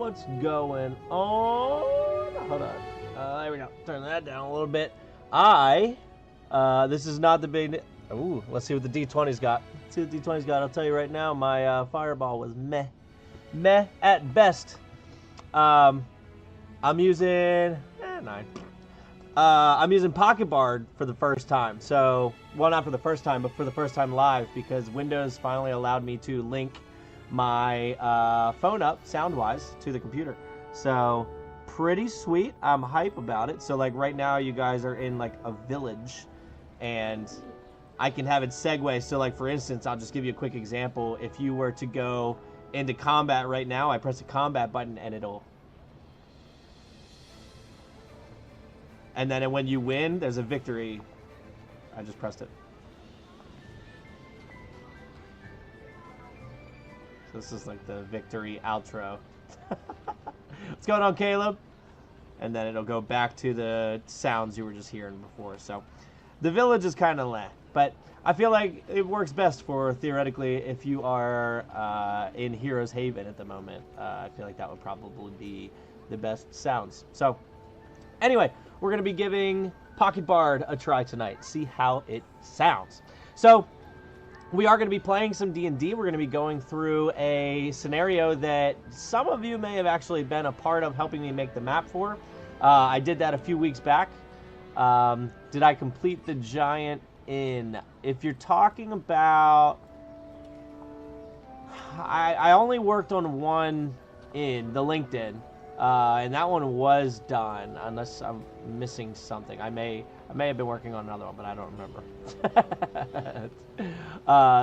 what's going on? Hold on. There we go. Turn that down a little bit. This is not the big... Ooh, let's see what the D20's got. Let's see what the D20's got. I'll tell you right now, my fireball was meh. Meh at best. I'm using... 9. I'm using Pocket Bard for the first time. So, well, not for the first time, but for the first time live, because Windows finally allowed me to link my phone up, sound-wise, to the computer. So, pretty sweet. I'm hype about it. So, like, right now, you guys are in, like, a village, and I can have it segue. So, like, for instance, I'll just give you a quick example. If you were to go into combat right now, I press the combat button, and it'll... And then when you win, there's a victory. I just pressed it. So this is like the victory outro. What's going on, Caleb? And then it'll go back to the sounds you were just hearing before. So the village is kind of leh. But I feel like it works best for, theoretically, if you are in Heroes Haven at the moment. I feel like that would probably be the best sounds. So anyway, we're going to be giving Pocket Bard a try tonight. See how it sounds. So we are going to be playing some D&D. We're going to be going through a scenario that some of you may have actually been a part of helping me make the map for. I did that a few weeks back. Did I complete the giant inn? If you're talking about... I only worked on one inn, the LinkedIn. And that one was done, unless I'm missing something. I may have been working on another one, but I don't remember.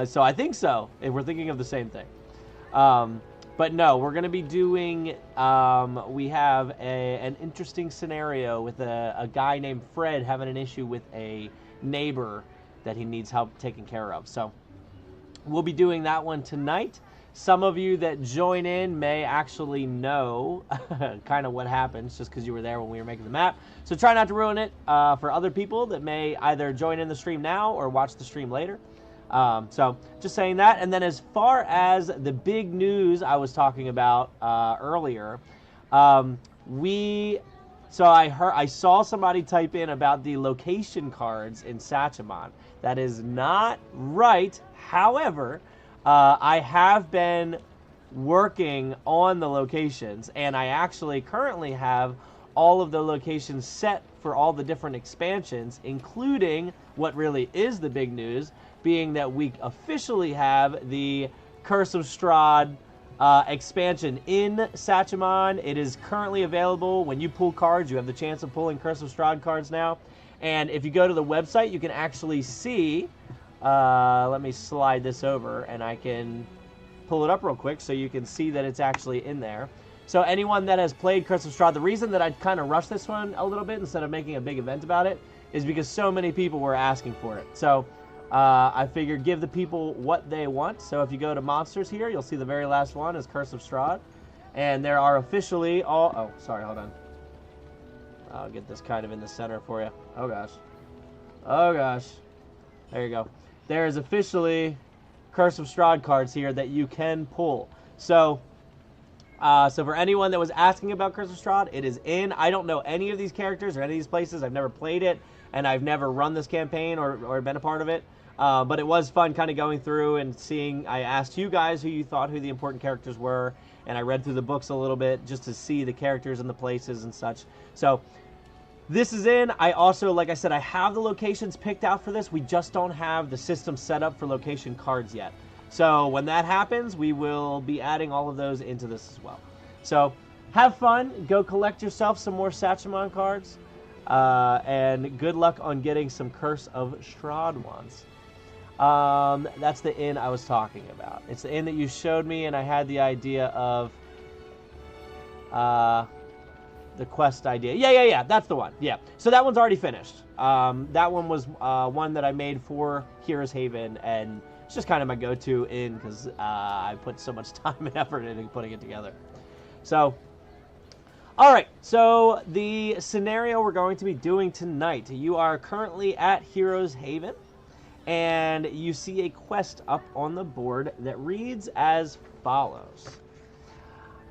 So I think so, if we're thinking of the same thing. But no, we're going to be doing, we have an interesting scenario with a guy named Fred having an issue with a neighbor that he needs help taking care of. So we'll be doing that one tonight. Some of you that join in may actually know kind of what happens just because you were there when we were making the map. So try not to ruin it for other people that may either join in the stream now or watch the stream later. So just saying that. And then as far as the big news I was talking about earlier, I saw somebody type in about the location cards in Sachamon. That is not right. However... I have been working on the locations, and I actually currently have all of the locations set for all the different expansions, including what really is the big news, being that we officially have the Curse of Strahd expansion in Sachamon. It is currently available. When you pull cards, you have the chance of pulling Curse of Strahd cards now. And if you go to the website, you can actually see... let me slide this over and I can pull it up real quick so you can see that it's actually in there. So anyone that has played Curse of Strahd, the reason that I kind of rushed this one a little bit instead of making a big event about it is because so many people were asking for it. So I figured give the people what they want. So if you go to Monsters here, you'll see the very last one is Curse of Strahd. And there are officially all... Oh, sorry, hold on. I'll get this kind of in the center for you. Oh, gosh. Oh, gosh. There you go. There is officially Curse of Strahd cards here that you can pull. So for anyone that was asking about Curse of Strahd, it is in. I don't know any of these characters or any of these places. I've never played it, and I've never run this campaign or been a part of it. But it was fun kind of going through and seeing. I asked you guys who you thought who the important characters were, and I read through the books a little bit just to see the characters and the places and such. So... this is in. I also, like I said, I have the locations picked out for this. We just don't have the system set up for location cards yet. So when that happens, we will be adding all of those into this as well. So have fun. Go collect yourself some more Sachamon cards. And good luck on getting some Curse of Strahd ones. That's the inn I was talking about. It's the inn that you showed me, and I had the idea of... the quest idea. Yeah, that's the one. Yeah. So that one's already finished. That one was one that I made for Heroes Haven, and it's just kind of my go-to in because I put so much time and effort into putting it together. So, all right. So the scenario we're going to be doing tonight, you are currently at Heroes Haven, and you see a quest up on the board that reads as follows.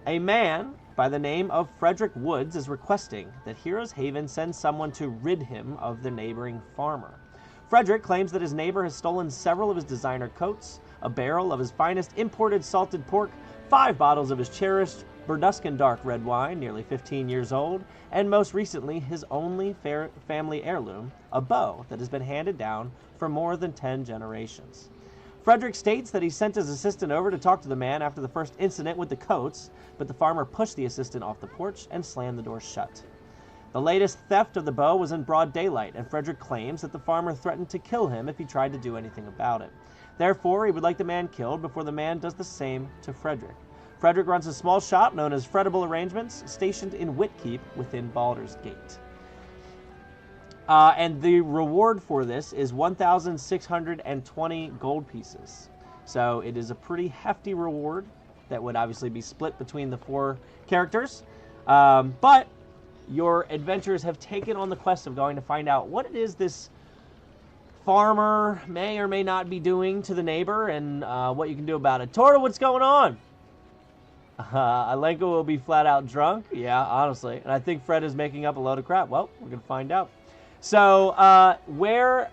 A man by the name of Frederick Woods is requesting that Heroes Haven send someone to rid him of the neighboring farmer. Frederick claims that his neighbor has stolen several of his designer coats, a barrel of his finest imported salted pork, 5 bottles of his cherished Burduscan dark red wine, nearly 15 years old, and most recently his only family heirloom, a bow that has been handed down for more than 10 generations. Frederick states that he sent his assistant over to talk to the man after the first incident with the coats, but the farmer pushed the assistant off the porch and slammed the door shut. The latest theft of the bow was in broad daylight, and Frederick claims that the farmer threatened to kill him if he tried to do anything about it. Therefore, he would like the man killed before the man does the same to Frederick. Frederick runs a small shop known as Fredible Arrangements, stationed in Whitkeep within Baldur's Gate. And the reward for this is 1,620 gold pieces. So it is a pretty hefty reward that would obviously be split between the 4 characters. But your adventurers have taken on the quest of going to find out what it is this farmer may or may not be doing to the neighbor and what you can do about it. Torta, what's going on? Lenka will be flat out drunk. Yeah, honestly. And I think Fred is making up a load of crap. Well, we're going to find out. So, where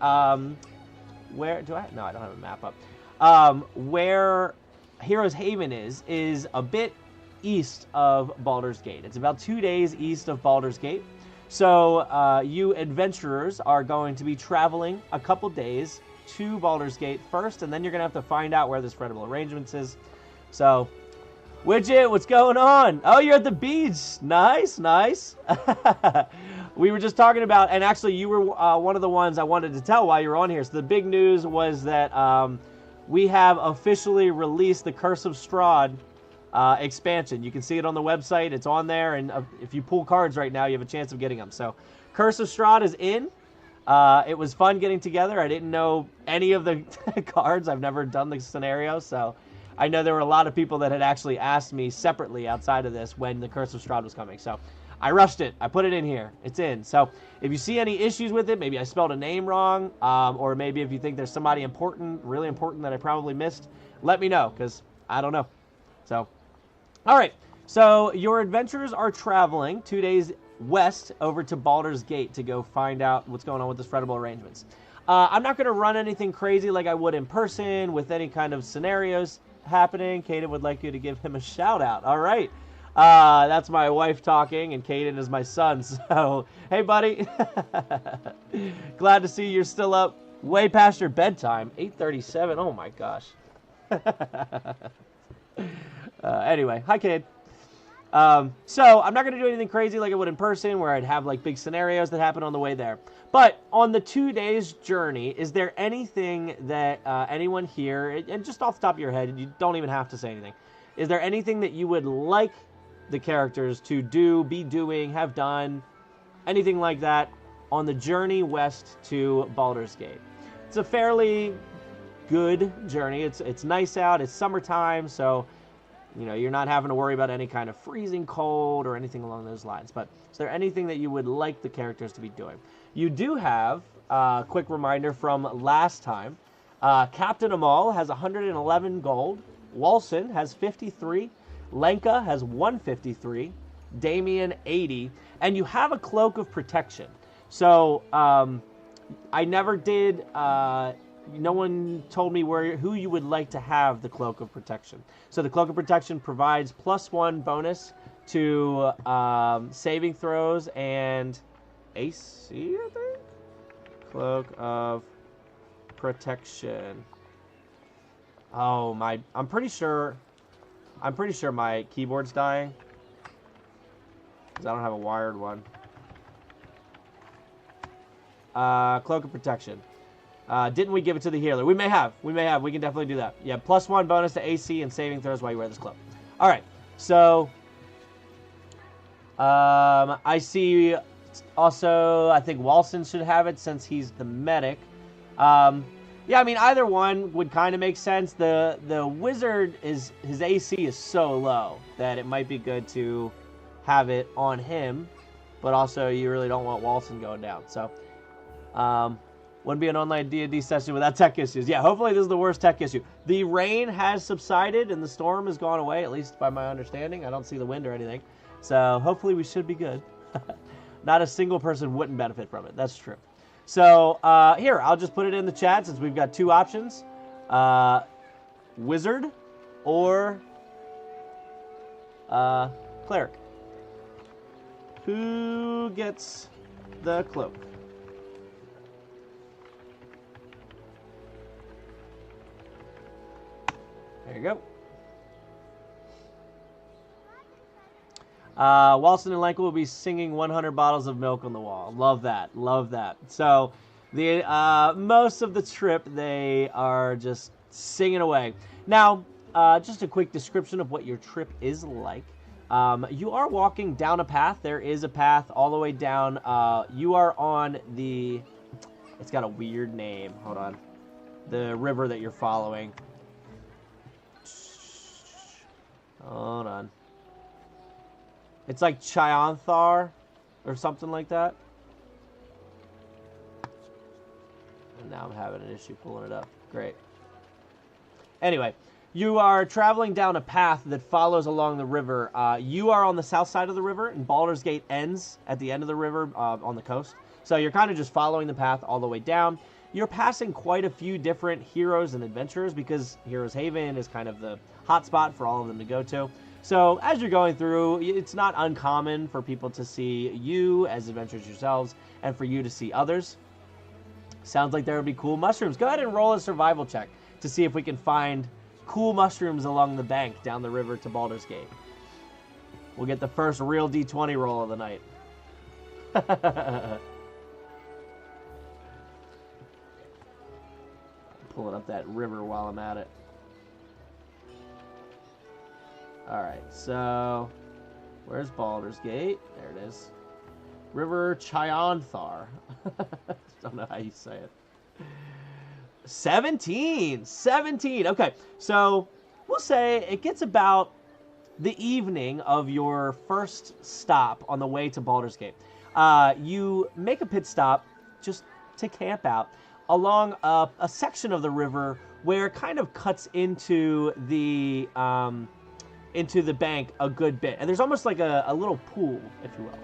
do I? No, I don't have a map up. Where Heroes Haven is a bit east of Baldur's Gate. It's about 2 days east of Baldur's Gate. So, you adventurers are going to be traveling a couple days to Baldur's Gate first, and then you're going to have to find out where this Fredible Arrangements is. So, Widget, what's going on? Oh, you're at the beach. Nice, nice. We were just talking about, and actually you were one of the ones I wanted to tell while you were on here. So the big news was that we have officially released the Curse of Strahd expansion. You can see it on the website. It's on there, and if you pull cards right now, you have a chance of getting them. So Curse of Strahd is in. It was fun getting together. I didn't know any of the cards. I've never done the scenario, so I know there were a lot of people that had actually asked me separately outside of this when the Curse of Strahd was coming. So I rushed it. I put it in here. It's in. So if you see any issues with it, maybe I spelled a name wrong, or maybe if you think there's somebody important, really important that I probably missed, let me know, because I don't know. So, all right. So your adventurers are traveling 2 days west over to Baldur's Gate to go find out what's going on with this Fredible Arrangements. I'm not going to run anything crazy like I would in person with any kind of scenarios happening. Kaden would like you to give him a shout out. All right. That's my wife talking, and Kaden is my son. So, hey, buddy. Glad to see you're still up way past your bedtime. 8:37. Oh, my gosh. Anyway, hi, Cade. So, I'm not going to do anything crazy like I would in person where I'd have, like, big scenarios that happen on the way there. But on the 2 days journey, is there anything that anyone here, and just off the top of your head, you don't even have to say anything, is there anything that you would like the characters to do, be doing, have done, anything like that on the journey west to Baldur's Gate? It's a fairly good journey. It's nice out. It's summertime, so you know you're not having to worry about any kind of freezing cold or anything along those lines. But is there anything that you would like the characters to be doing? You do have a quick reminder from last time. Captain Ommoll has 111 gold. Walsen has 53. Lenka has 153. Damien 80. And you have a Cloak of Protection. So I never did. No one told me who you would like to have the Cloak of Protection. So the Cloak of Protection provides +1 bonus to saving throws and AC, I think? Cloak of Protection. Oh, I'm pretty sure my keyboard's dying, because I don't have a wired one. Cloak of Protection. Didn't we give it to the healer? We may have. We can definitely do that. Yeah, +1 bonus to AC and saving throws while you wear this cloak. All right. So, I see also, I think Walsen should have it since he's the medic. Yeah, I mean, either one would kind of make sense. The wizard, his AC is so low that it might be good to have it on him, but also you really don't want Walsen going down. So, Wouldn't be an online D&D session without tech issues. Yeah, hopefully this is the worst tech issue. The rain has subsided and the storm has gone away, at least by my understanding. I don't see the wind or anything. So hopefully we should be good. Not a single person wouldn't benefit from it. That's true. So here, I'll just put it in the chat since we've got two options. Wizard or cleric. Who gets the cloak? There you go. Walsen and Lenka will be singing 100 bottles of milk on the wall. Love that. Love that. So, the most of the trip, they are just singing away. Now, just a quick description of what your trip is like. You are walking down a path. There is a path all the way down. You are on the... It's got a weird name. Hold on. The river that you're following. Hold on. It's like Chionthar or something like that. And now I'm having an issue pulling it up. Great. Anyway, you are traveling down a path that follows along the river. You are on the south side of the river, and Baldur's Gate ends at the end of the river on the coast. So you're kind of just following the path all the way down. You're passing quite a few different heroes and adventurers because Heroes Haven is kind of the hotspot for all of them to go to. So as you're going through, it's not uncommon for people to see you as adventurers yourselves and for you to see others. Sounds like there would be cool mushrooms. Go ahead and roll a survival check to see if we can find cool mushrooms along the bank down the river to Baldur's Gate. We'll get the first real D20 roll of the night. Pulling up that river while I'm at it. Alright, so where's Baldur's Gate? There it is. River Chionthar. Don't know how you say it. 17! 17! Okay, so we'll say it gets about the evening of your first stop on the way to Baldur's Gate. You make a pit stop just to camp out along a section of the river where it kind of cuts into the bank a good bit. And there's almost like a little pool, if you will.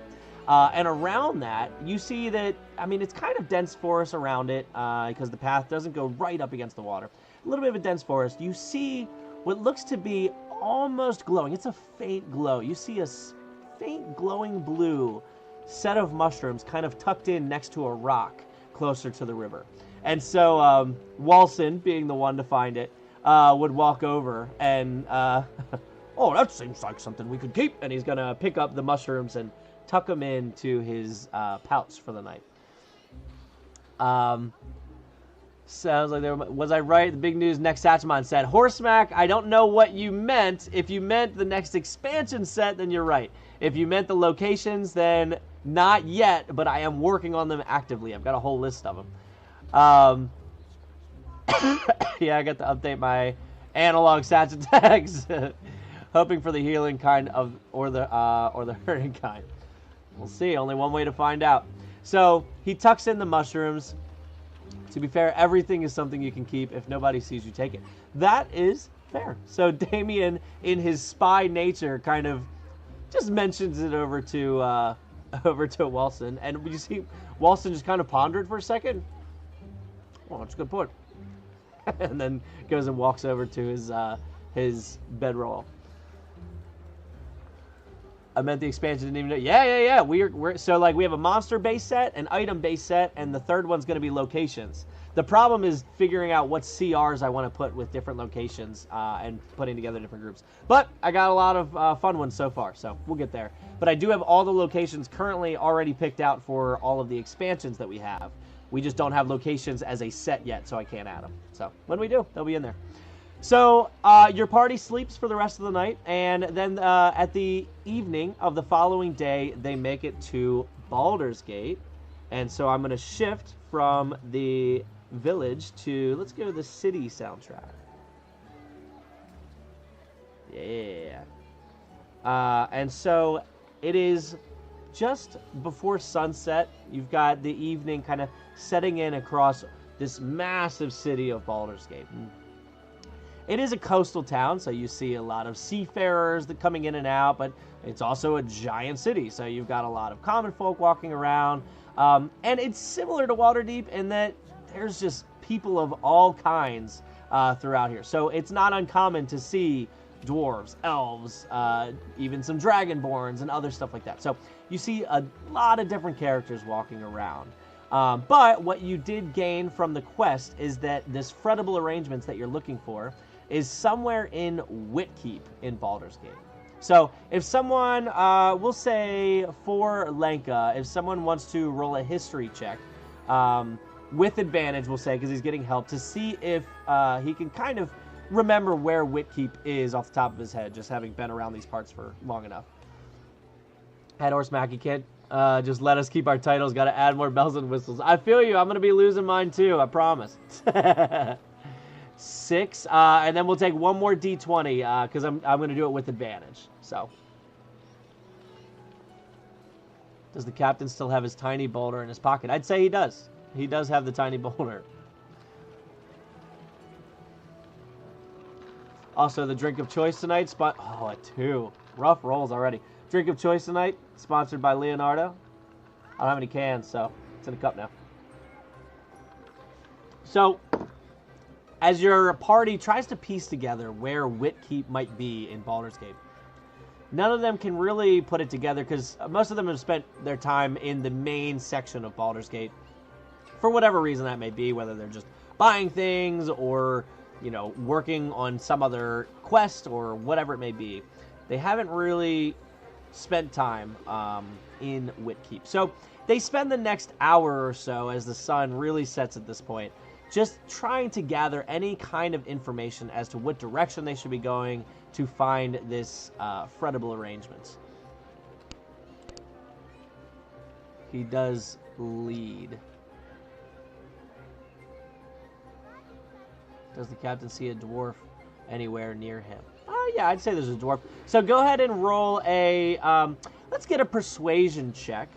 And around that, you see that, I mean, it's kind of dense forest around it because the path doesn't go right up against the water. A little bit of a dense forest. You see what looks to be almost glowing. It's a faint glow. You see a faint glowing blue set of mushrooms kind of tucked in next to a rock closer to the river. And so Walsen, being the one to find it, would walk over and, oh, that seems like something we could keep. And he's going to pick up the mushrooms and tuck them into his pouch for the night. Sounds like there was I right? The big news next Satchmon said, Horsemack, I don't know what you meant. If you meant the next expansion set, then you're right. If you meant the locations, then not yet, but I am working on them actively. I've got a whole list of them. Yeah, I got to update my analog stats and tags. Hoping for the healing kind of, or the hurting kind. We'll see. Only one way to find out. So he tucks in the mushrooms. To be fair, everything is something you can keep. If nobody sees you take it, that is fair. So Damien, in his spy nature, kind of just mentions it over to Walsen, and you see Walsen just kind of pondered for a second. Oh, that's a good point. And then goes and walks over to his bedroll. I meant the expansion, didn't even know. Yeah. We're so like we have a monster base set, an item base set, and the third one's going to be locations. The problem is figuring out what CRs I want to put with different locations and putting together different groups. But I got a lot of fun ones so far, so we'll get there. But I do have all the locations currently already picked out for all of the expansions that we have. We just don't have locations as a set yet, so I can't add them. So when we do, they'll be in there. So your party sleeps for the rest of the night, and then at the evening of the following day, they make it to Baldur's Gate. And so I'm going to shift from the village to, let's go to the city soundtrack. Yeah. And so it is just before sunset. You've got the evening kind of setting in across this massive city of Baldur's Gate. It is a coastal town, so you see a lot of seafarers that coming in and out, but it's also a giant city, so you've got a lot of common folk walking around. And it's similar to Waterdeep in that there's just people of all kinds throughout here. So it's not uncommon to see dwarves, elves, even some dragonborns and other stuff like that. So you see a lot of different characters walking around. But what you did gain from the quest is that this Fredible Arrangements that you're looking for is somewhere in Whitkeep in Baldur's Gate. So if someone, we'll say for Lenka, if someone wants to roll a history check, with advantage, we'll say, because he's getting help, to see if he can kind of remember where Whitkeep is off the top of his head, just having been around these parts for long enough. Head horse Mac, you can't just let us keep our titles. Got to add more bells and whistles. I feel you. I'm going to be losing mine too. I promise. 6, and then we'll take one more d20 because I'm going to do it with advantage. So, does the captain still have his tiny boulder in his pocket? I'd say he does. He does have the tiny boulder. Also, the drink of choice tonight. Oh, a 2. Rough rolls already. Drink of choice tonight, sponsored by Leonardo. I don't have any cans, so it's in a cup now. So, as your party tries to piece together where Whitkeep might be in Baldur's Gate, none of them can really put it together because most of them have spent their time in the main section of Baldur's Gate for whatever reason that may be, whether they're just buying things or, you know, working on some other quest or whatever it may be. They haven't really spent time in Whitkeep. So they spend the next hour or so as the sun really sets at this point, just trying to gather any kind of information as to what direction they should be going to find this Fredible Arrangements. He does lead. Does the captain see a dwarf anywhere near him? Oh, yeah, I'd say there's a dwarf. So go ahead and roll a, let's get a persuasion check,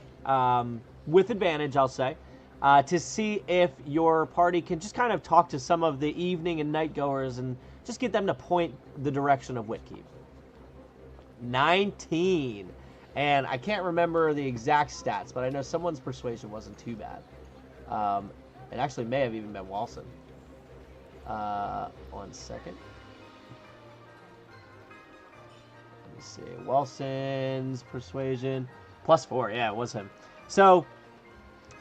with advantage, I'll say, to see if your party can just kind of talk to some of the evening and night goers and just get them to point the direction of Whitkeep. 19. And I can't remember the exact stats, but I know someone's persuasion wasn't too bad. It actually may have even been Walsen. 1 second. Let me see. Walsen's persuasion +4. Yeah, it was him. So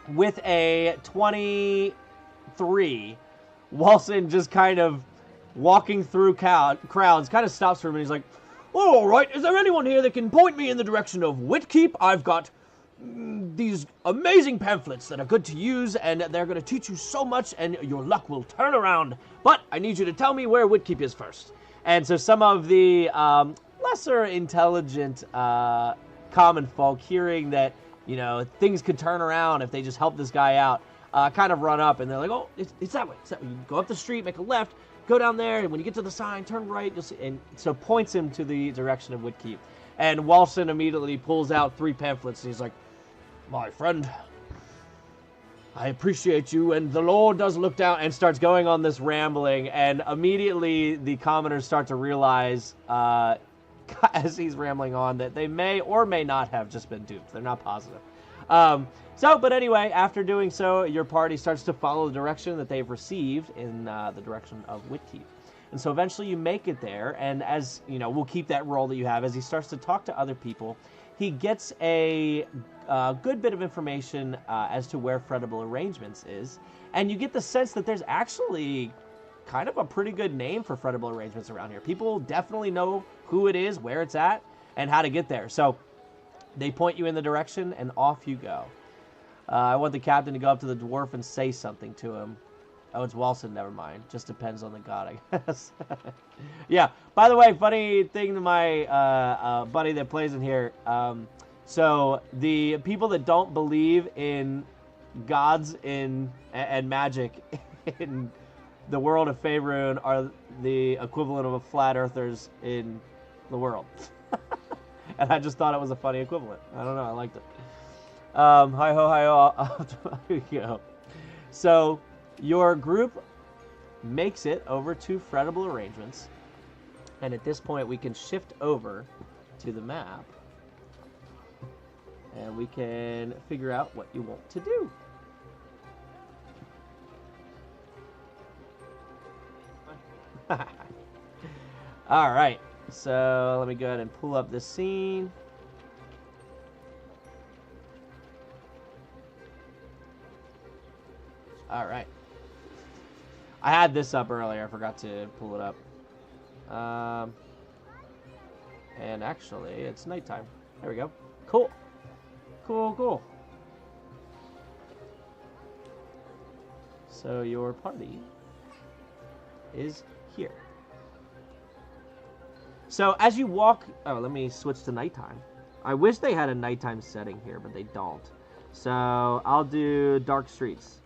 with a 23, Walsen just kind of walking through crowds kind of stops for him and he's like, "Oh, all right, is there anyone here that can point me in the direction of Whitkeep? I've got these amazing pamphlets that are good to use, and they're going to teach you so much, and your luck will turn around. But I need you to tell me where Whitkeep is first." And so some of the lesser intelligent common folk, hearing that, you know, things could turn around if they just help this guy out, kind of run up, and they're like, "Oh, it's that way. It's that way. You go up the street, make a left, go down there, and when you get to the sign, turn right." You'll see. And so points him to the direction of Whitkeep. And Walsen immediately pulls out 3 pamphlets, and he's like, "My friend, I appreciate you, and the Lord does look down," and starts going on this rambling, and immediately the commoners start to realize, as he's rambling on, that they may or may not have just been duped. They're not positive. But anyway, after doing so, your party starts to follow the direction that they've received in the direction of Whitkeep. And so eventually you make it there, and as, you know, we'll keep that role that you have. As he starts to talk to other people, he gets a good bit of information as to where Fredible Arrangements is, and you get the sense that there's actually kind of a pretty good name for Fredible Arrangements around here. People definitely know who it is, where it's at, and how to get there. So they point you in the direction, and off you go. I want the captain to go up to the dwarf and say something to him. Oh, it's Walsen, never mind. Just depends on the god, I guess. Yeah, by the way, funny thing to my buddy that plays in here. So the people that don't believe in gods and magic in the world of Faerun are the equivalent of flat earthers in the world. And I just thought it was a funny equivalent. I don't know, I liked it. Hi ho, hi ho. Here you go. So your group makes it over to Fredible Arrangements, and at this point we can shift over to the map, and we can figure out what you want to do. All right, so let me go ahead and pull up this scene. All right. I had this up earlier. I forgot to pull it up. And actually, it's nighttime. There we go. Cool. Cool, cool. So your party is here. So as you walk... Oh, let me switch to nighttime. I wish they had a nighttime setting here, but they don't. So I'll do dark streets.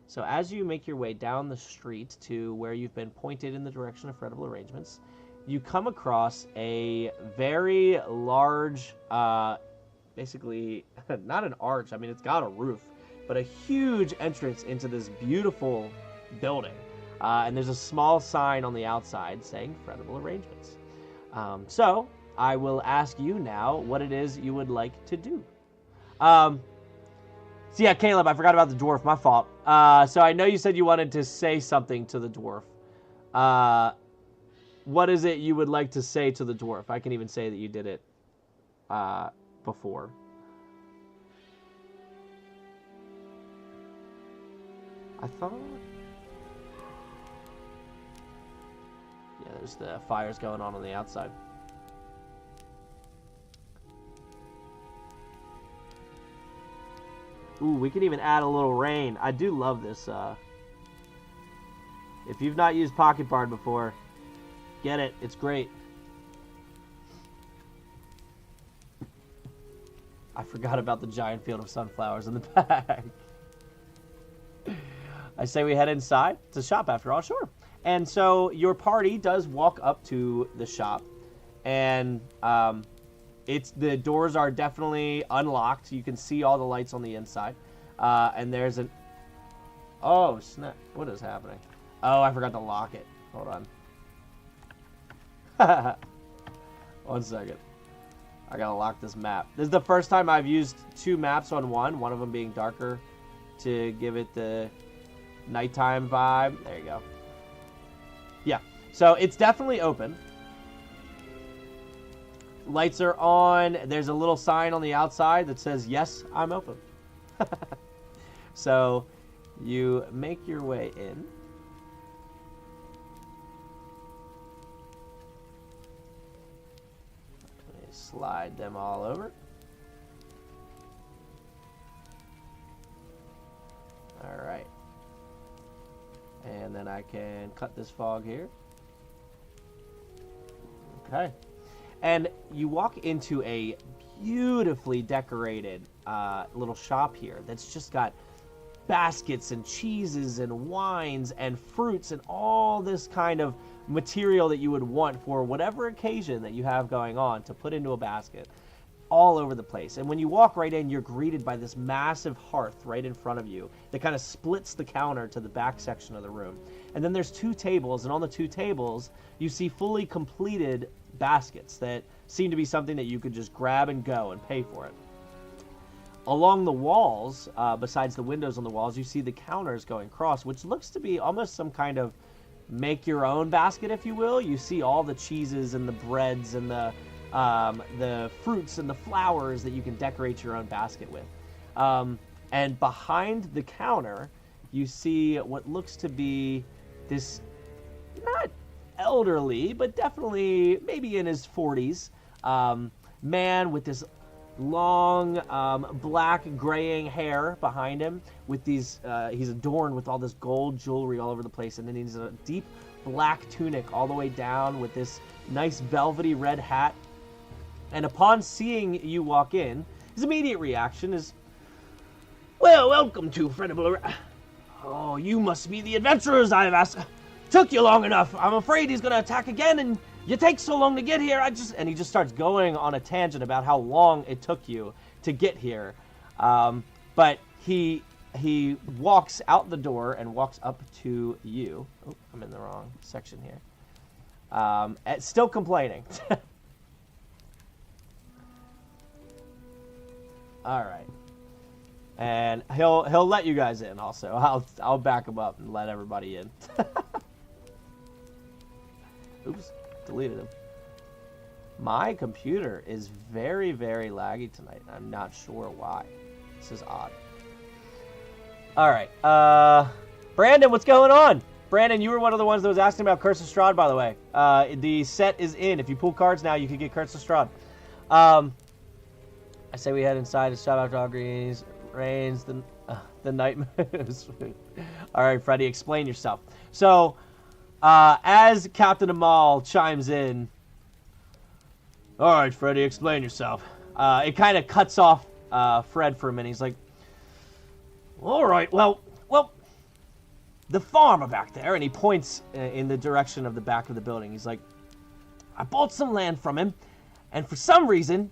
So as you make your way down the street to where you've been pointed in the direction of Fredible Arrangements, you come across a very large, basically, not an arch, I mean, it's got a roof, but a huge entrance into this beautiful building. And there's a small sign on the outside saying Fredible Arrangements. So I will ask you now what it is you would like to do. So yeah, Caleb, I forgot about the dwarf. My fault. So I know you said you wanted to say something to the dwarf. What is it you would like to say to the dwarf? I can even say that you did it before. I thought... Yeah, there's the fires going on the outside. Ooh, we can even add a little rain. I do love this. If you've not used Pocket Bard before, get it. It's great. I forgot about the giant field of sunflowers in the back. I say we head inside. It's a shop after all, sure. And so your party does walk up to the shop, and the doors are definitely unlocked. You can see all the lights on the inside. And there's an... Oh, snap. What is happening? Oh, I forgot to lock it. Hold on. 1 second. I gotta lock this map. This is the first time I've used 2 maps on one of them being darker to give it the nighttime vibe. There you go. Yeah. So it's definitely open. Lights are on. There's a little sign on the outside that says, "Yes, I'm open." So you make your way in. Slide them all over. All right. And then I can cut this fog here. Okay. And you walk into a beautifully decorated little shop here that's just got baskets and cheeses and wines and fruits and all this kind of material that you would want for whatever occasion that you have going on to put into a basket all over the place. And when you walk right in, you're greeted by this massive hearth right in front of you that kind of splits the counter to the back section of the room. And then there's 2 tables, and on the 2 tables you see fully completed baskets that seem to be something that you could just grab and go and pay for it. Along the walls, besides the windows on the walls, you see the counters going across, which looks to be almost some kind of make your own basket, if you will. You see all the cheeses and the breads and the fruits and the flowers that you can decorate your own basket with. And behind the counter, you see what looks to be this, not elderly, but definitely maybe in his 40s, man with this long black graying hair behind him with these he's adorned with all this gold jewelry all over the place, and then he's a deep black tunic all the way down with this nice velvety red hat. And upon seeing you walk in, his immediate reaction is, "Well, welcome to Fredible. Oh, you must be the adventurers I've asked. Took you long enough. I'm afraid he's going to attack again, and You take so long to get here. And he just starts going on a tangent about how long it took you to get here. But he walks out the door and walks up to you. Oh, I'm in the wrong section here. Still complaining. All right. And he'll let you guys in also. I'll back him up and let everybody in. Oops, deleted him. My computer is very, very laggy tonight. I'm not sure why. This is odd. All right. Brandon, what's going on? Brandon, you were one of the ones that was asking about Curse of Strahd, by the way. The set is in. If you pull cards now, you can get Curse of Strahd. I say we head inside to shout out to Auguries. Rains, the night moves. All right, Freddy, explain yourself. So, as Captain Ommoll chimes in, all right, Freddy, explain yourself. It kind of cuts off Fred for a minute. He's like, all right, well, the farmer back there, and he points in the direction of the back of the building. He's like, I bought some land from him, and for some reason,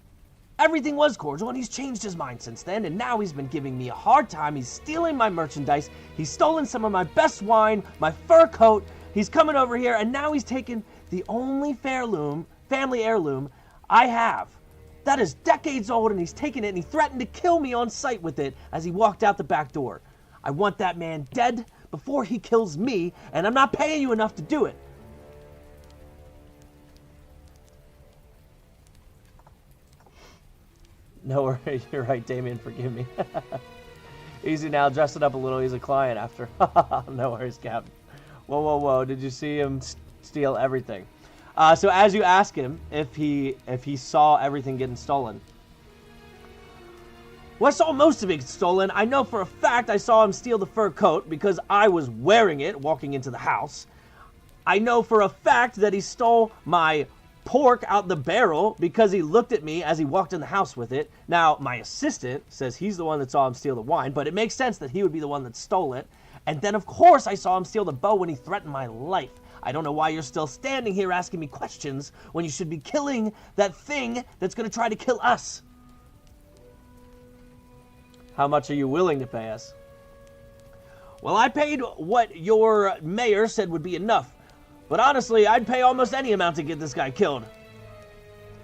everything was cordial, and he's changed his mind since then, and now he's been giving me a hard time. He's stealing my merchandise. He's stolen some of my best wine, my fur coat. He's coming over here, and now he's taken the only family heirloom I have. That is decades old, and he's taken it, and he threatened to kill me on sight with it as he walked out the back door. I want that man dead before he kills me, and I'm not paying you enough to do it. No worries, you're right, Damien, forgive me. Easy now, dress it up a little, he's a client after. No worries, Captain. Whoa, did you see him steal everything? So as you ask him if he saw everything getting stolen. Well, I saw most of it stolen. I know for a fact I saw him steal the fur coat because I was wearing it walking into the house. I know for a fact that he stole my pork out the barrel because he looked at me as he walked in the house with it. Now, my assistant says he's the one that saw him steal the wine, but it makes sense that he would be the one that stole it. And then, of course, I saw him steal the bow when he threatened my life. I don't know why you're still standing here asking me questions when you should be killing that thing that's going to try to kill us. How much are you willing to pay us? Well, I paid what your mayor said would be enough. But honestly, I'd pay almost any amount to get this guy killed.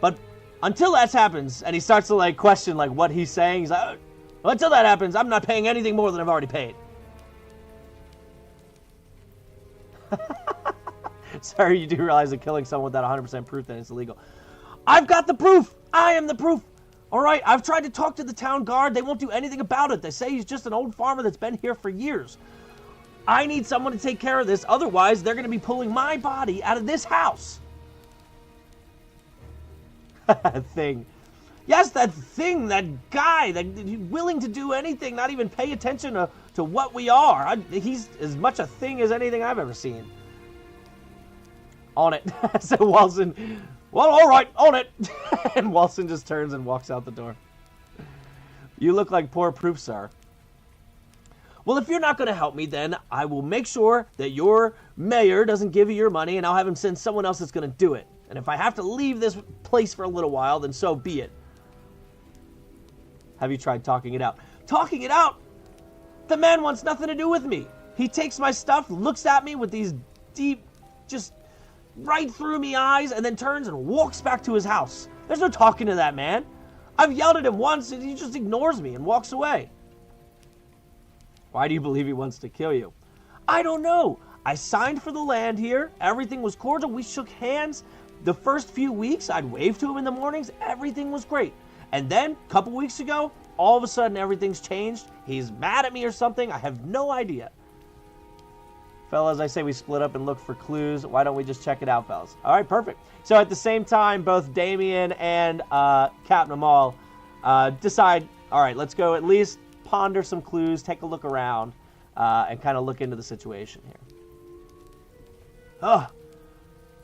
But until that happens, and he starts to question what he's saying, he's like, well, until that happens, I'm not paying anything more than I've already paid. Sorry, you do realize that killing someone without 100% proof then it's illegal. I've got the proof. I am the proof. All right, I've tried to talk to the town guard. They won't do anything about it. They say he's just an old farmer that's been here for years. I need someone to take care of this. Otherwise, they're going to be pulling my body out of this house. Thing. Yes, that thing, that guy, that willing to do anything, not even pay attention to what we are. He's as much a thing as anything I've ever seen. On it. So Walsen, well, all right, on it. And Walsen just turns and walks out the door. You look like poor proof, sir. Well, if you're not going to help me, then I will make sure that your mayor doesn't give you your money, and I'll have him send someone else that's going to do it. And if I have to leave this place for a little while, then so be it. Have you tried talking it out? Talking it out? The man wants nothing to do with me. He takes my stuff, looks at me with these deep, just right through me eyes, and then turns and walks back to his house. There's no talking to that man. I've yelled at him once, and he just ignores me and walks away. Why do you believe he wants to kill you? I don't know. I signed for the land here. Everything was cordial. We shook hands. The first few weeks, I'd wave to him in the mornings. Everything was great. And then, a couple weeks ago, all of a sudden, everything's changed. He's mad at me or something. I have no idea. Fellas, I say we split up and look for clues. Why don't we just check it out, fellas? All right, perfect. So at the same time, both Damien and Captain Ommoll decide, all right, let's go at least ponder some clues, take a look around, and kind of look into the situation here. Oh,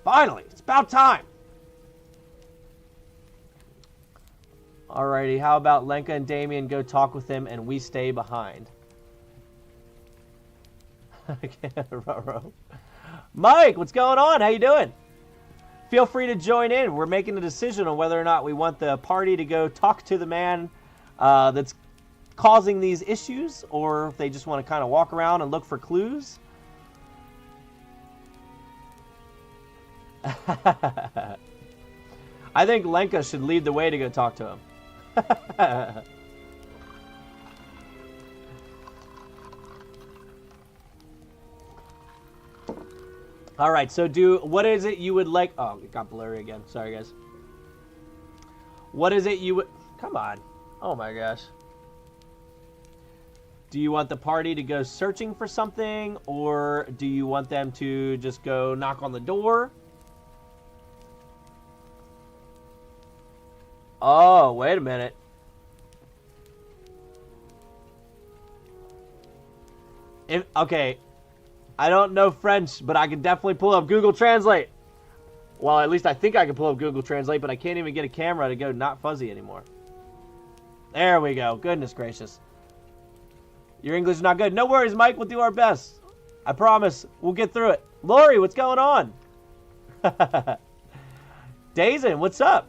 finally, it's about time. Alrighty, how about Lenka and Damien go talk with him and we stay behind? Mike, what's going on? How you doing? feel free to join in. We're making a decision on whether or not we want the party to go talk to the man that's causing these issues, or if they just want to kind of walk around and look for clues. I think Lenka should lead the way to go talk to him. All right, so what is it you would like? Oh, it got blurry again. Sorry, guys. What is it you would... Come on. Oh, my gosh. Do you want the party to go searching for something, or do you want them to just go knock on the door? Oh, wait a minute. Okay, I don't know French, but I can definitely pull up Google Translate. Well, at least I think I can pull up Google Translate, but I can't even get a camera to go not fuzzy anymore. There we go. Goodness gracious. Your English is not good. No worries, Mike. We'll do our best. I promise. We'll get through it. Lori, what's going on? Dazen, what's up?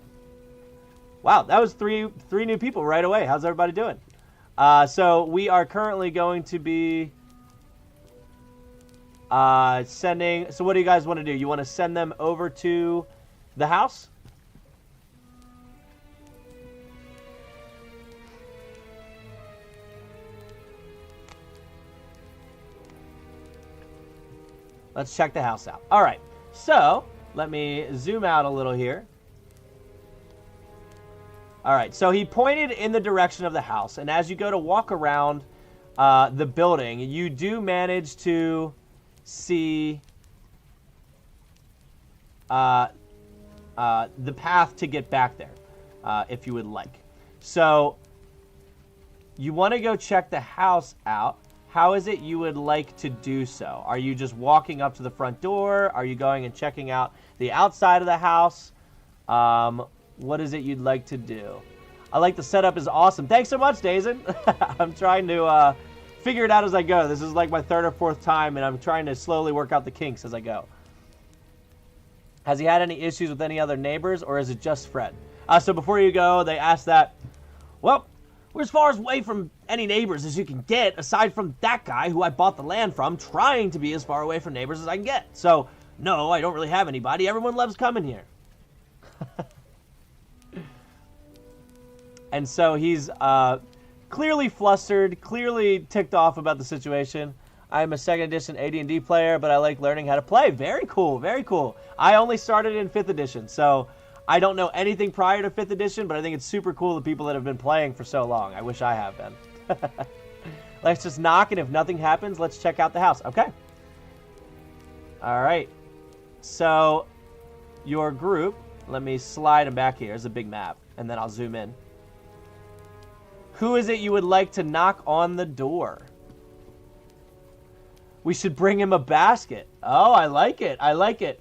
Wow, that was three new people right away. How's everybody doing? So we are currently going to be sending... So what do you guys want to do? You want to send them over to the house? Let's check the house out. All right, so let me zoom out a little here. All right, so he pointed in the direction of the house, and as you go to walk around the building, you do manage to see the path to get back there, if you would like. So you want to go check the house out. How is it you would like to do so? Are you just walking up to the front door? Are you going and checking out the outside of the house? What is it you'd like to do? I like the setup is awesome. Thanks so much, Dazen. I'm trying to figure it out as I go. This is like my third or fourth time, and I'm trying to slowly work out the kinks as I go. Has he had any issues with any other neighbors, or is it just Fred? So before you go, they asked that, well, we're as far away from any neighbors as you can get, aside from that guy who I bought the land from, trying to be as far away from neighbors as I can get. So, no, I don't really have anybody. Everyone loves coming here. And so he's clearly flustered, clearly ticked off about the situation. I'm a 2nd edition AD&D player, but I like learning how to play. Very cool, very cool. I only started in 5th edition, so I don't know anything prior to 5th edition, but I think it's super cool the people that have been playing for so long. I wish I have been. Let's just knock, and if nothing happens, let's check out the house. Okay. All right. So your group, let me slide them back here. There's a big map, and then I'll zoom in. Who is it you would like to knock on the door? We should bring him a basket. Oh, I like it. I like it.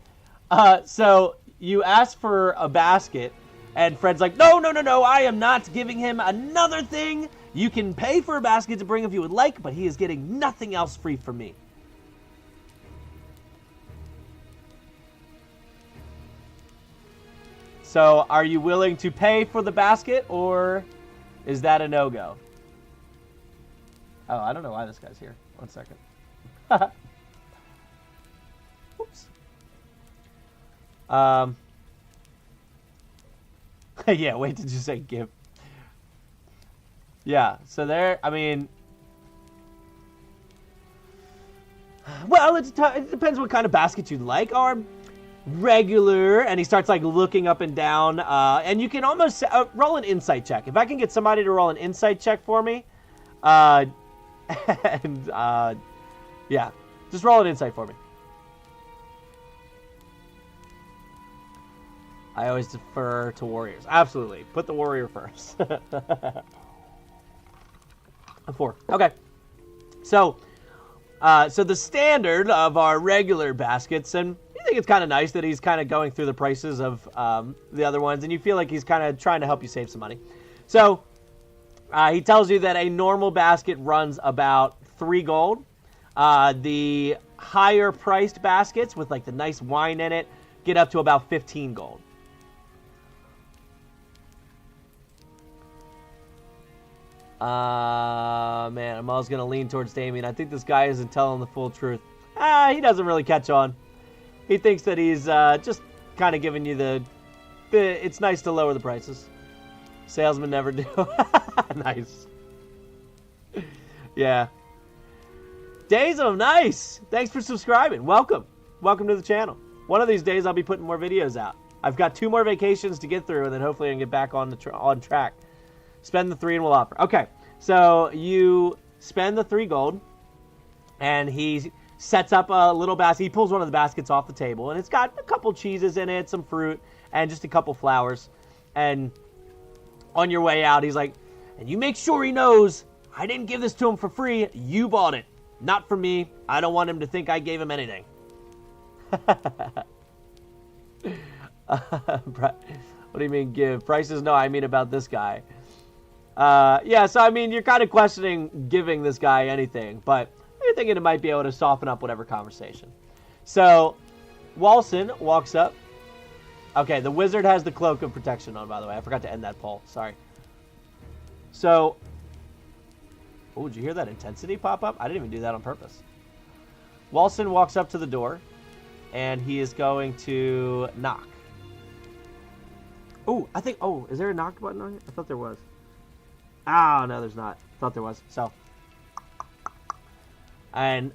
So you ask for a basket, and Fred's like, no, no, no, no, I am not giving him another thing. You can pay for a basket to bring if you would like, but he is getting nothing else free from me. So are you willing to pay for the basket, or is that a no-go? Oh, I don't know why this guy's here. 1 second. Oops. Yeah, wait, did you say give? Yeah, so there, I mean, well, it depends what kind of basket you'd like. Or regular, and he starts like looking up and down, and you can almost roll an insight check. If I can get somebody to roll an insight check for me, and yeah, just roll an insight for me. I always defer to warriors. Absolutely. Put the warrior first. A 4. Okay. So the standard of our regular baskets, and you think it's kind of nice that he's kind of going through the prices of the other ones, and you feel like he's kind of trying to help you save some money. So he tells you that a normal basket runs about 3 gold. The higher priced baskets with like the nice wine in it get up to about 15 gold. Man, I'm always going to lean towards Damien. I think this guy isn't telling the full truth. He doesn't really catch on. He thinks that he's just kind of giving you the it's nice to lower the prices. Salesmen never do. Nice. Yeah. Daism, nice. Thanks for subscribing. Welcome. Welcome to the channel. One of these days I'll be putting more videos out. I've got 2 more vacations to get through, and then hopefully I can get back on on track. Spend the 3 and we'll offer. Okay, so you spend the 3 gold, and he sets up a little basket. He pulls one of the baskets off the table, and it's got a couple cheeses in it, some fruit, and just a couple flowers. And on your way out, he's like, and you make sure he knows I didn't give this to him for free. You bought it. Not for me. I don't want him to think I gave him anything. What do you mean give? Prices? No, I mean about this guy. Yeah, so I mean, you're kind of questioning giving this guy anything, but you're thinking it might be able to soften up whatever conversation. So, Walsen walks up. Okay, the wizard has the cloak of protection on, by the way. I forgot to end that poll. Sorry. So, oh, did you hear that intensity pop up? I didn't even do that on purpose. Walsen walks up to the door, and he is going to knock. Oh, I think, oh, is there a knock button on here? I thought there was. Oh, no, there's not. Thought there was. So, and,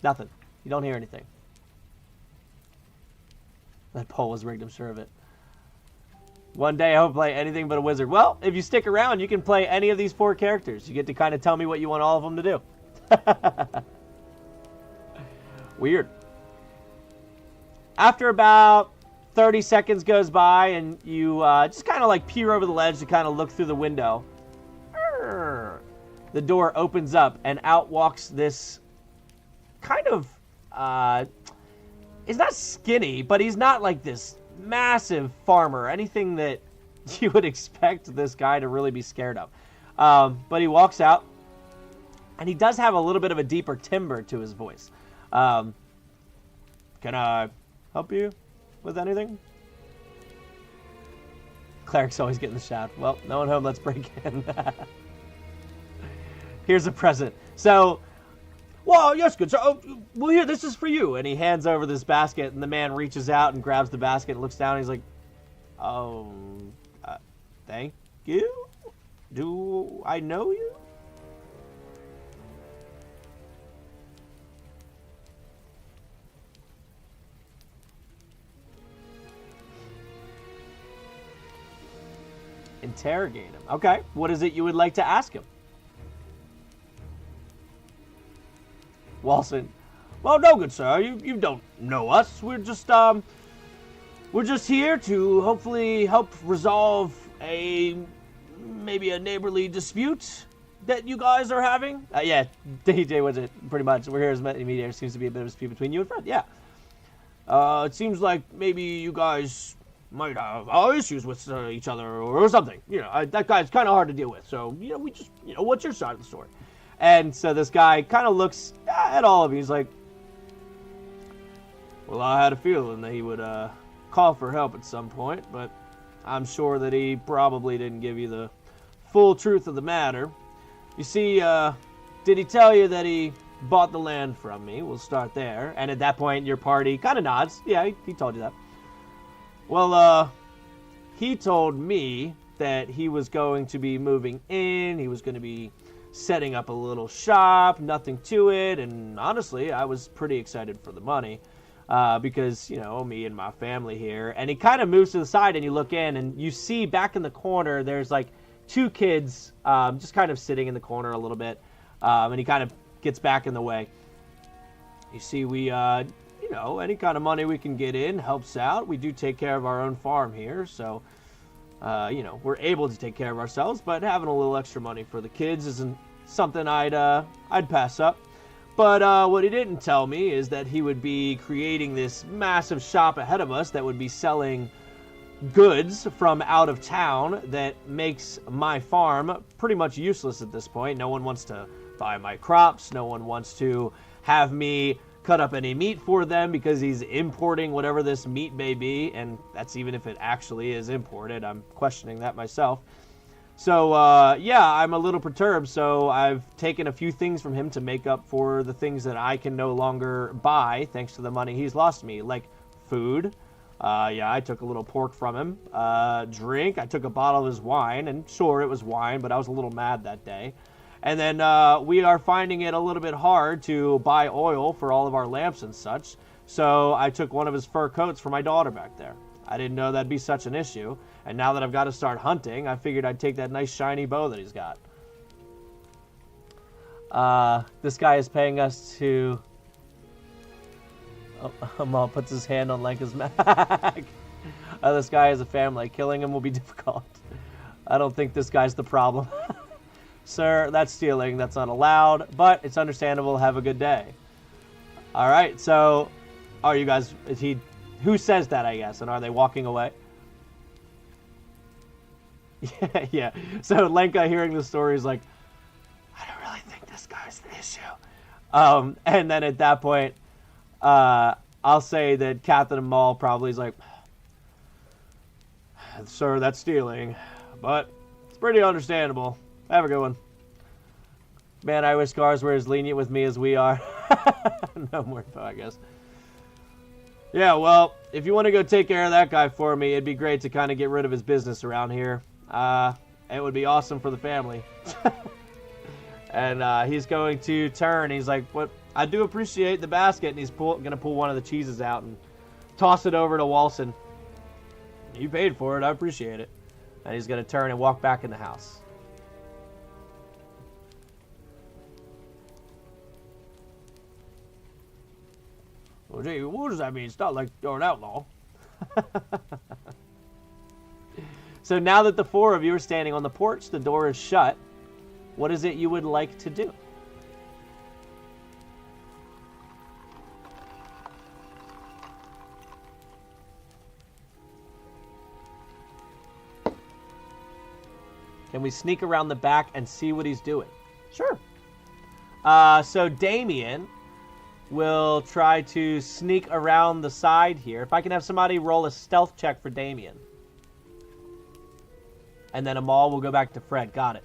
nothing. You don't hear anything. That poll was rigged, I'm sure of it. One day I hope to play anything but a wizard. Well, if you stick around, you can play any of these 4 characters. You get to kind of tell me what you want all of them to do. Weird. After about 30 seconds goes by, and you just kind of like peer over the ledge to kind of look through the window. The door opens up, and out walks this kind of, he's not skinny, but he's not like this massive farmer, anything that you would expect this guy to really be scared of. But he walks out, and he does have a little bit of a deeper timbre to his voice. Can I help you with anything? Cleric's always getting the shout. Well, no one home, let's break in. Here's a present. So, well, yes, good sir. Oh, well, here, this is for you. And he hands over this basket, and the man reaches out and grabs the basket and looks down, and he's like, oh, thank you? Do I know you? Interrogate him. Okay, what is it you would like to ask him? Walsen, well, no, good sir. You don't know us. We're just here to hopefully help resolve maybe a neighborly dispute that you guys are having. Yeah, DJ was it pretty much. We're here as mediator. Seems to be a bit of a dispute between you and Fred. Yeah. It seems like maybe you guys might have issues with each other or something. You know, that guy's kind of hard to deal with. So, you know, we just, you know, what's your side of the story? And so this guy kind of looks at all of you. He's like, well, I had a feeling that he would call for help at some point, but I'm sure that he probably didn't give you the full truth of the matter. You see, did he tell you that he bought the land from me? We'll start there. And at that point, your party kind of nods. Yeah, he told you that. Well, he told me that he was going to be moving in. He was going to be setting up a little shop, nothing to it. And honestly, I was pretty excited for the money because, you know, me and my family here. And he kind of moves to the side and you look in and you see back in the corner, there's like 2 kids just kind of sitting in the corner a little bit. And he kind of gets back in the way. You see, we, you know, any kind of money we can get in helps out. We do take care of our own farm here, so, you know, we're able to take care of ourselves, but having a little extra money for the kids isn't something I'd pass up. But what he didn't tell me is that he would be creating this massive shop ahead of us that would be selling goods from out of town that makes my farm pretty much useless at this point. No one wants to buy my crops. No one wants to have me cut up any meat for them because he's importing whatever this meat may be, and that's even if it actually is imported. I'm questioning that myself. So, yeah, I'm a little perturbed, so I've taken a few things from him to make up for the things that I can no longer buy thanks to the money he's lost me, like food. Yeah, I took a little pork from him. Drink, I took a bottle of his wine, and sure, it was wine, but I was a little mad that day. And then we are finding it a little bit hard to buy oil for all of our lamps and such, so I took one of his fur coats for my daughter back there. I didn't know that'd be such an issue, and now that I've got to start hunting, I figured I'd take that nice shiny bow that he's got. This guy is paying us to... Ommoll puts his hand on Lenka's back. This guy has a family. Killing him will be difficult. I don't think this guy's the problem. Sir, that's stealing. That's not allowed, but it's understandable. Have a good day. All right, so are you guys... Is he... Who says that, I guess, and are they walking away? Yeah. So Lenka, hearing the story, is like, I don't really think this guy's the issue. And then at that point, I'll say that Captain Ommoll probably is like, sir, that's stealing, but it's pretty understandable. Have a good one. Man, I wish guards were as lenient with me as we are. No more info, I guess. Yeah, well, if you want to go take care of that guy for me, it'd be great to kind of get rid of his business around here. It would be awesome for the family. And he's going to turn. He's like, "What? I do appreciate the basket." And he's going to pull one of the cheeses out and toss it over to Walsen. You paid for it. I appreciate it. And he's going to turn and walk back in the house. Well, gee, what does that mean? It's not like you're an outlaw. So now that the four of you are standing on the porch, the door is shut. What is it you would like to do? Can we sneak around the back and see what he's doing? Sure. So Damien will try to sneak around the side here. If I can have somebody roll a stealth check for Damien. And then Ommoll will go back to Fred. Got it.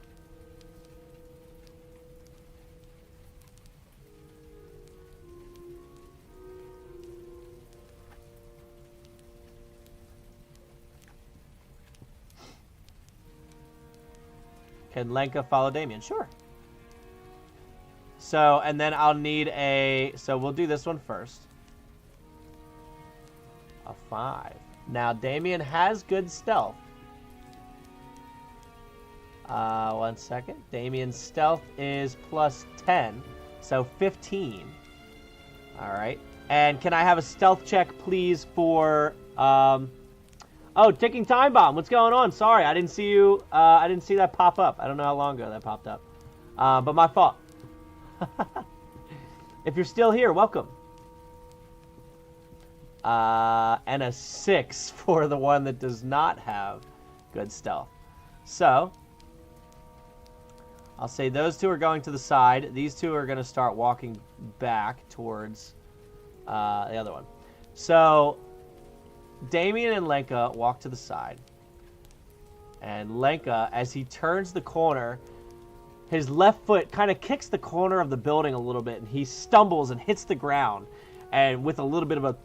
Can Lenka follow Damien? Sure. So, and then I'll need a... So we'll do this one first. A 5. Now, Damien has good stealth. 1 second. Damien's stealth is plus 10. So 15. Alright. And can I have a stealth check, please, for... Oh, ticking time bomb. What's going on? Sorry, I didn't see you. I didn't see that pop up. I don't know how long ago that popped up. But my fault. If you're still here, welcome. And a 6 for the one that does not have good stealth. So, I'll say those two are going to the side. These two are going to start walking back towards the other one. So, Damien and Lenka walk to the side. And Lenka, as he turns the corner, his left foot kind of kicks the corner of the building a little bit, and he stumbles and hits the ground, and with a little bit of a,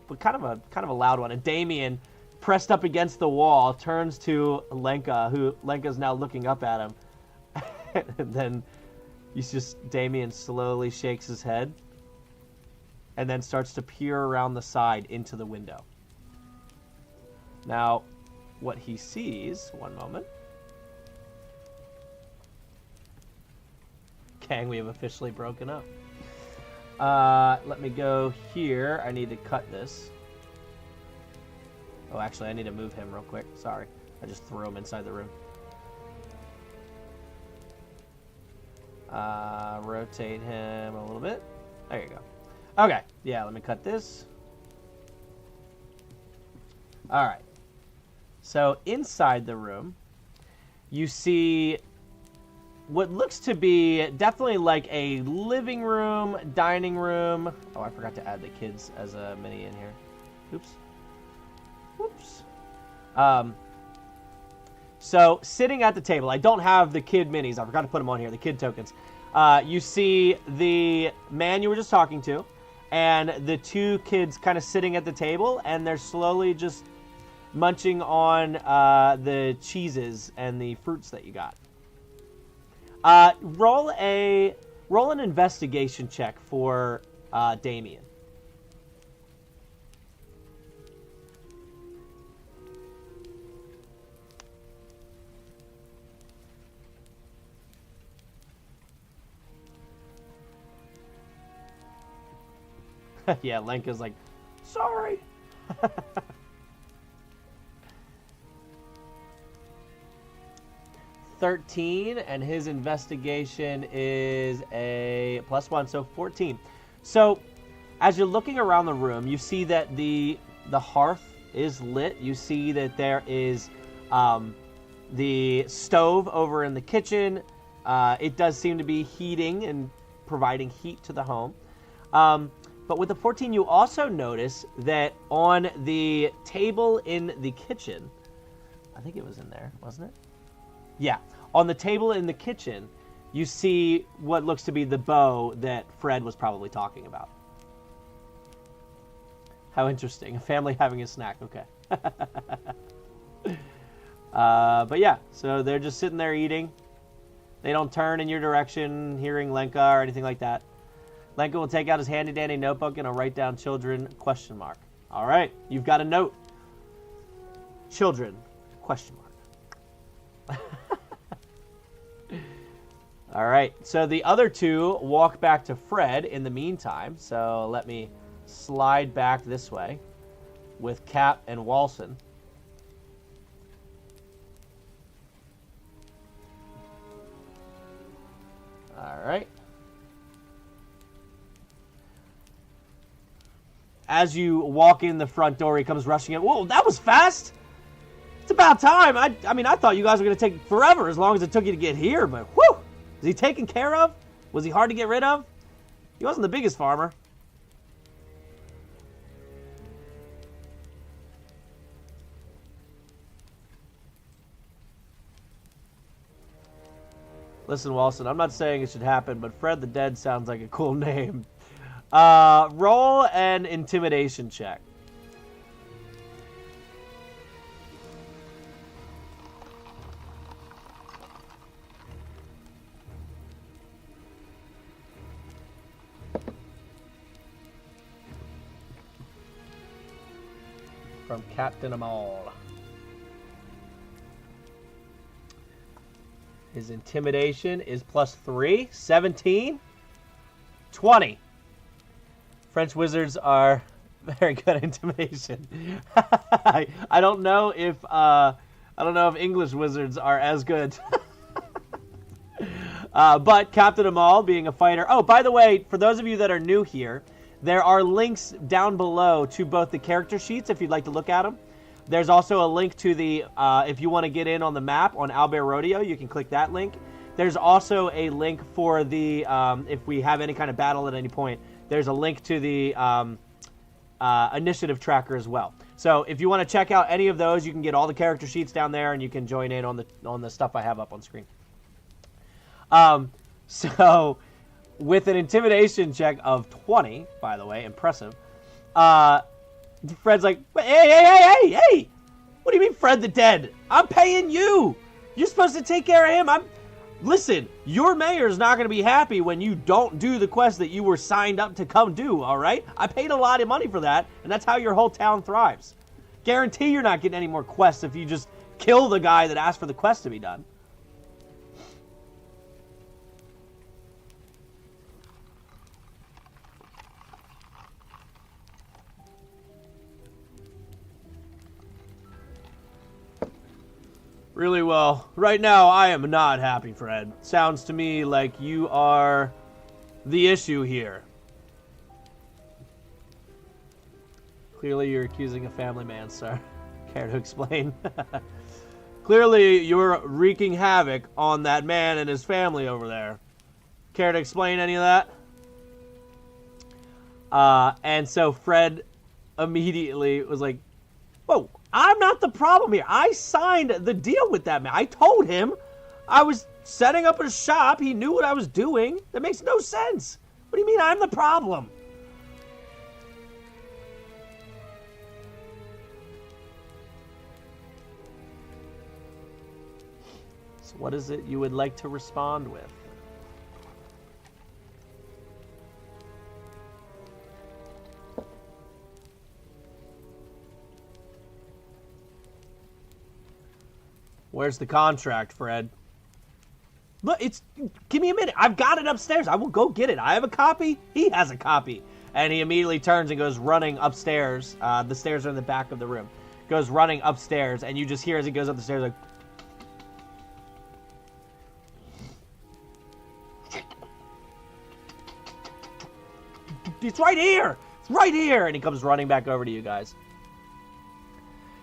but kind of a loud one. And Damien, pressed up against the wall, turns to Lenka, who Lenka's now looking up at him, and then you just Damien slowly shakes his head, and then starts to peer around the side into the window. Now, what he sees, one moment. Gang, we have officially broken up. Let me go here. I need to cut this. Oh, actually, I need to move him real quick. Sorry. I just threw him inside the room. Rotate him a little bit. There you go. Okay. Yeah, let me cut this. All right. So inside the room, you see what looks to be definitely like a living room, dining room. Oh, I forgot to add the kids as a mini in here. Oops. Whoops. So sitting at the table, I don't have the kid minis. I forgot to put them on here, the kid tokens. You see the man you were just talking to, and the two kids kind of sitting at the table, and they're slowly just munching on the cheeses and the fruits that you got. Roll an investigation check for Damien. Yeah, Lenka's like, sorry. 13, and his investigation is a +1, so 14. So, as you're looking around the room, you see that the hearth is lit. You see that there is the stove over in the kitchen. It does seem to be heating and providing heat to the home. But with the 14, you also notice that on the table in the kitchen, I think it was in there, wasn't it? Yeah. On the table in the kitchen, you see what looks to be the bow that Fred was probably talking about. How interesting. A family having a snack. Okay. But yeah, so they're just sitting there eating. They don't turn in your direction, hearing Lenka or anything like that. Lenka will take out his handy-dandy notebook and he'll write down children, ? All right, you've got a note. Children, ? All right, so the other two walk back to Fred in the meantime. So let me slide back this way with Cap and Walsen. All right. As you walk in the front door, he comes rushing in. Whoa, that was fast! It's about time. I mean, I thought you guys were going to take forever as long as it took you to get here, but whew! Is he taken care of? Was he hard to get rid of? He wasn't the biggest farmer. Listen, Walsen, I'm not saying it should happen, but Fred the Dead sounds like a cool name. Roll an intimidation check. From Captain Ommoll. His intimidation is +3, 17, 20. French wizards are very good at intimidation. I don't know if English wizards are as good. But Captain Ommoll, being a fighter. Oh, by the way, for those of you that are new here, there are links down below to both the character sheets if you'd like to look at them. There's also a link to the, if you want to get in on the map on Owlbear Rodeo, you can click that link. There's also a link for the, if we have any kind of battle at any point, there's a link to the initiative tracker as well. So if you want to check out any of those, you can get all the character sheets down there, and you can join in on the stuff I have up on screen. So with an intimidation check of 20, by the way, impressive. Fred's like, hey! What do you mean, Fred the Dead? I'm paying you. You're supposed to take care of him. Listen, your mayor's not going to be happy when you don't do the quest that you were signed up to come do, all right? I paid a lot of money for that, and that's how your whole town thrives. Guarantee you're not getting any more quests if you just kill the guy that asked for the quest to be done. Really well. Right now, I am not happy, Fred. Sounds to me like you are the issue here. Clearly, you're accusing a family man, sir. Care to explain? Clearly, you're wreaking havoc on that man and his family over there. Care to explain any of that? And so Fred immediately was like, whoa, I'm not the problem here. I signed the deal with that man. I told him I was setting up a shop. He knew what I was doing. That makes no sense. What do you mean I'm the problem? So what is it you would like to respond with? Where's the contract, Fred? Look, give me a minute. I've got it upstairs. I will go get it. I have a copy. He has a copy. And he immediately turns and goes running upstairs. The stairs are in the back of the room. Goes running upstairs, and you just hear as he goes up the stairs like... It's right here! It's right here! And he comes running back over to you guys.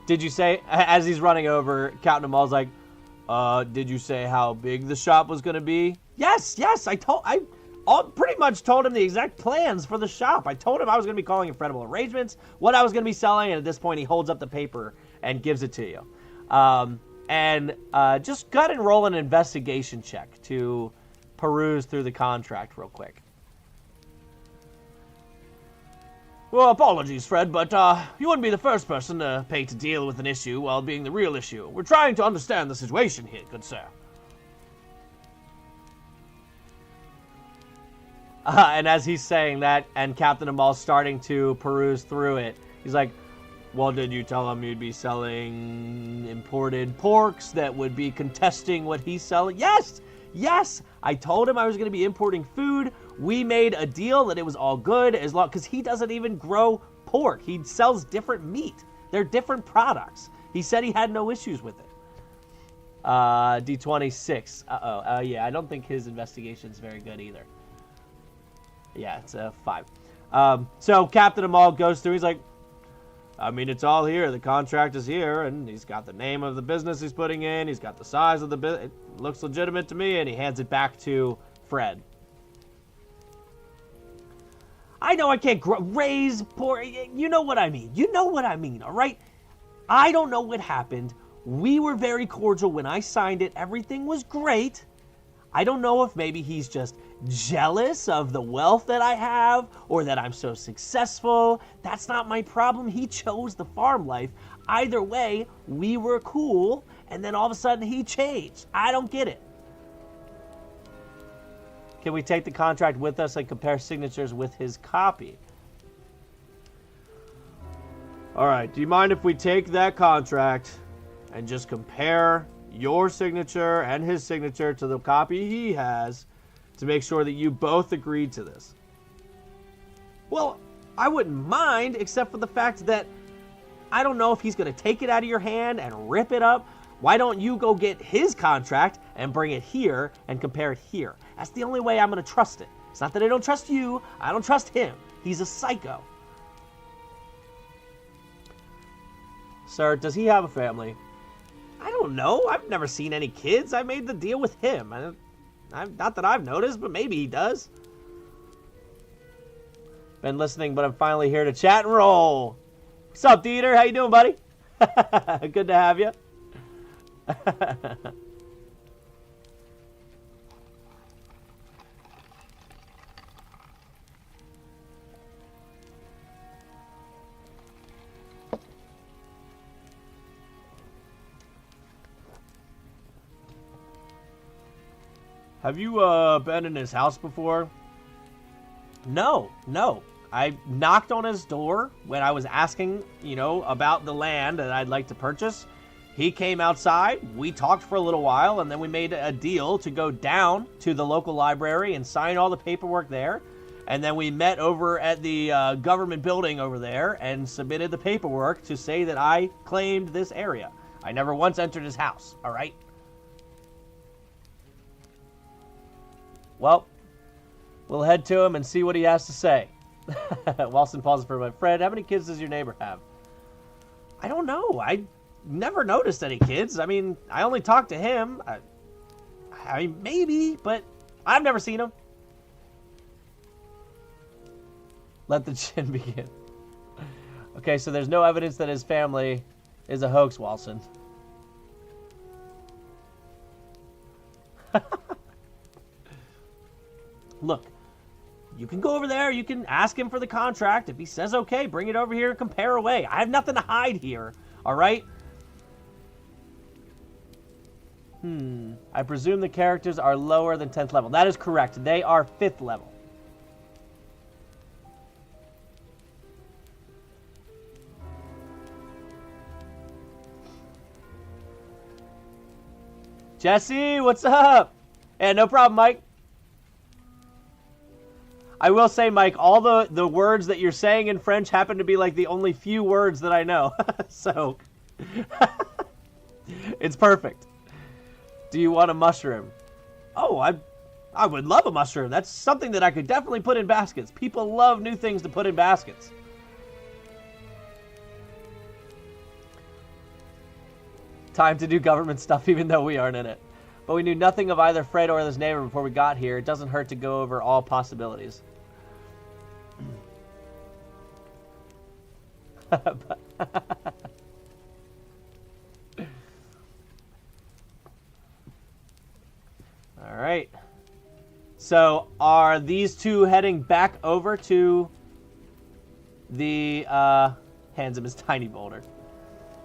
Did you say, as he's running over, Captain Ommoll's like, did you say how big the shop was going to be? Yes, I pretty much told him the exact plans for the shop. I told him I was going to be calling it Fredible Arrangements, what I was going to be selling, and at this point he holds up the paper and gives it to you. Just go ahead and roll an investigation check to peruse through the contract real quick. Well, apologies, Fred, but you wouldn't be the first person to pay to deal with an issue while being the real issue. We're trying to understand the situation here, good sir. And as he's saying that, and Captain Ommoll's starting to peruse through it, he's like, well, did you tell him you'd be selling imported porks that would be contesting what he's selling? Yes! I told him I was going to be importing food. We made a deal that it was all good as long, because he doesn't even grow pork. He sells different meat. They're different products. He said he had no issues with it. D26. Yeah, I don't think his investigation's very good either. Yeah, it's a 5. So Captain Ommoll goes through. He's like, I mean, it's all here. The contract is here, and he's got the name of the business he's putting in. He's got the size of the business. It looks legitimate to me, and he hands it back to Fred. I know I can't raise poor. You know what I mean. You know what I mean, all right? I don't know what happened. We were very cordial when I signed it. Everything was great. I don't know if maybe he's just jealous of the wealth that I have or that I'm so successful. That's not my problem. He chose the farm life. Either way, we were cool, and then all of a sudden he changed. I don't get it. Can we take the contract with us and compare signatures with his copy? All right, do you mind if we take that contract and just compare your signature and his signature to the copy he has to make sure that you both agreed to this? Well, I wouldn't mind, except for the fact that I don't know if he's going to take it out of your hand and rip it up. Why don't you go get his contract and bring it here and compare it here? That's the only way I'm going to trust it. It's not that I don't trust you. I don't trust him. He's a psycho. Sir, does he have a family? I don't know. I've never seen any kids. I made the deal with him. Not that I've noticed, but maybe he does. Been listening, but I'm finally here to chat and roll. What's up, Dieter? How you doing, buddy? Good to have you. Have you been in his house before? No. I knocked on his door when I was asking, about the land that I'd like to purchase. He came outside, we talked for a little while, and then we made a deal to go down to the local library and sign all the paperwork there. And then we met over at the government building over there and submitted the paperwork to say that I claimed this area. I never once entered his house, all right? Well, we'll head to him and see what he has to say. Walsen pauses for a moment. Fred, how many kids does your neighbor have? I don't know. never noticed any kids. I mean, I only talked to him. I mean, maybe, but I've never seen him. Let the chin begin. Okay, so there's no evidence that his family is a hoax, Walsen. Look, you can go over there, you can ask him for the contract. If he says okay, bring it over here and compare away. I have nothing to hide here, all right? I presume the characters are lower than 10th level. That is correct. They are 5th level. Jesse, what's up? Yeah, no problem, Mike. I will say, Mike, all the words that you're saying in French happen to be like the only few words that I know. So, it's perfect. Do you want a mushroom? Oh, I would love a mushroom. That's something that I could definitely put in baskets. People love new things to put in baskets. Time to do government stuff even though we aren't in it. But we knew nothing of either Fred or his neighbor before we got here. It doesn't hurt to go over all possibilities. Alright. So, are these two heading back over to the, hands him his tiny boulder.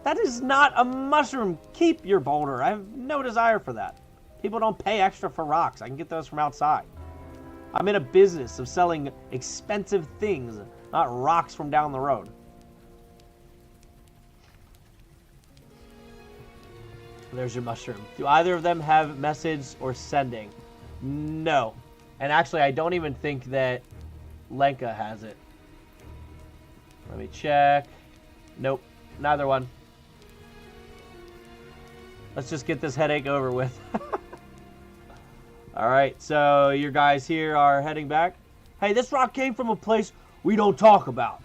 That is not a mushroom. Keep your boulder. I have no desire for that. People don't pay extra for rocks. I can get those from outside. I'm in a business of selling expensive things, not rocks from down the road. There's your mushroom. Do either of them have message or sending? No. And actually, I don't even think that Lenka has it. Let me check. Nope. Neither one. Let's just get this headache over with. Alright, so your guys here are heading back. Hey, this rock came from a place we don't talk about.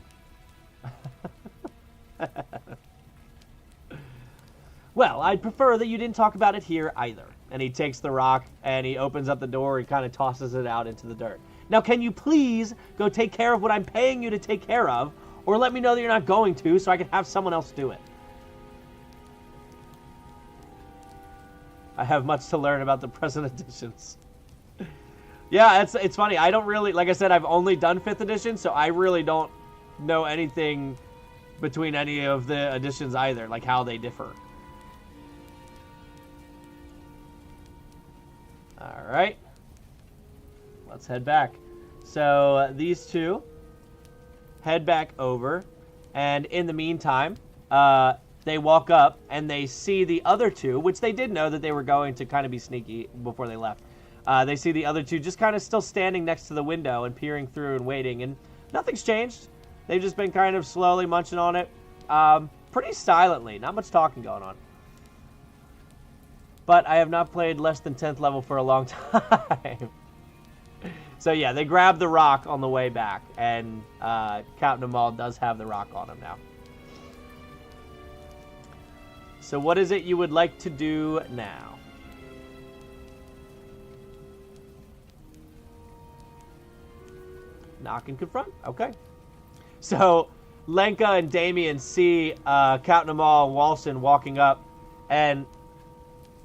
Well, I'd prefer that you didn't talk about it here either. And he takes the rock and he opens up the door and kind of tosses it out into the dirt. Now, can you please go take care of what I'm paying you to take care of? Or let me know that you're not going to so I can have someone else do it. I have much to learn about the present editions. Yeah, it's funny. I don't really, like I said, I've only done 5th edition, so I really don't know anything between any of the editions either, like how they differ. Alright. Let's head back. So, these two head back over, and in the meantime, they walk up and they see the other two, which they did know that they were going to kind of be sneaky before they left. They see the other two just kind of still standing next to the window and peering through and waiting, and nothing's changed. They've just been kind of slowly munching on it, pretty silently, not much talking going on. But I have not played less than 10th level for a long time. So yeah, they grab the rock on the way back, and Captain Ommoll does have the rock on him now. So what is it you would like to do now? Knock and confront. Okay. So Lenka and Damien see Captain Ommoll and Walsen walking up, and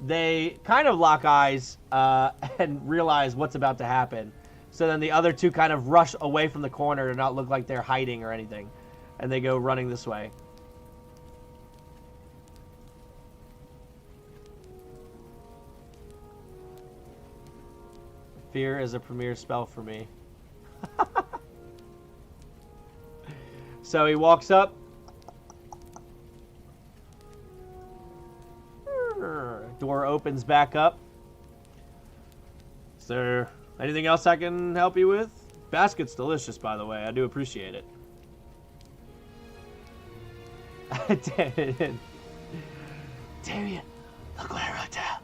they kind of lock eyes and realize what's about to happen. So then the other two kind of rush away from the corner to not look like they're hiding or anything. And they go running this way. Fear is a premier spell for me. So he walks up. Door opens back up. Is there anything else I can help you with? Basket's delicious, by the way. I do appreciate it. Damien, look what I wrote down.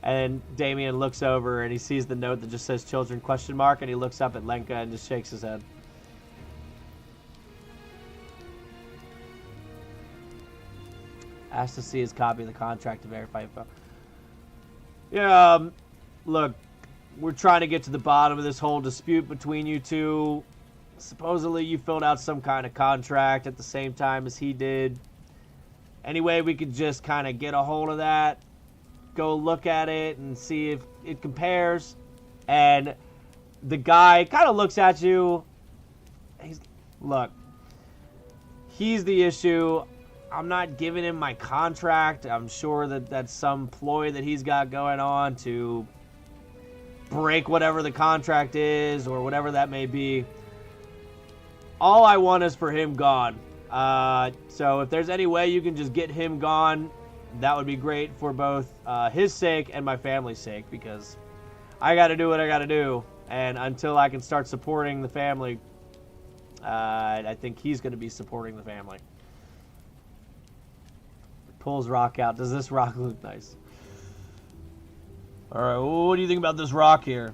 And Damien looks over and he sees the note that just says children ? And he looks up at Lenka and just shakes his head. Asked to see his copy of the contract to verify info. Yeah, look, we're trying to get to the bottom of this whole dispute between you two. Supposedly you filled out some kind of contract at the same time as he did. Anyway, we could just kind of get a hold of that, go look at it, and see if it compares. And the guy kind of looks at you. Look, he's the issue. I'm not giving him my contract. I'm sure that that's some ploy that he's got going on to break whatever the contract is or whatever that may be. All I want is for him gone. So if there's any way you can just get him gone, that would be great for both his sake and my family's sake, because I got to do what I got to do. And until I can start supporting the family, I think he's going to be supporting the family. Pulls rock out. Does this rock look nice? All right, what do you think about this rock here?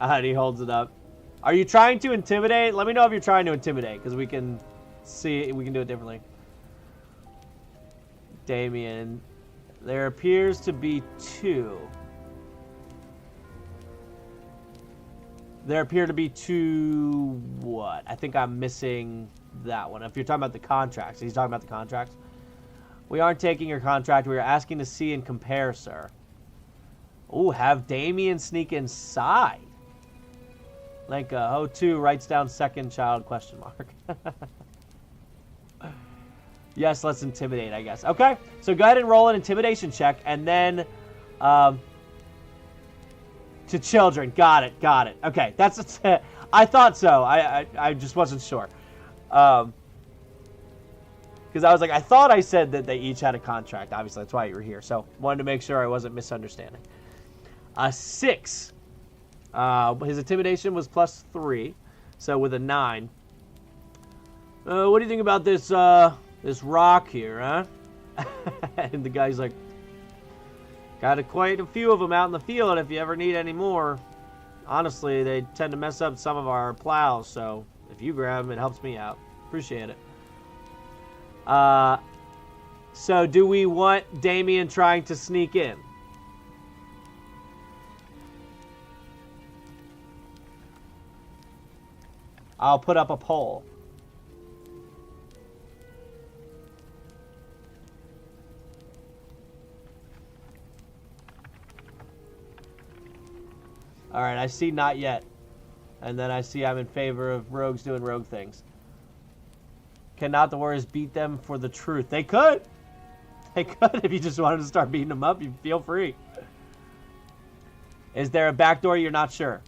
And he holds it up. Are you trying to intimidate? Let me know if you're trying to intimidate, because we can see, we can do it differently. Damien, there appears to be two. There appear to be two what? I think I'm missing that one. If you're talking about the contracts. He's talking about the contracts. We aren't taking your contract. We are asking to see and compare, sir. Ooh, have Damien sneak inside. Lenka, O2 writes down second child question mark. Yes, let's intimidate, I guess. Okay, so go ahead and roll an intimidation check, and then to children. Got it, got it. Okay, that's I thought so. I just wasn't sure. Because I was like, I thought I said that they each had a contract. Obviously, that's why you were here. So wanted to make sure I wasn't misunderstanding. 6. His intimidation was +3, so with a 9. What do you think about this this rock here, huh? And the guy's like, got quite a few of them out in the field if you ever need any more. Honestly, they tend to mess up some of our plows, so if you grab them, it helps me out. Appreciate it. So do we want Damien trying to sneak in? I'll put up a poll. All right, I see not yet. And then I see I'm in favor of rogues doing rogue things. Cannot the warriors beat them for the truth? They could. They could. If you just wanted to start beating them up, you feel free. Is there a back door? You're not sure.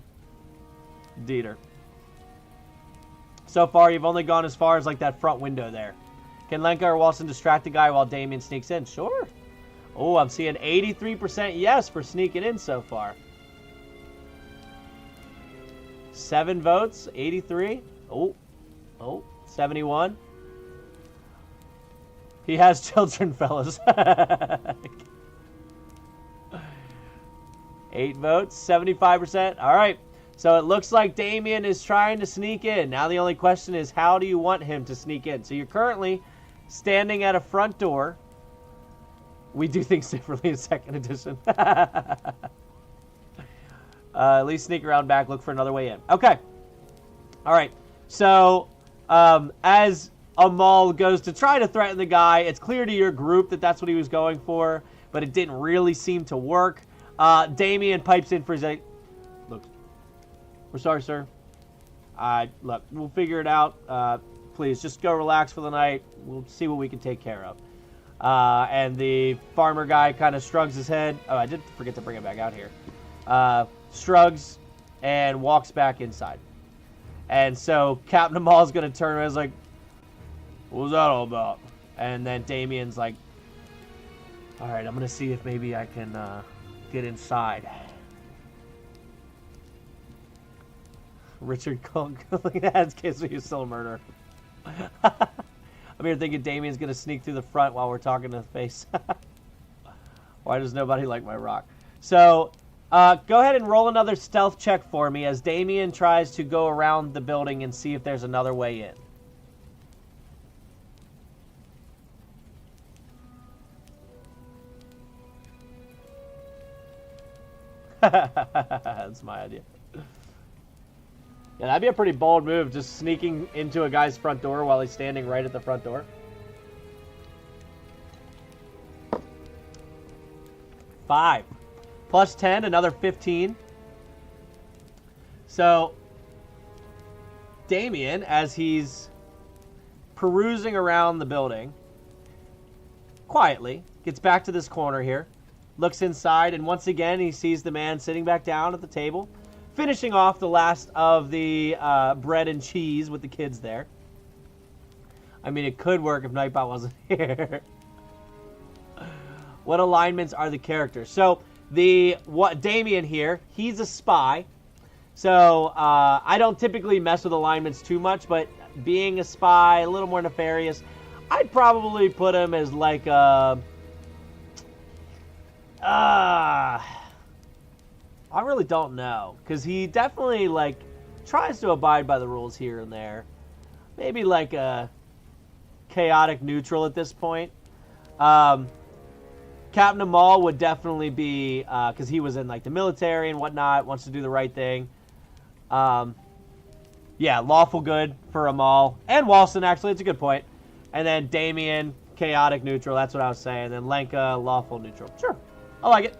Dieter. So far, you've only gone as far as like that front window there. Can Lenka or Walsen distract the guy while Damien sneaks in? Sure. Oh, I'm seeing 83% yes for sneaking in so far. 7 votes, 83. Oh, 71. He has children, fellas. 8 votes, 75%. All right. So it looks like Damien is trying to sneak in. Now the only question is, how do you want him to sneak in? So you're currently standing at a front door. We do things differently in 2nd edition. At least sneak around back, look for another way in. Okay. All right. So as Ommoll goes to try to threaten the guy, it's clear to your group that that's what he was going for, but it didn't really seem to work. Damien pipes in for his... Look, we're sorry, sir. Look, we'll figure it out. Please, just go relax for the night. We'll see what we can take care of. And the farmer guy kind of shrugs his head. Oh, I did forget to bring it back out here. Shrugs and walks back inside. And so Captain Ommoll is going to turn around and is like, what was that all about? And then Damien's like, all right, I'm going to see if maybe I can get inside. Richard Cook. That's kids you're still a murderer. I'm here thinking Damien's going to sneak through the front while we're talking to the face. Why does nobody like my rock? So, go ahead and roll another stealth check for me as Damien tries to go around the building and see if there's another way in. That's my idea. Yeah, that'd be a pretty bold move, just sneaking into a guy's front door while he's standing right at the front door. 5. Plus 10, another 15. So, Damien, as he's perusing around the building, quietly gets back to this corner here, looks inside, and once again he sees the man sitting back down at the table, finishing off the last of the bread and cheese with the kids there. I mean, it could work if Nightbot wasn't here. What alignments are the characters? So, Damien here, he's a spy. So, I don't typically mess with alignments too much, but being a spy, a little more nefarious, I'd probably put him as like a... I really don't know, because he definitely, like, tries to abide by the rules here and there. Maybe like a chaotic neutral at this point. Captain Ommoll would definitely be, because he was in, like, the military and whatnot, wants to do the right thing. Yeah, lawful good for Ommoll. And Walsen, actually, it's a good point. And then Damien, chaotic neutral, that's what I was saying. And then Lenka, lawful neutral. Sure, I like it.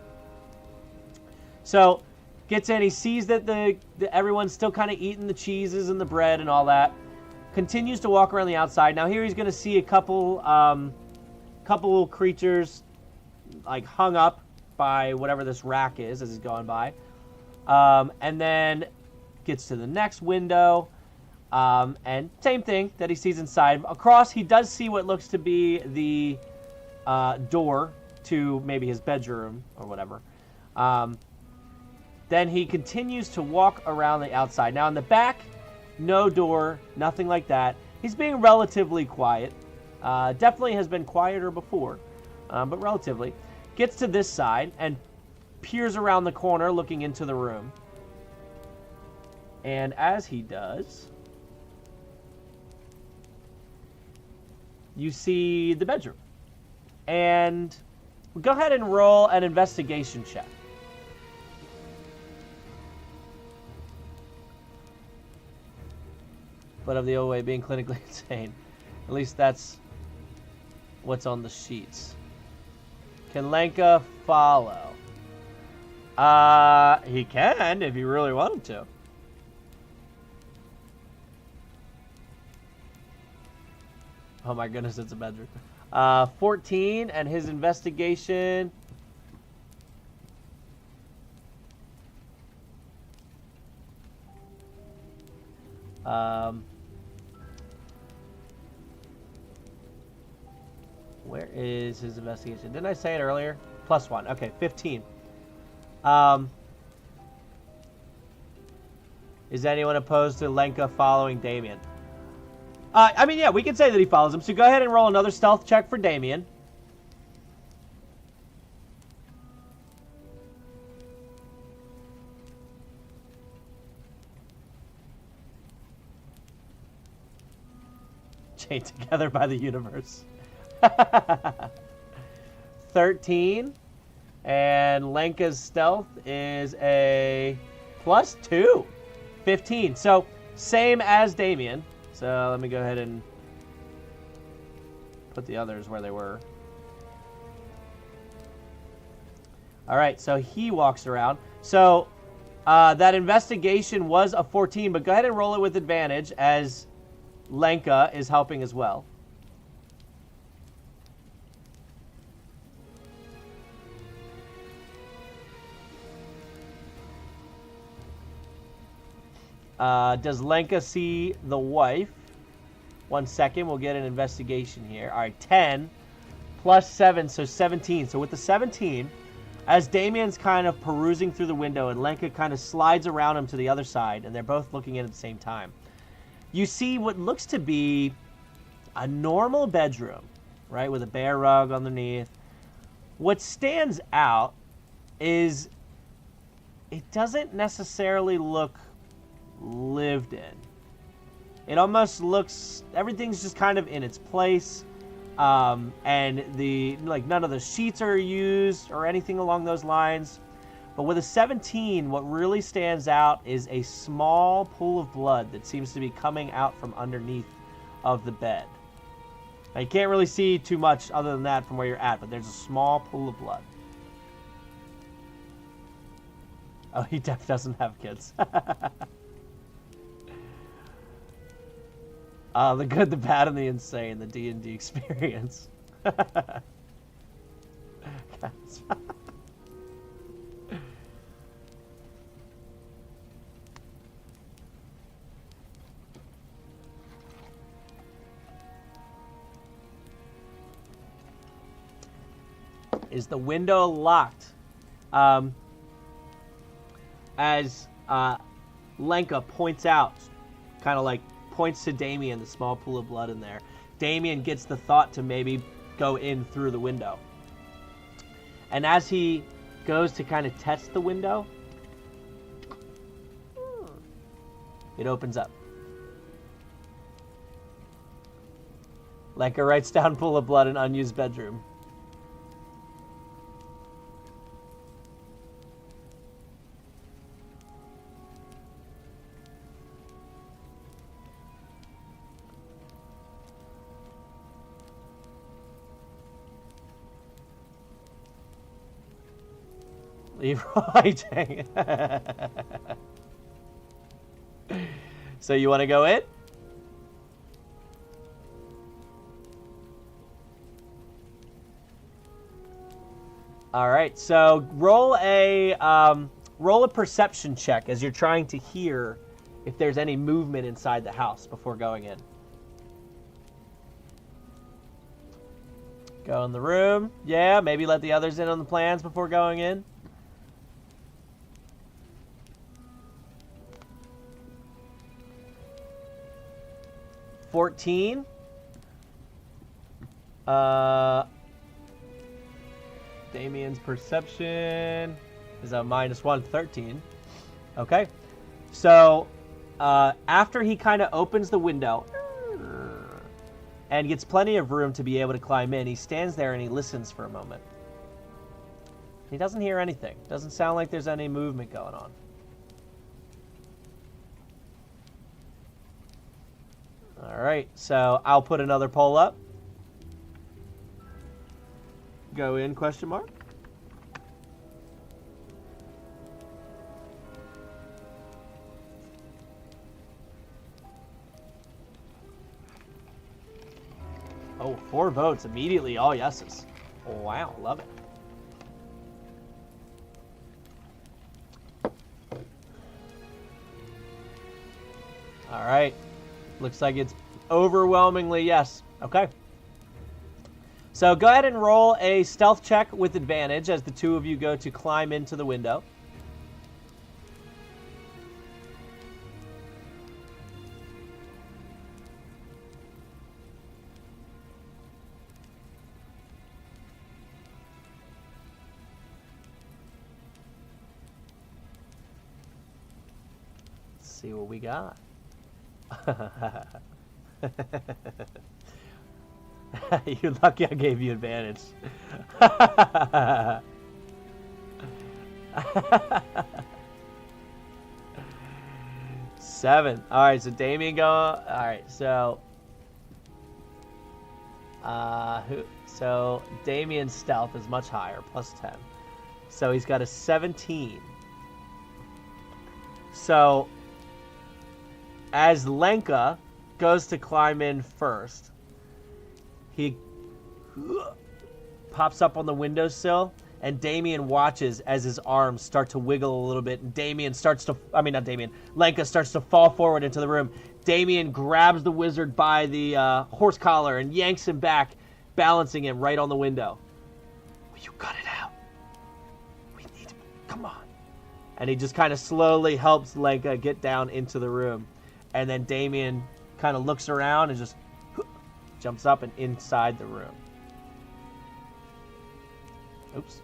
So, gets in, he sees that everyone's still kind of eating the cheeses and the bread and all that. Continues to walk around the outside. Now here he's going to see a couple creatures like hung up by whatever this rack is as he's going by. And then gets to the next window. And same thing that he sees inside. Across, he does see what looks to be the door to maybe his bedroom or whatever. Then he continues to walk around the outside. Now in the back, no door, nothing like that. He's being relatively quiet. Definitely has been quieter before, but relatively. Gets to this side and peers around the corner looking into the room. And as he does, you see the bedroom. And go ahead and roll an investigation check. But of the old way, being clinically insane. At least that's what's on the sheets. Can Lenka follow? He can if he really wanted to. Oh my goodness, it's a bedroom. 14, and his investigation... where is his investigation? Didn't I say it earlier? +1. Okay, 15. Is anyone opposed to Lenka following Damien? I mean, yeah, we can say that he follows him. So go ahead and roll another stealth check for Damien. Chained together by the universe. 13. And Lenka's stealth is a +2. 15. So, same as Damien. So, let me go ahead and put the others where they were. Alright, so he walks around. So, that investigation was a 14, but go ahead and roll it with advantage as Lenka is helping as well. Does Lenka see the wife? 1 second, we'll get an investigation here. All right, 10 plus 7, so 17. So with the 17, as Damien's kind of perusing through the window and Lenka kind of slides around him to the other side, and they're both looking in at the same time, you see what looks to be a normal bedroom, right, with a bare rug underneath. What stands out is it doesn't necessarily look lived in. It almost looks, everything's just kind of in its place, and none of the sheets are used or anything along those lines. But with a 17, what really stands out is a small pool of blood that seems to be coming out from underneath of the bed. Now, you can't really see too much other than that from where you're at, but there's a small pool of blood. Oh, he definitely doesn't have kids. The good, the bad, and the insane, the D&D experience. Is the window locked? As Lenka points out, kind of like points to Damien, the small pool of blood in there. Damien gets the thought to maybe go in through the window. And as he goes to kind of test the window, it opens up. Lenka writes down pool of blood in unused bedroom. Leave writing. So you want to go in? All right. So roll a perception check as you're trying to hear if there's any movement inside the house before going in. Go in the room. Yeah, maybe let the others in on the plans before going in. 14. Damien's perception is a -1, 13. Okay. So, after he kind of opens the window and gets plenty of room to be able to climb in, he stands there and he listens for a moment. He doesn't hear anything. Doesn't sound like there's any movement going on. All right, so I'll put another poll up. Go in, question mark. Oh, 4 votes immediately, all yeses. Wow, love it. All right. Looks like it's overwhelmingly yes. Okay. So go ahead and roll a stealth check with advantage as the two of you go to climb into the window. Let's see what we got. You're lucky I gave you advantage. 7. All right, so Damien go. All right, so so Damien's stealth is much higher, +10. So he's got a 17. So as Lenka goes to climb in first, he pops up on the windowsill, and Damien watches as his arms start to wiggle a little bit, and Lenka starts to fall forward into the room. Damien grabs the wizard by the horse collar and yanks him back, balancing him right on the window. Will you cut it out? We need to, come on. And he just kind of slowly helps Lenka get down into the room. And then Damien kind of looks around and just jumps up and inside the room. Oops.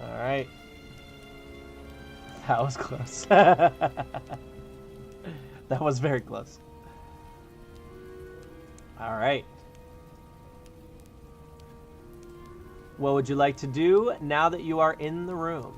All right. That was close. That was very close. All right. What would you like to do now that you are in the room?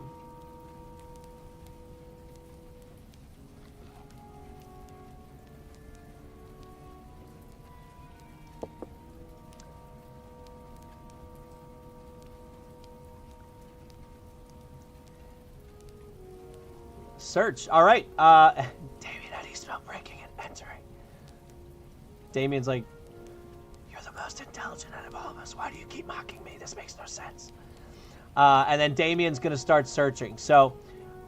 Search. All right. Damien, how do you spell breaking and entering? Damien's like, you're the most intelligent out of all of us. Why do you keep mocking me? This makes no sense. And then Damien's going to start searching. So,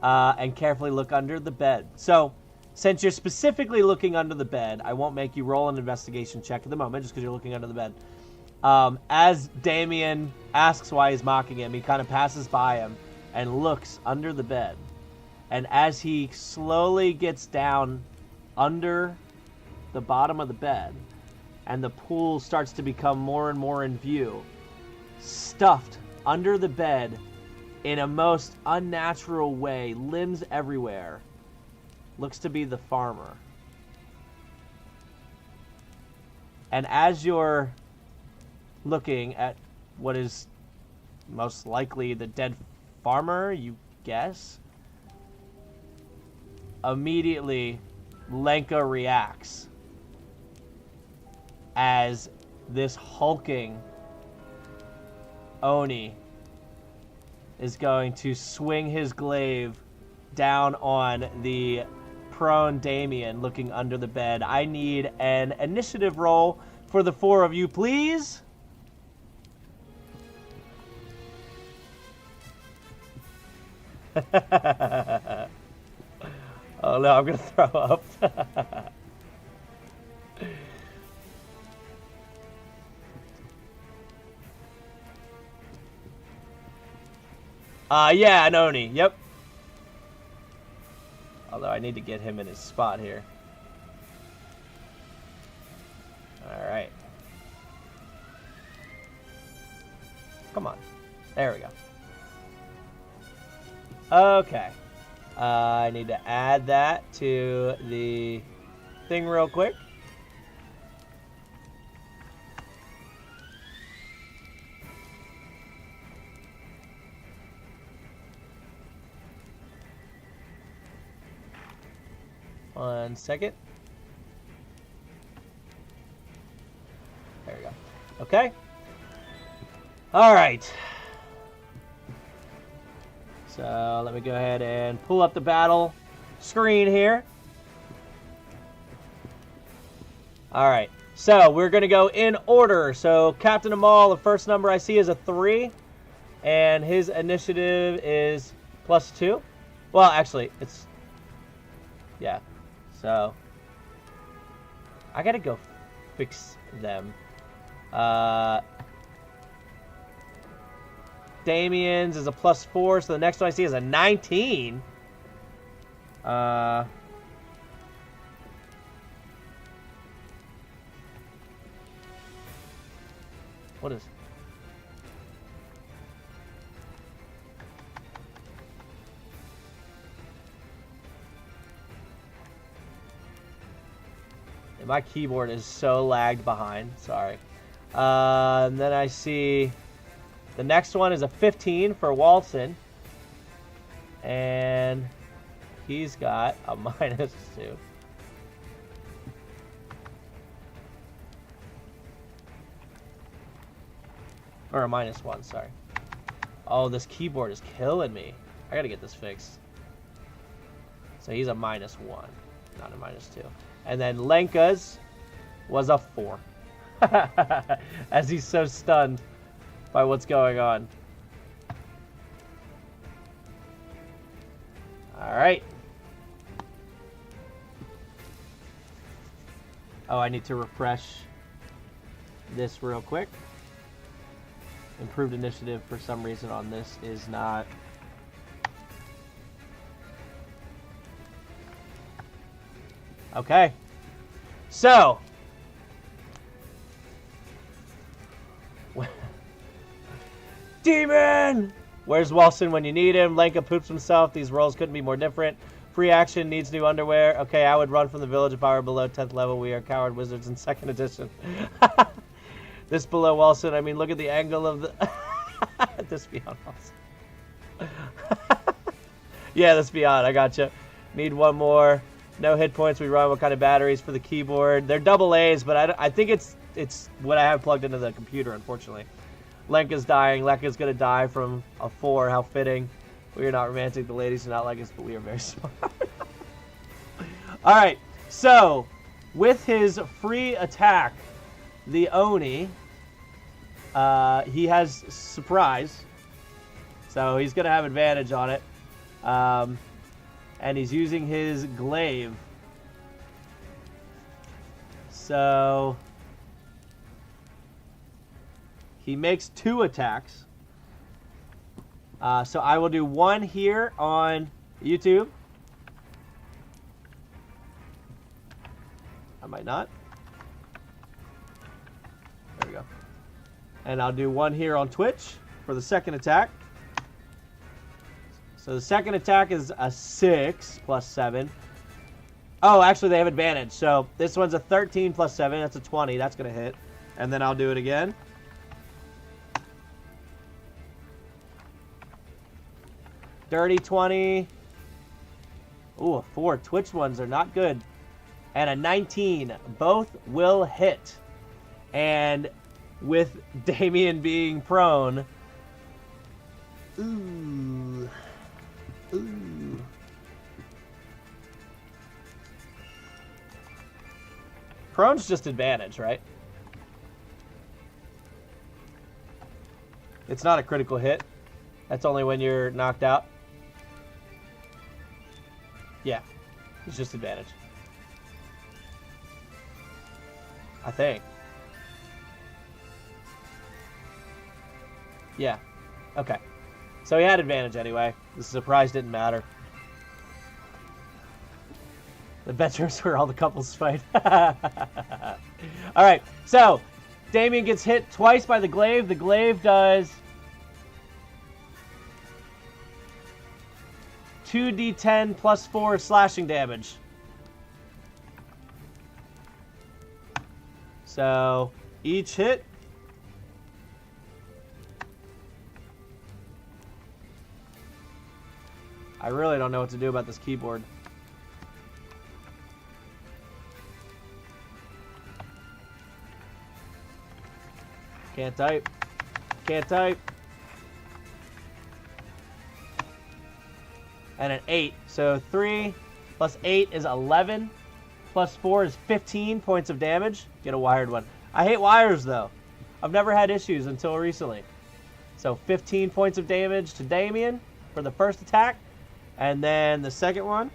and carefully look under the bed. So, since you're specifically looking under the bed, I won't make you roll an investigation check at the moment just because you're looking under the bed. As Damien asks why he's mocking him, he kind of passes by him and looks under the bed. And as he slowly gets down under the bottom of the bed, and the pool starts to become more and more in view, stuffed under the bed in a most unnatural way, limbs everywhere, looks to be the farmer. And as you're looking at what is most likely the dead farmer, you guess, immediately Lenka reacts as this hulking Oni is going to swing his glaive down on the prone Damien looking under the bed. I need an initiative roll for the four of you, please. Oh no, I'm gonna throw up. Yeah, an Oni, yep. Although I need to get him in his spot here. Alright. Come on. There we go. Okay. I need to add that to the thing real quick. One second. There we go. Okay. All right. So let me go ahead and pull up the battle screen here. All right. So we're going to go in order. So Captain Ommoll, the first number I see is a 3. And his initiative is +2. Well, actually, it's... Yeah. So I got to go fix them. Damien's is a +4, so the next one I see is a 19. What is... My keyboard is so lagged behind. Sorry. And then I see... The next one is a 15 for Walsen. And he's got a -2. Or a -1, sorry. Oh, this keyboard is killing me. I gotta get this fixed. So he's a -1, not a -2. And then Lenka's was a 4. As he's so stunned by what's going on. All right. Oh, I need to refresh this real quick. Improved initiative for some reason on this is not... Okay. So... Demon! Where's Walsen when you need him? Lenka poops himself. These rolls couldn't be more different. Free action needs new underwear. Okay, I would run from the village if I were below 10th level. We are coward wizards in 2nd edition. This below Walsen, I mean, look at the angle of the... this be on also. Yeah, this be on. I gotcha. Need one more. No hit points. We run what kind of batteries for the keyboard? They're double A's, but I think it's what I have plugged into the computer, unfortunately. Lenka's dying. Lenka's going to die from a 4. How fitting. We are not romantic. The ladies do not like us, but we are very smart. All right. So, with his free attack, the Oni, he has surprise. So, he's going to have advantage on it. And he's using his glaive. So he makes 2 attacks. So I will do one here on YouTube. I might not. There we go. And I'll do one here on Twitch for the second attack. So the second attack is a 6 plus 7. Oh, actually they have advantage. So this one's a 13 plus 7. That's a 20. That's going to hit. And then I'll do it again. Dirty 20. Ooh, a 4. Twitch ones are not good. And a 19. Both will hit. And with Damien being prone. Ooh. Ooh. Prone's just advantage, right? It's not a critical hit. That's only when you're knocked out. Yeah, it's just advantage. I think. Yeah, okay. So he had advantage anyway. The surprise didn't matter. The Adventures where all the couples fight. Alright, so Damien gets hit twice by the glaive. The glaive does 2d10 plus 4 slashing damage. So each hit. I really don't know what to do about this keyboard. Can't type. Can't type. And an 8. So 3 plus 8 is 11. Plus 4 is 15 points of damage. Get a wired one. I hate wires, though. I've never had issues until recently. So 15 points of damage to Damien for the first attack. And then the second one.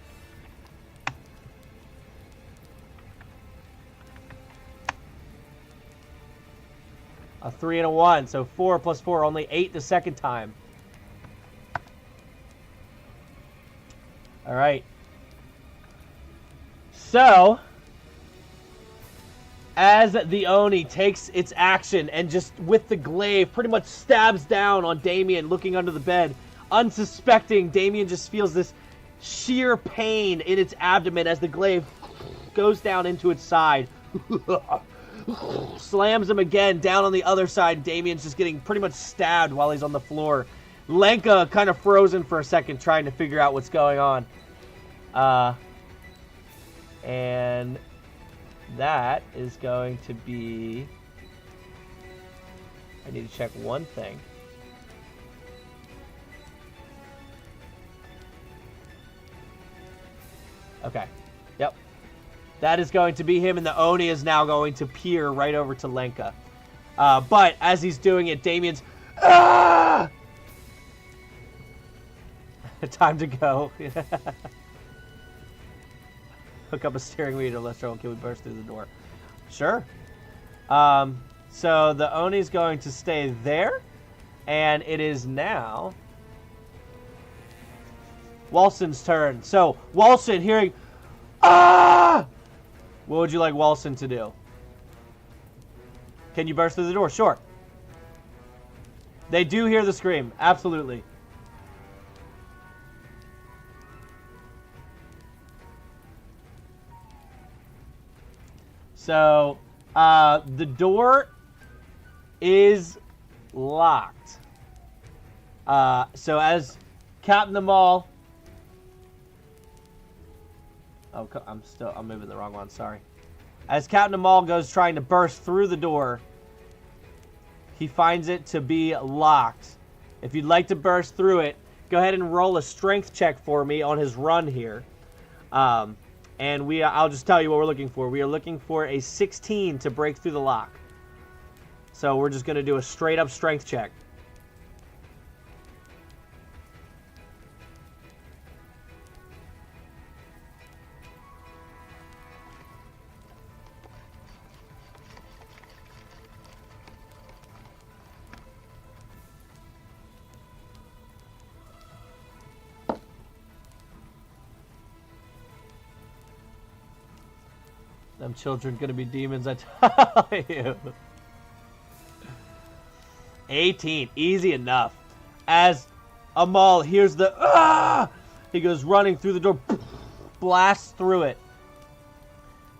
A 3 and a 1. So 4 plus 4, only 8 the second time. All right. So, as the Oni takes its action and just with the glaive pretty much stabs down on Damien looking under the bed, unsuspecting, Damien just feels this sheer pain in its abdomen as the glaive goes down into its side. Slams him again down on the other side. Damien's just getting pretty much stabbed while he's on the floor. Lenka kind of frozen for a second trying to figure out what's going on. And that is going to be... I need to check one thing. Okay. Yep. That is going to be him, and the Oni is now going to peer right over to Lenka. But as he's doing it, Damien's... Ah! Time to go. Hook up a steering wheel, let's throw, can we burst through the door? Sure. So the Oni's going to stay there, and it is now Walsen's turn. So Walsen, hearing "Ah!" What would you like Walsen to do? Can you burst through the door? Sure. They do hear the scream, absolutely. So, the door is locked. So as Captain Ommoll... Oh, I'm moving the wrong one, sorry. As Captain Ommoll goes trying to burst through the door, he finds it to be locked. If you'd like to burst through it, go ahead and roll a strength check for me on his run here. And I'll just tell you what we're looking for. We are looking for a 16 to break through the lock. So we're just going to do a straight up strength check. Them children gonna be demons, I tell you. 18, easy enough. As Ommoll hears the he goes running through the door, blasts through it.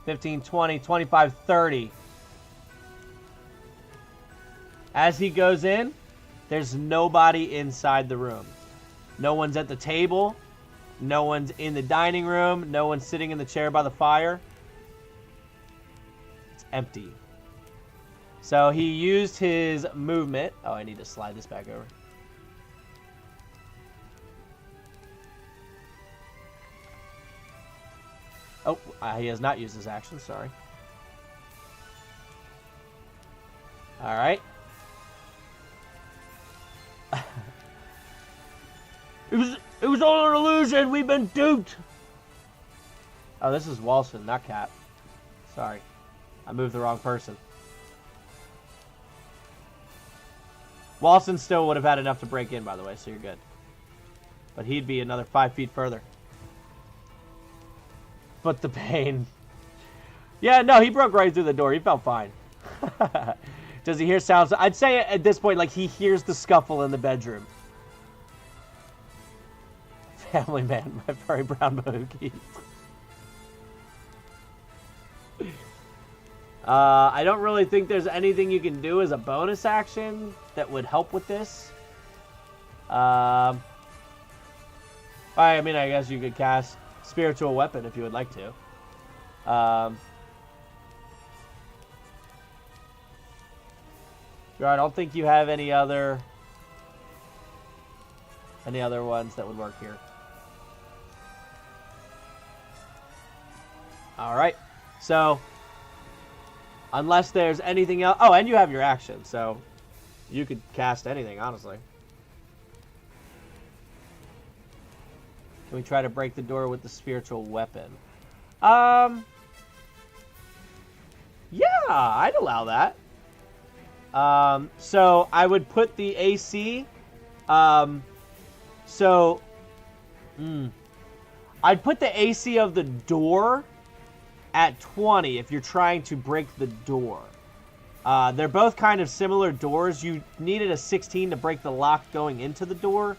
15, 20, 25, 30. As he goes in, there's nobody inside the room. No one's at the table. No one's in the dining room. No one's sitting in the chair by the fire. Empty. So he used his movement. Oh, I need to slide this back over. Oh, he has not used his action. Sorry. All right. It was all an illusion. We've been duped. Oh, this is Walsen, not Cap. Sorry. I moved the wrong person. Walsen still would have had enough to break in, by the way, so you're good. But he'd be another 5 feet further. But the pain. Yeah, no, he broke right through the door. He felt fine. Does he hear sounds? I'd say at this point, like, he hears the scuffle in the bedroom. Family man, my furry brown bogey. I don't really think there's anything you can do as a bonus action that would help with this. I mean, I guess you could cast Spiritual Weapon if you would like to. I don't think you have any other ones that would work here. All right, so unless there's anything else. Oh, and you have your action, so you could cast anything, honestly. Can we try to break the door with the spiritual weapon? Yeah, I'd allow that. So I would put the AC. I'd put the AC of the door at 20 if you're trying to break the door. They're both kind of similar doors. You needed a 16 to break the lock going into the door.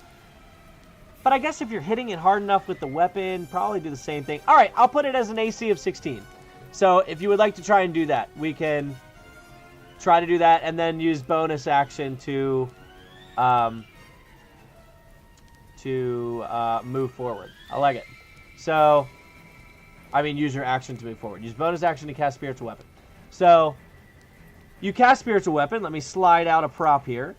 But I guess if you're hitting it hard enough with the weapon, probably do the same thing. All right, I'll put it as an AC of 16. So if you would like to try and do that, we can try to do that and then use bonus action to move forward. I like it. So, I mean, use your action to move forward. Use bonus action to cast Spiritual Weapon. So, you cast Spiritual Weapon. Let me slide out a prop here.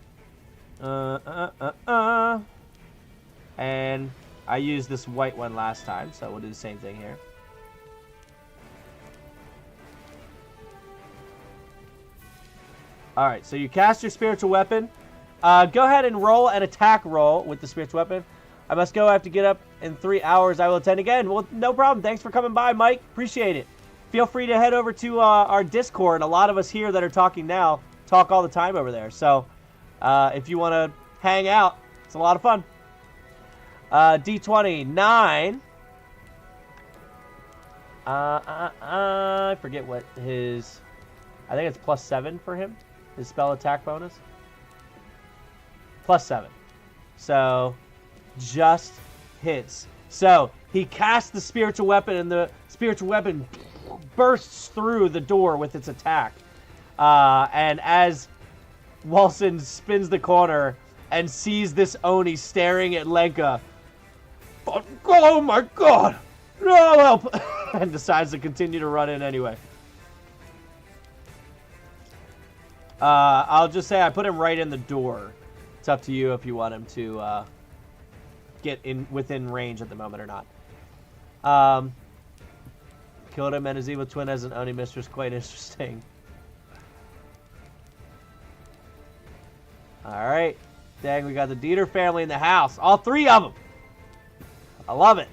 And I used this white one last time, so we'll do the same thing here. Alright, so you cast your Spiritual Weapon. Go ahead and roll an attack roll with the Spiritual Weapon. I must go. I have to get up in 3 hours. I will attend again. Well, no problem. Thanks for coming by, Mike. Appreciate it. Feel free to head over to our Discord. A lot of us here that are talking now talk all the time over there. So if you want to hang out, it's a lot of fun. D20, 9. I forget what his... I think it's +7 for him. His spell attack bonus. +7. So, just hits. So, he casts the Spiritual Weapon, and the Spiritual Weapon bursts through the door with its attack. And as Walsen spins the corner, and sees this Oni staring at Lenka. Oh my god! No help! And decides to continue to run in anyway. I'll just say I put him right in the door. It's up to you if you want him to get in within range at the moment or not. Killed him and his evil twin as an Oni mistress. Quite interesting. Alright. Dang, we got the Dieter family in the house. All three of them. I love it.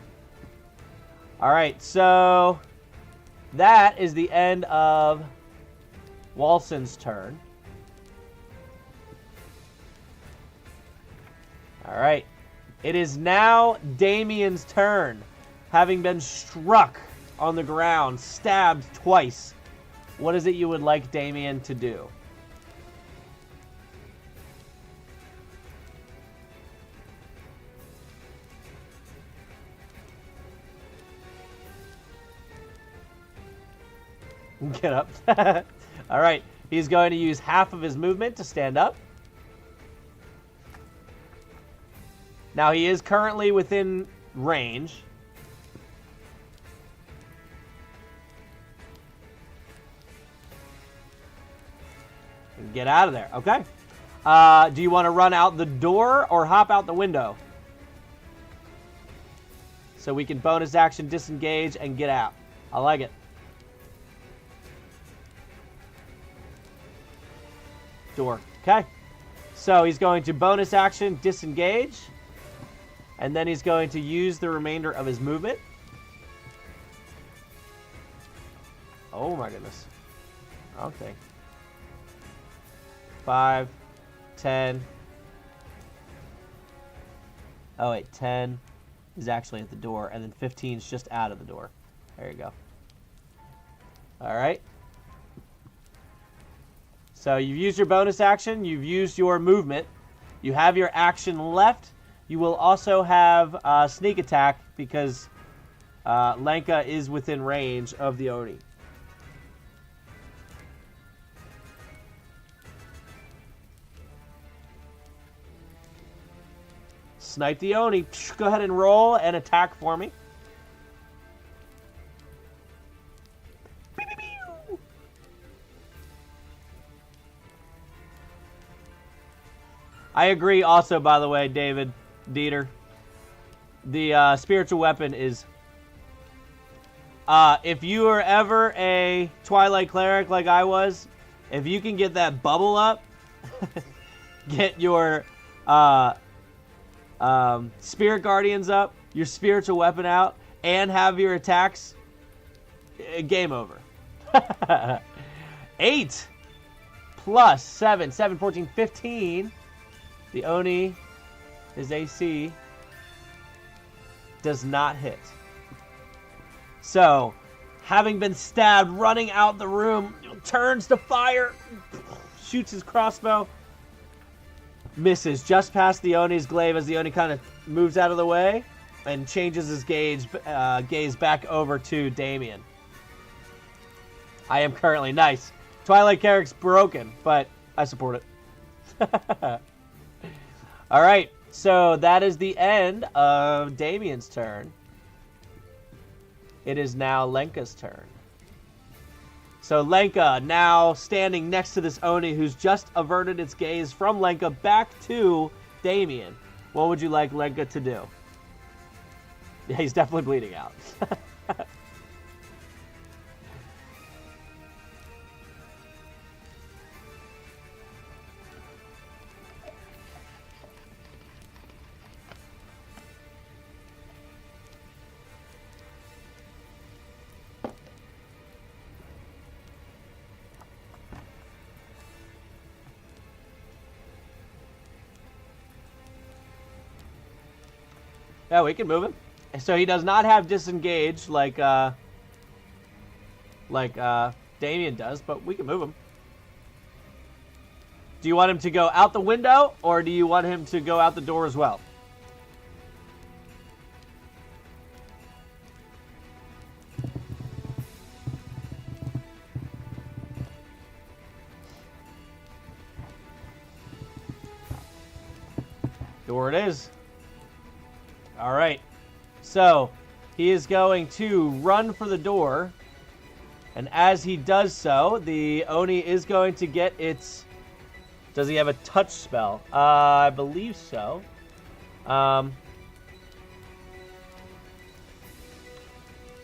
Alright, so that is the end of Walsen's turn. Alright. It is now Damien's turn. Having been struck on the ground, stabbed twice. What is it you would like Damien to do? Get up. All right. He's going to use half of his movement to stand up. Now, he is currently within range. Get out of there. Okay. Do you want to run out the door or hop out the window? So we can bonus action disengage and get out. I like it. Door. Okay. So he's going to bonus action disengage. And then he's going to use the remainder of his movement. Oh my goodness. Okay. 5, 10. Oh wait, 10 is actually at the door, and then 15 is just out of the door. There you go. Alright. So you've used your bonus action, you've used your movement, you have your action left. You will also have sneak attack because Lenka is within range of the Oni. Snipe the Oni. Go ahead and roll and attack for me. I agree also, by the way, David Dieter. The spiritual weapon is... if you are ever a Twilight Cleric like I was, if you can get that bubble up, get your Spirit Guardians up, your spiritual weapon out, and have your attacks, game over. 8 plus 7, 14, 15. The Oni, his AC, does not hit. So, having been stabbed, running out the room, turns to fire, shoots his crossbow, misses just past the Oni's glaive as the Oni kind of moves out of the way and changes his gaze back over to Damien. I am currently nice. Twilight Cleric's broken, but I support it. All right, so that is the end of Damien's turn. It is now Lenka's turn. So Lenka, now standing next to this Oni who's just averted its gaze from Lenka back to Damien. What would you like Lenka to do? Yeah, he's definitely bleeding out. Yeah, we can move him. So he does not have disengage like Damien does, but we can move him. Do you want him to go out the window, or do you want him to go out the door as well? Door it is. All right. So he is going to run for the door. And as he does so, the Oni is going to get its... Does he have a touch spell? I believe so.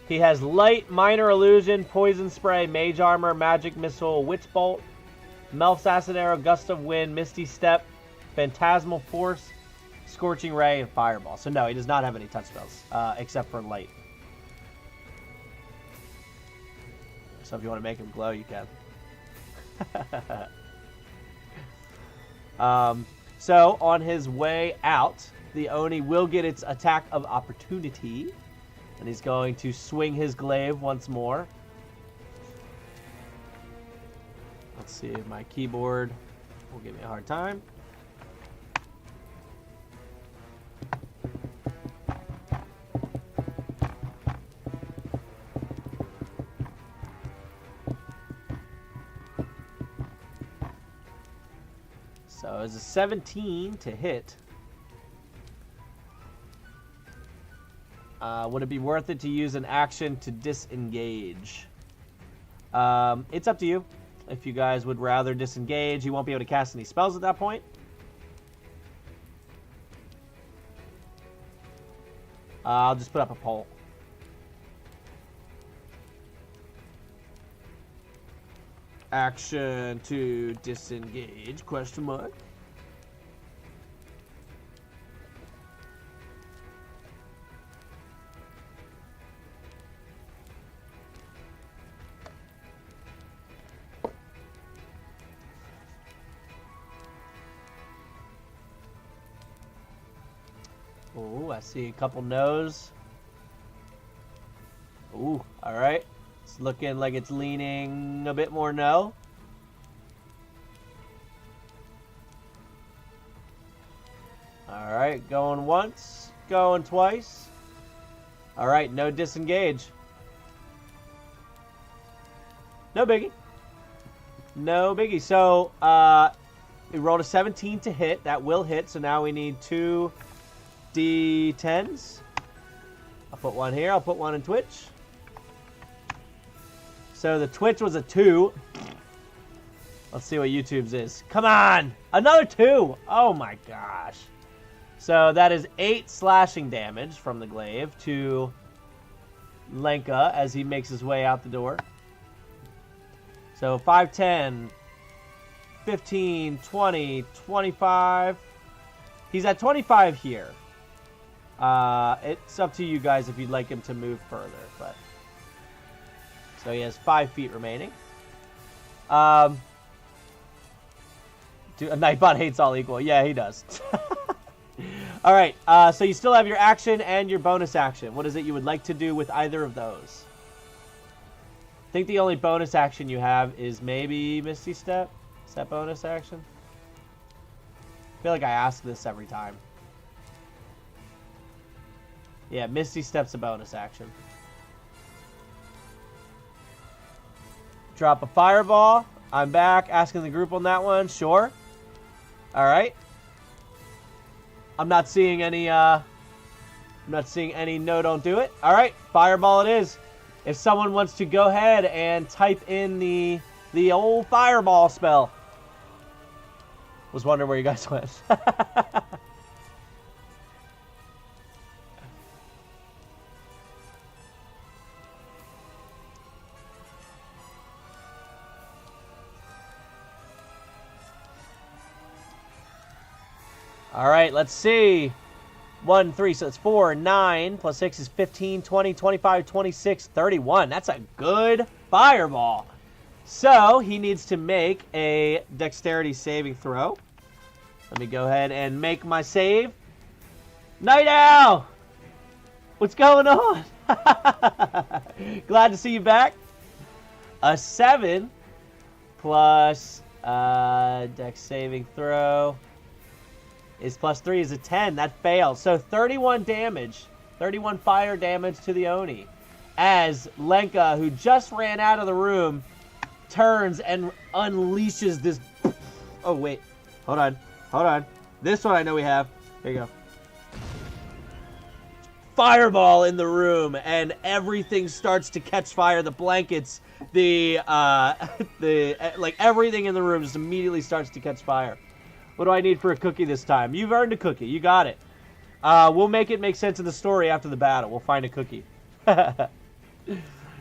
He has Light, Minor Illusion, Poison Spray, Mage Armor, Magic Missile, Witch Bolt, Melf's Acid Arrow, Gust of Wind, Misty Step, Phantasmal Force, Scorching Ray, and Fireball. So no, he does not have any touch spells, except for Light. So if you want to make him glow, you can. So on his way out, the Oni will get its attack of opportunity. And he's going to swing his glaive once more. Let's see if my keyboard will give me a hard time. So it's a 17 to hit. Would it be worth it to use an action to disengage? It's up to you. If you guys would rather disengage, you won't be able to cast any spells at that point. I'll just put up a poll. Action to disengage, question mark. Oh, I see a couple no's. Ooh, all right. It's looking like it's leaning a bit more no. All right, going once, going twice. All right, no disengage. No biggie. No biggie. So, we rolled a 17 to hit. That will hit, so now we need 2 D10s. I'll put one here. I'll put one in Twitch. So the Twitch was a 2. Let's see what YouTube's is. Come on! Another 2! Oh my gosh. So that is 8 slashing damage from the glaive to Lenka as he makes his way out the door. So 5, 10, 15, 20, 25. He's at 25 here. It's up to you guys if you'd like him to move further, but so he has 5 feet remaining. Nightbot hates all equal. Yeah, he does. All right. So you still have your action and your bonus action. What is it you would like to do with either of those? I think the only bonus action you have is maybe Misty Step. Is that bonus action? I feel like I ask this every time. Yeah, Misty Step's a bonus action. Drop a fireball. I'm back. Asking the group on that one. Sure. All right. I'm not seeing any. No, don't do it. All right, fireball it is. If someone wants to go ahead and type in the old fireball spell. Was wondering where you guys went. All right, let's see. 1, 3, so it's 4, 9, plus 6 is 15, 20, 25, 26, 31. That's a good fireball. So he needs to make a dexterity saving throw. Let me go ahead and make my save. Night Owl! What's going on? Glad to see you back. A 7 plus dex saving throw is plus 3 is a 10. That fails. So 31 damage. 31 fire damage to the Oni. As Lenka, who just ran out of the room, turns and unleashes this... Oh, wait. Hold on. Hold on. This one I know we have. Here you go. Fireball in the room, and everything starts to catch fire. The blankets, like everything in the room just immediately starts to catch fire. What do I need for a cookie this time? You've earned a cookie. You got it. We'll make it make sense of the story after the battle. We'll find a cookie.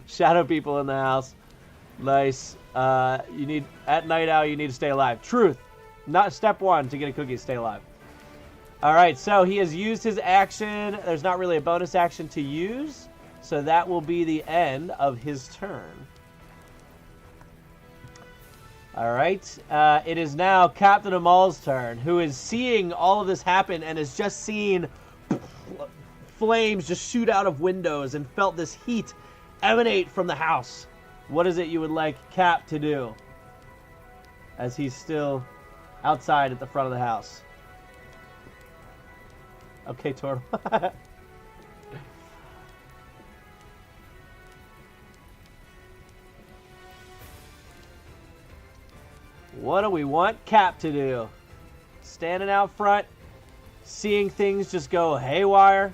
Shadow people in the house. Nice. You need at Night Owl. You need to stay alive. Truth. Not step one to get a cookie. Stay alive. All right. So he has used his action. There's not really a bonus action to use, so that will be the end of his turn. All right. It is now Captain Ommoll's turn, who is seeing all of this happen and has just seen flames just shoot out of windows and felt this heat emanate from the house. What is it you would like Cap to do as he's still outside at the front of the house? Okay, Turtle. What do we want Cap to do? Standing out front, seeing things just go haywire.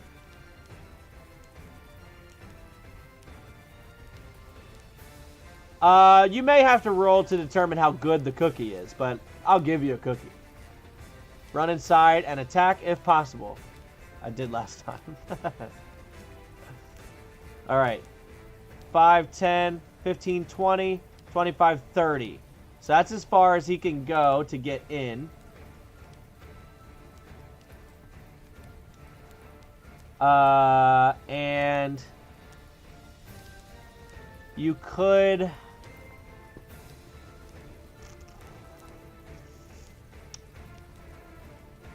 You may have to roll to determine how good the cookie is, but I'll give you a cookie. Run inside and attack if possible. I did last time. All right. 5, 10, 15, 20, 25, 30. So that's as far as he can go to get in. And you could...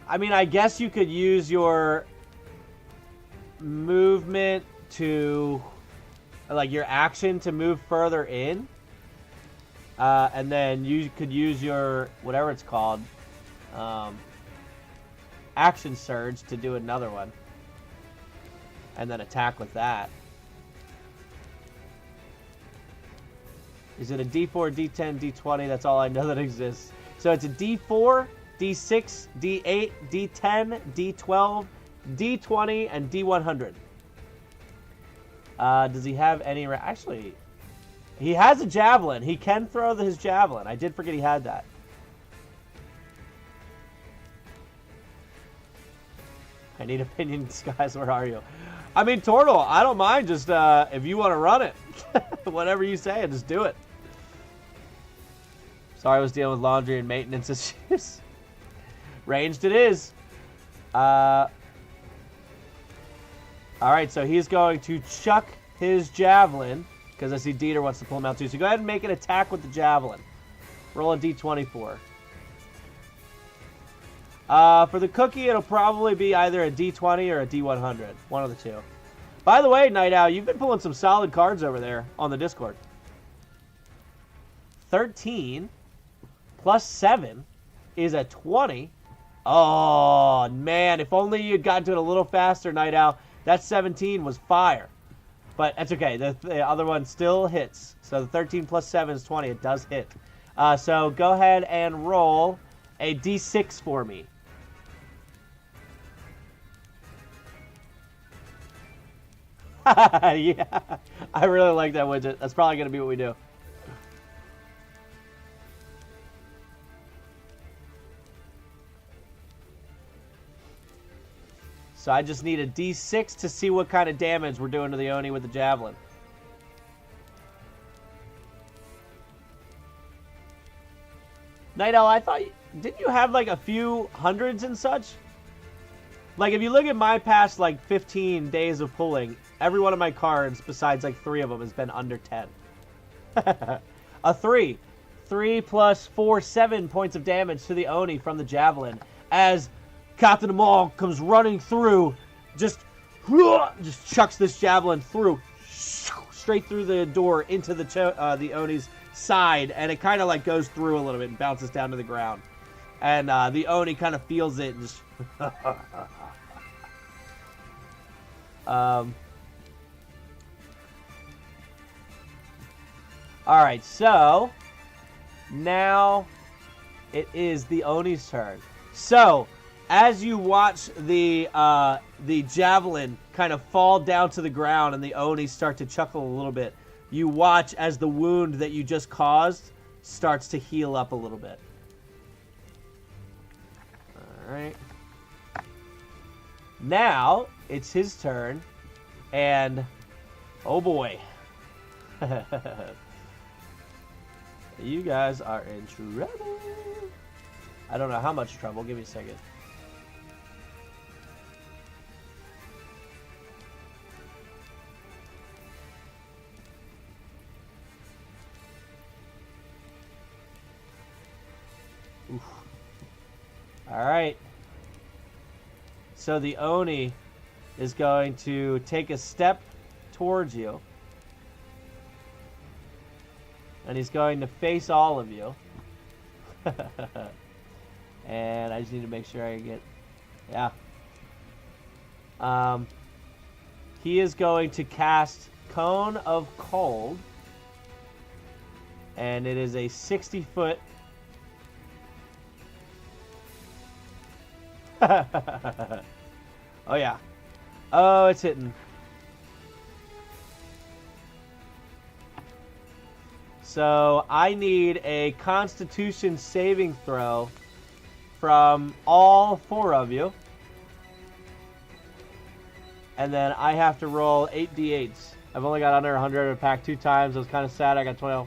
I mean, I guess you could use your movement to, like, your action to move further in. And then you could use your, whatever it's called, action surge to do another one. And then attack with that. Is it a D4, D10, D20? That's all I know that exists. So it's a D4, D6, D8, D10, D12, D20, and D100. Does he have any... Actually, he has a javelin. He can throw his javelin. I did forget he had that. I need opinions, guys. Where are you? I mean, Turtle, I don't mind. Just if you want to run it. Whatever you say, just do it. Sorry I was dealing with laundry and maintenance issues. Ranged it is. Alright, so he's going to chuck his javelin, because I see Dieter wants to pull him out too. So go ahead and make an attack with the javelin. Roll a D20 for. For the cookie, it'll probably be either a D20 or a D100. One of the two. By the way, Night Owl, you've been pulling some solid cards over there on the Discord. 13 plus 7 is a 20. Oh, man. If only you'd gotten to it a little faster, Night Owl. That 17 was fire. But that's okay. The other one still hits. So the 13 plus 7 is 20. It does hit. So go ahead and roll a D6 for me. Yeah. I really like that widget. That's probably going to be what we do. So I just need a D6 to see what kind of damage we're doing to the Oni with the javelin. Night Owl, I thought... Didn't you have like a few hundreds and such? Like if you look at my past like 15 days of pulling, every one of my cards, besides like 3 of them, has been under 10. A 3. 3 plus 4, 7 points of damage to the Oni from the javelin. As Captain Ommoll comes running through, just chucks this javelin through, straight through the door into the Oni's side, and it kind of like goes through a little bit and bounces down to the ground. And the Oni kind of feels it and just... Alright, so now it is the Oni's turn. So, as you watch the javelin kind of fall down to the ground and the Oni start to chuckle a little bit, you watch as the wound that you just caused starts to heal up a little bit. Alright. Now, it's his turn, and oh boy. You guys are in trouble. I don't know how much trouble. Give me a second. Oof. All right. So the Oni is going to take a step towards you. And he's going to face all of you. And I just need to make sure I get... Yeah. He is going to cast Cone of Cold. And it is a 60-foot... Oh, yeah. Oh, it's hitting. So I need a Constitution saving throw from all 4 of you. And then I have to roll 8d8s. I've only got under 100. I packed 2 times. I was kind of sad. I got 12.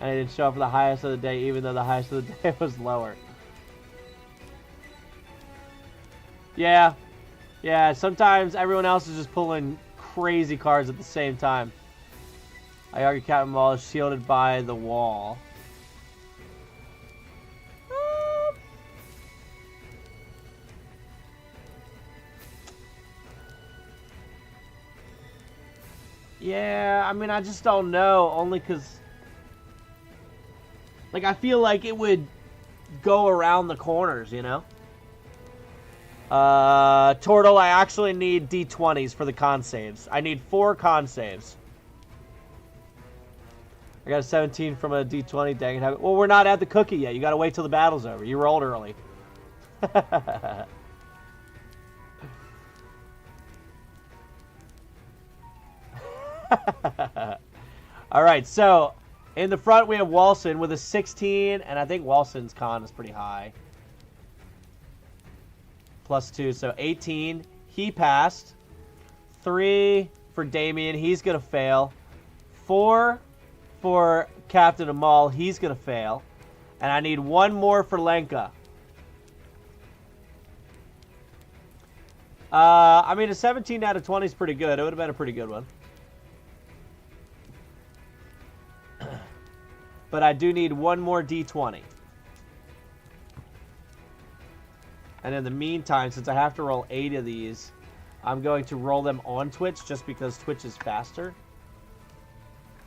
And I didn't show up for the highest of the day, even though the highest of the day was lower. Yeah. Yeah, sometimes everyone else is just pulling crazy cards at the same time. I argue Captain Ommoll is shielded by the wall. Yeah, I mean, I just don't know. Only because... Like, I feel like it would go around the corners, you know? Tortle, I actually need D20s for the con saves. I need 4 con saves. I got a 17 from a D20. Dang it. Well, we're not at the cookie yet. You got to wait till the battle's over. You rolled early. All right. So, in the front, we have Walsen with a 16. And I think Walsen's con is pretty high. +2. So, 18. He passed. 3 for Damien. He's going to fail. 4... for Captain Ommoll, he's going to fail. And I need 1 more for Lenka. I mean, a 17 out of 20 is pretty good. It would have been a pretty good one. But I do need 1 more D20. And in the meantime, since I have to roll 8 of these, I'm going to roll them on Twitch just because Twitch is faster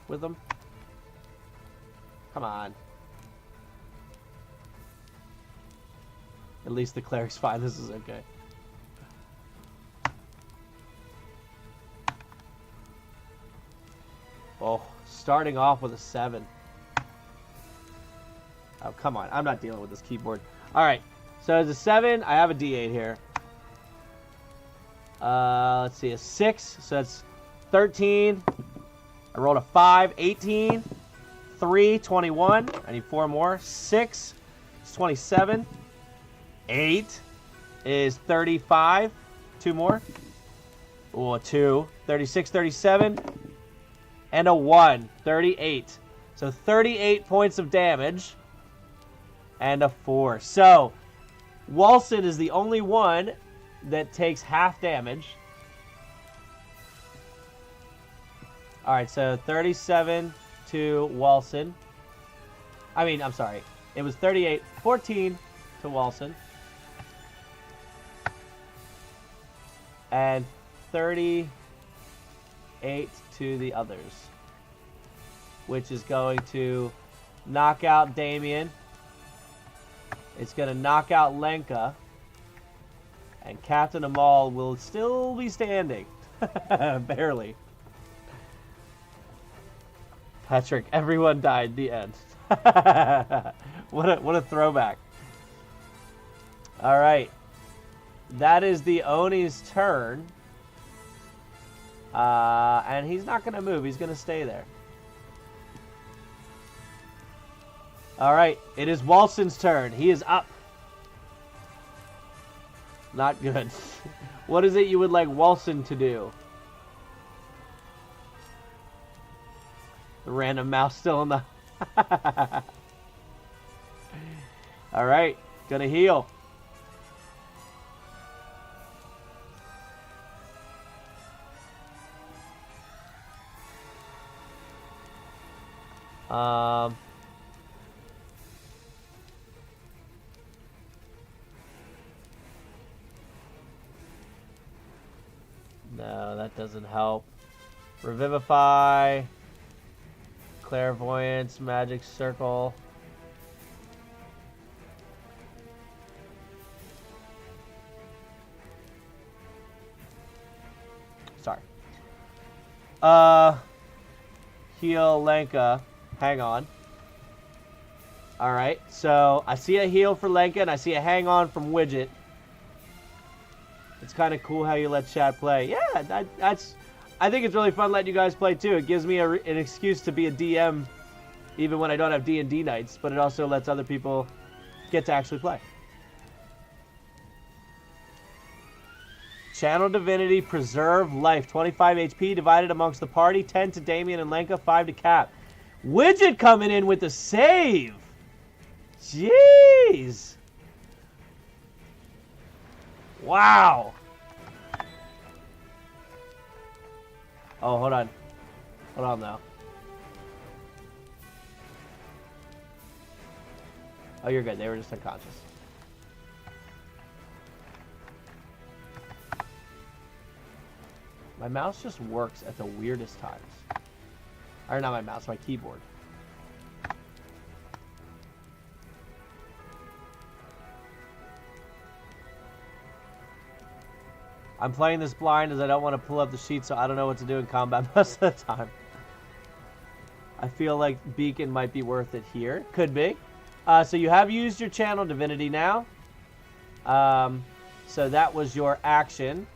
with them. Come on. At least the cleric's fine. This is okay. Oh, starting off with a 7. Oh, come on. I'm not dealing with this keyboard. All right. So as a 7, I have a D8 here. Let's see. A 6. So that's 13. I rolled a 5. 18. 3, 21. I need 4 more. 6 is 27. 8 is 35. 2 more. Oh, 2. 36, 37. And a 1. 38. So 38 points of damage. And a 4. So, Walsen is the only one that takes half damage. Alright, so 37... to Walsen. I mean, I'm sorry. It was 38, 14 to Walsen. And 38 to the others. Which is going to knock out Damien. It's going to knock out Lenka. And Captain Ommoll will still be standing. Barely. Patrick, everyone died. The end. What a throwback. All right. that is the Oni's turn. And he's not going to move. He's going to stay there. All right. It is Walsen's turn. He is up. Not good. What is it you would like Walsen to do? The random mouse still in the... All right. Gonna heal. No, that doesn't help. Revivify. Clairvoyance, magic circle. Sorry. Heal Lenka. Hang on. Alright, so I see a heal for Lenka and I see a hang on from Widget. It's kind of cool how you let chat play. Yeah, I think it's really fun letting you guys play too. It gives me an excuse to be a DM even when I don't have D&D nights, but it also lets other people get to actually play. Channel Divinity, Preserve Life. 25 HP divided amongst the party. 10 to Damien and Lenka, 5 to Cap. Widget coming in with the save. Jeez. Wow. Oh, hold on. Hold on, though. Oh, you're good. They were just unconscious. My mouse just works at the weirdest times. Or not my mouse, my keyboard. I'm playing this blind as I don't want to pull up the sheet, so I don't know what to do in combat most of the time. I feel like Beacon might be worth it here. Could be. So you have used your Channel Divinity now. So that was your action.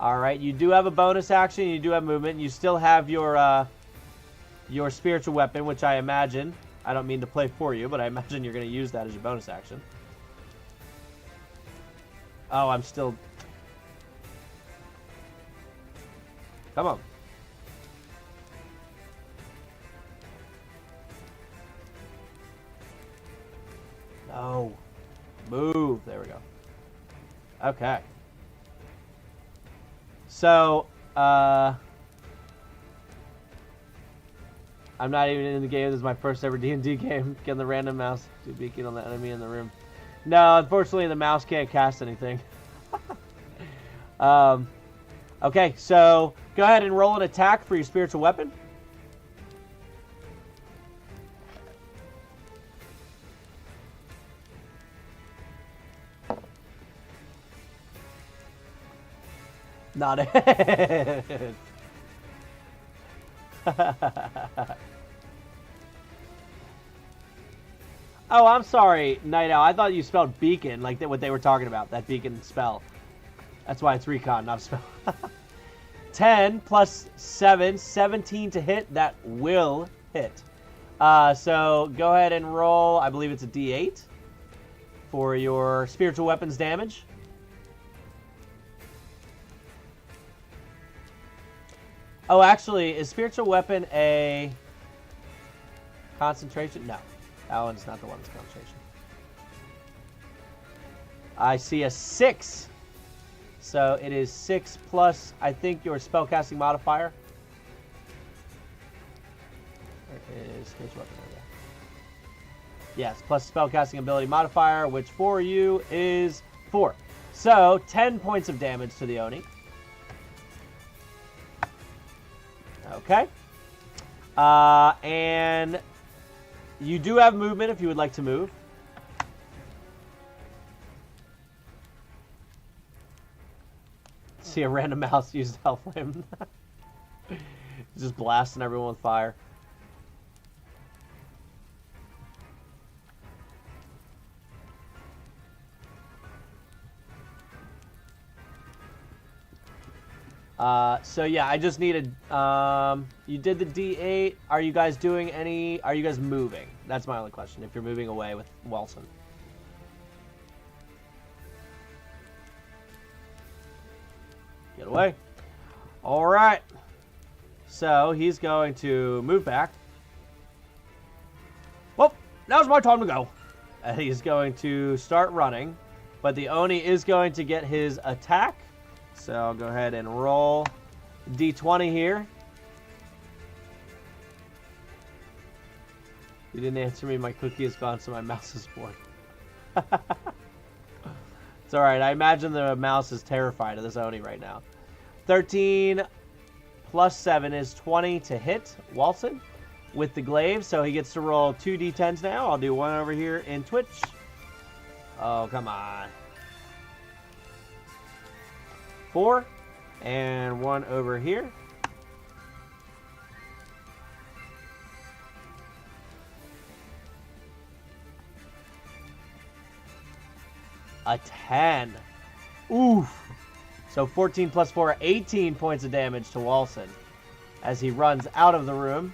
Alright, you do have a bonus action, you do have movement, you still have your spiritual weapon, which I imagine, I don't mean to play for you, but I imagine you're going to use that as your bonus action. Oh, I'm still... Come on. No. Move. There we go. Okay. So, I'm not even in the game. This is my first ever D&D game. Getting the random mouse to beacon on the enemy in the room. No, unfortunately, the mouse can't cast anything. Okay, so go ahead and roll an attack for your spiritual weapon. Not it. Oh, I'm sorry, Night Owl. I thought you spelled beacon, like what they were talking about, that beacon spell. That's why it's recon, not a spell. 10 plus 7, 17 to hit. That will hit. So go ahead and roll, I believe it's a D8 for your spiritual weapons damage. Oh, actually, is spiritual weapon a concentration? No, that one's not the one that's concentration. I see a 6. So it is 6 plus, I think, your spellcasting modifier. Where is spiritual weapon? Yes, plus spellcasting ability modifier, which for you is 4. So 10 points of damage to the Oni. Okay. And you do have movement if you would like to move. See a random mouse use Hellflame. Just blasting everyone with fire. So yeah, I just needed, you did the D8. Are you guys doing any, are you guys moving? That's my only question, if you're moving away with Walsen. Get away. All right. So he's going to move back. Well, now's my time to go. And he's going to start running, but the Oni is going to get his attack. So I'll go ahead and roll D20 here. You didn't answer me. My cookie is gone, so my mouse is bored. It's all right. I imagine the mouse is terrified of this Oni right now. 13 plus 7 is 20 to hit Walsen with the glaive, so he gets to roll 2 D10s now. I'll do one over here in Twitch. Oh, come on. 4, and 1 over here. A 10. Oof. So 14 plus 4, 18 points of damage to Walsen as he runs out of the room.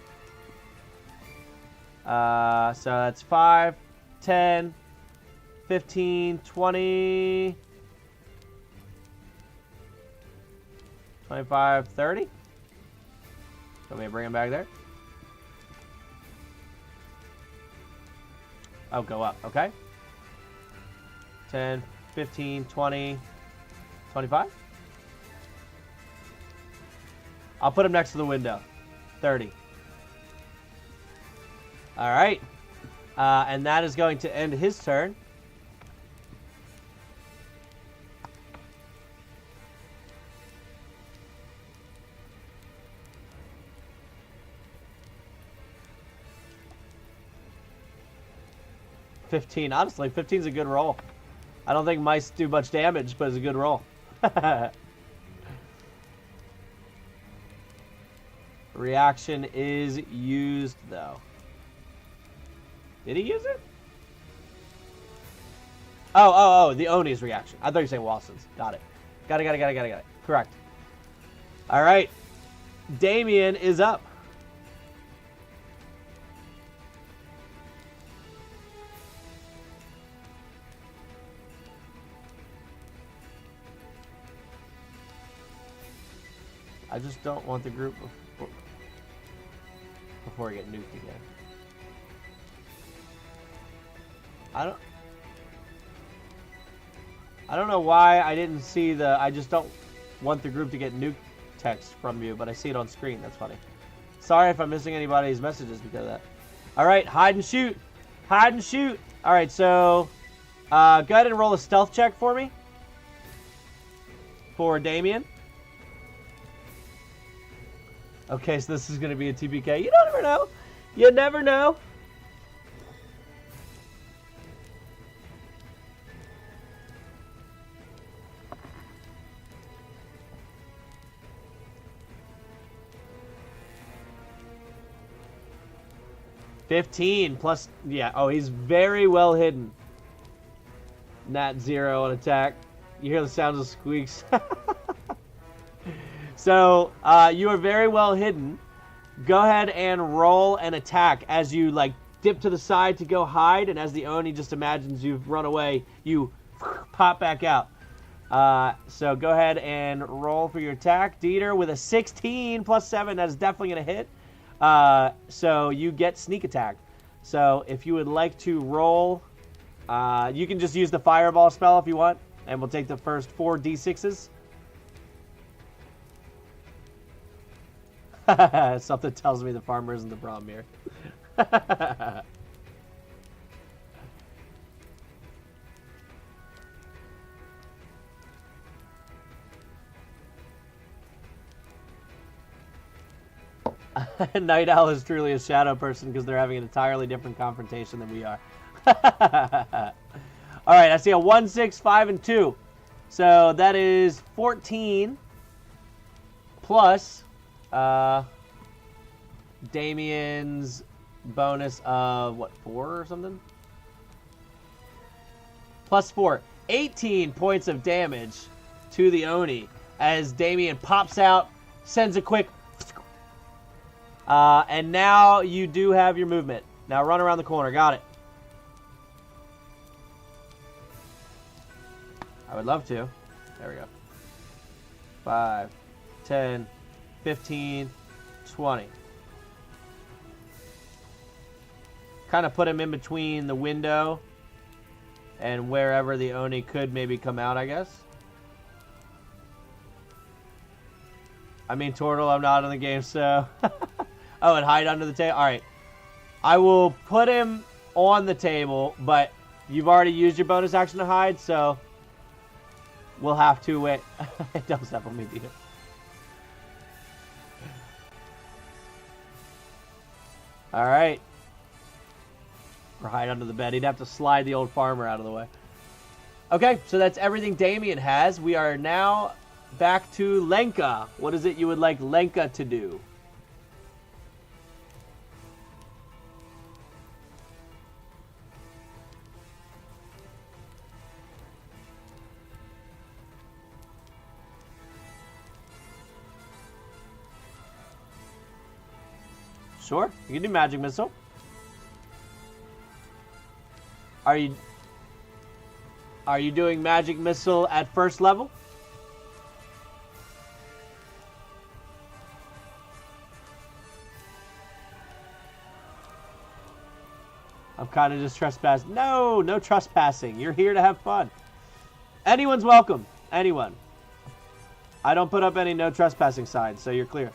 So that's 5, 10, 15, 20, 25, 30. Want me to bring him back there? Oh, go up. Okay. 10, 15, 20, 25. I'll put him next to the window. 30. All right. And that is going to end his turn. $15. Honestly, 15's a good roll. I don't think mice do much damage, but it's a good roll. Reaction is used, though. Did he use it? Oh, the Oni's reaction. I thought you were saying Walsen's. Got it. Got it. Correct. All right. Damien is up. I just don't want the group before I get nuked again. I don't know why I didn't see the I just don't want the group to get nuked text from you, but I see it on screen. That's funny. Sorry if I'm missing anybody's messages because of that. All right, hide and shoot. Hide and shoot. All right, so go ahead and roll a stealth check for me. For Damien. Okay, so this is going to be a TPK. You don't ever know. You never know. $15 plus, yeah. Oh, he's very well hidden. Nat 0 on attack. You hear the sounds of squeaks. So, you are very well hidden. Go ahead and roll an attack as you, like, dip to the side to go hide, and as the Oni just imagines you've run away, you pop back out. So go ahead and roll for your attack. Dieter with a 16 plus 7, that's definitely going to hit. So you get sneak attack. So if you would like to roll, you can just use the fireball spell if you want, and we'll take the first 4 d6s. Something tells me the farmer isn't the problem here. Night Owl is truly a shadow person because they're having an entirely different confrontation than we are. All right, I see a 1, 6, 5, and 2. So that is 14 plus Damien's bonus of, what, 4 or something? Plus 4. 18 points of damage to the Oni as Damien pops out, sends a quick... and now you do have your movement. Now run around the corner. Got it. I would love to. There we go. 5, 10, 15, 20. Kind of put him in between the window and wherever the Oni could maybe come out, I guess. I mean, Turtle, I'm not in the game, so... Oh, and hide under the table? Alright. I will put him on the table, but you've already used your bonus action to hide, so... We'll have to wait. It does have on me, dude. Alright. Or hide under the bed. He'd have to slide the old farmer out of the way. Okay, so that's everything Damien has. We are now back to Lenka. What is it you would like Lenka to do? Sure, you can do magic missile. Are you doing magic missile at first level? I'm kind of just trespassing. No, no trespassing. You're here to have fun. Anyone's welcome. Anyone. I don't put up any no trespassing signs, so you're clear.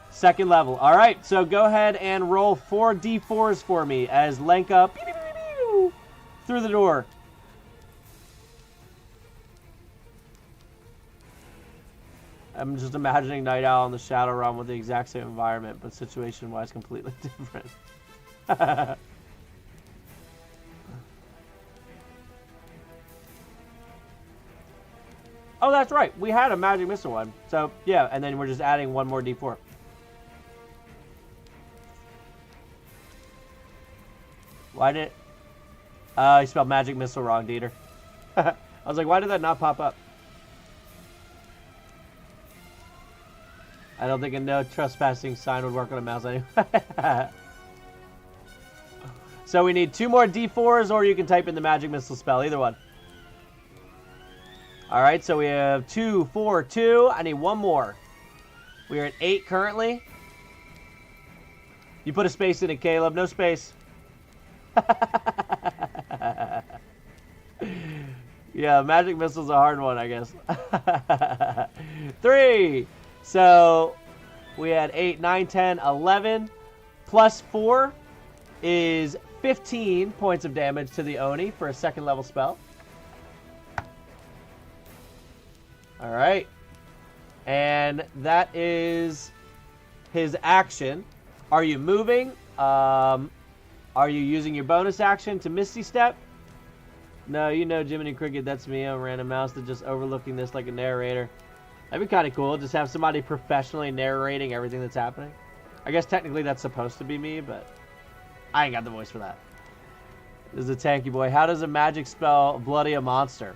Second level. All right, so go ahead and roll 4 d4s for me as Lenka through the door. I'm just imagining Night Owl in the Shadow Realm with the exact same environment, but situation-wise completely different. Oh, that's right. We had a magic missile one. So, yeah, and then we're just adding 1 more d4. Why did... you spelled magic missile wrong, Dieter. I was like, why did that not pop up? I don't think a no trespassing sign would work on a mouse anyway. So we need 2 more d4s, or you can type in the magic missile spell. Either one. Alright, so we have 2, 4, 2. I need 1 more. We are at 8 currently. You put a space in it, Caleb. No space. Yeah, magic missile's a hard one, I guess. 3. So we had 8, 9, 10, 11. Plus 4 is 15 points of damage to the Oni for a 2nd level spell. Alright. And that is his action. Are you moving? Are you using your bonus action to Misty Step? No, you know Jiminy Cricket, that's me. I'm a random mouse that's just overlooking this like a narrator. That'd be kind of cool. Just have somebody professionally narrating everything that's happening. I guess technically that's supposed to be me, but I ain't got the voice for that. This is a tanky boy. How does a magic spell bloody a monster?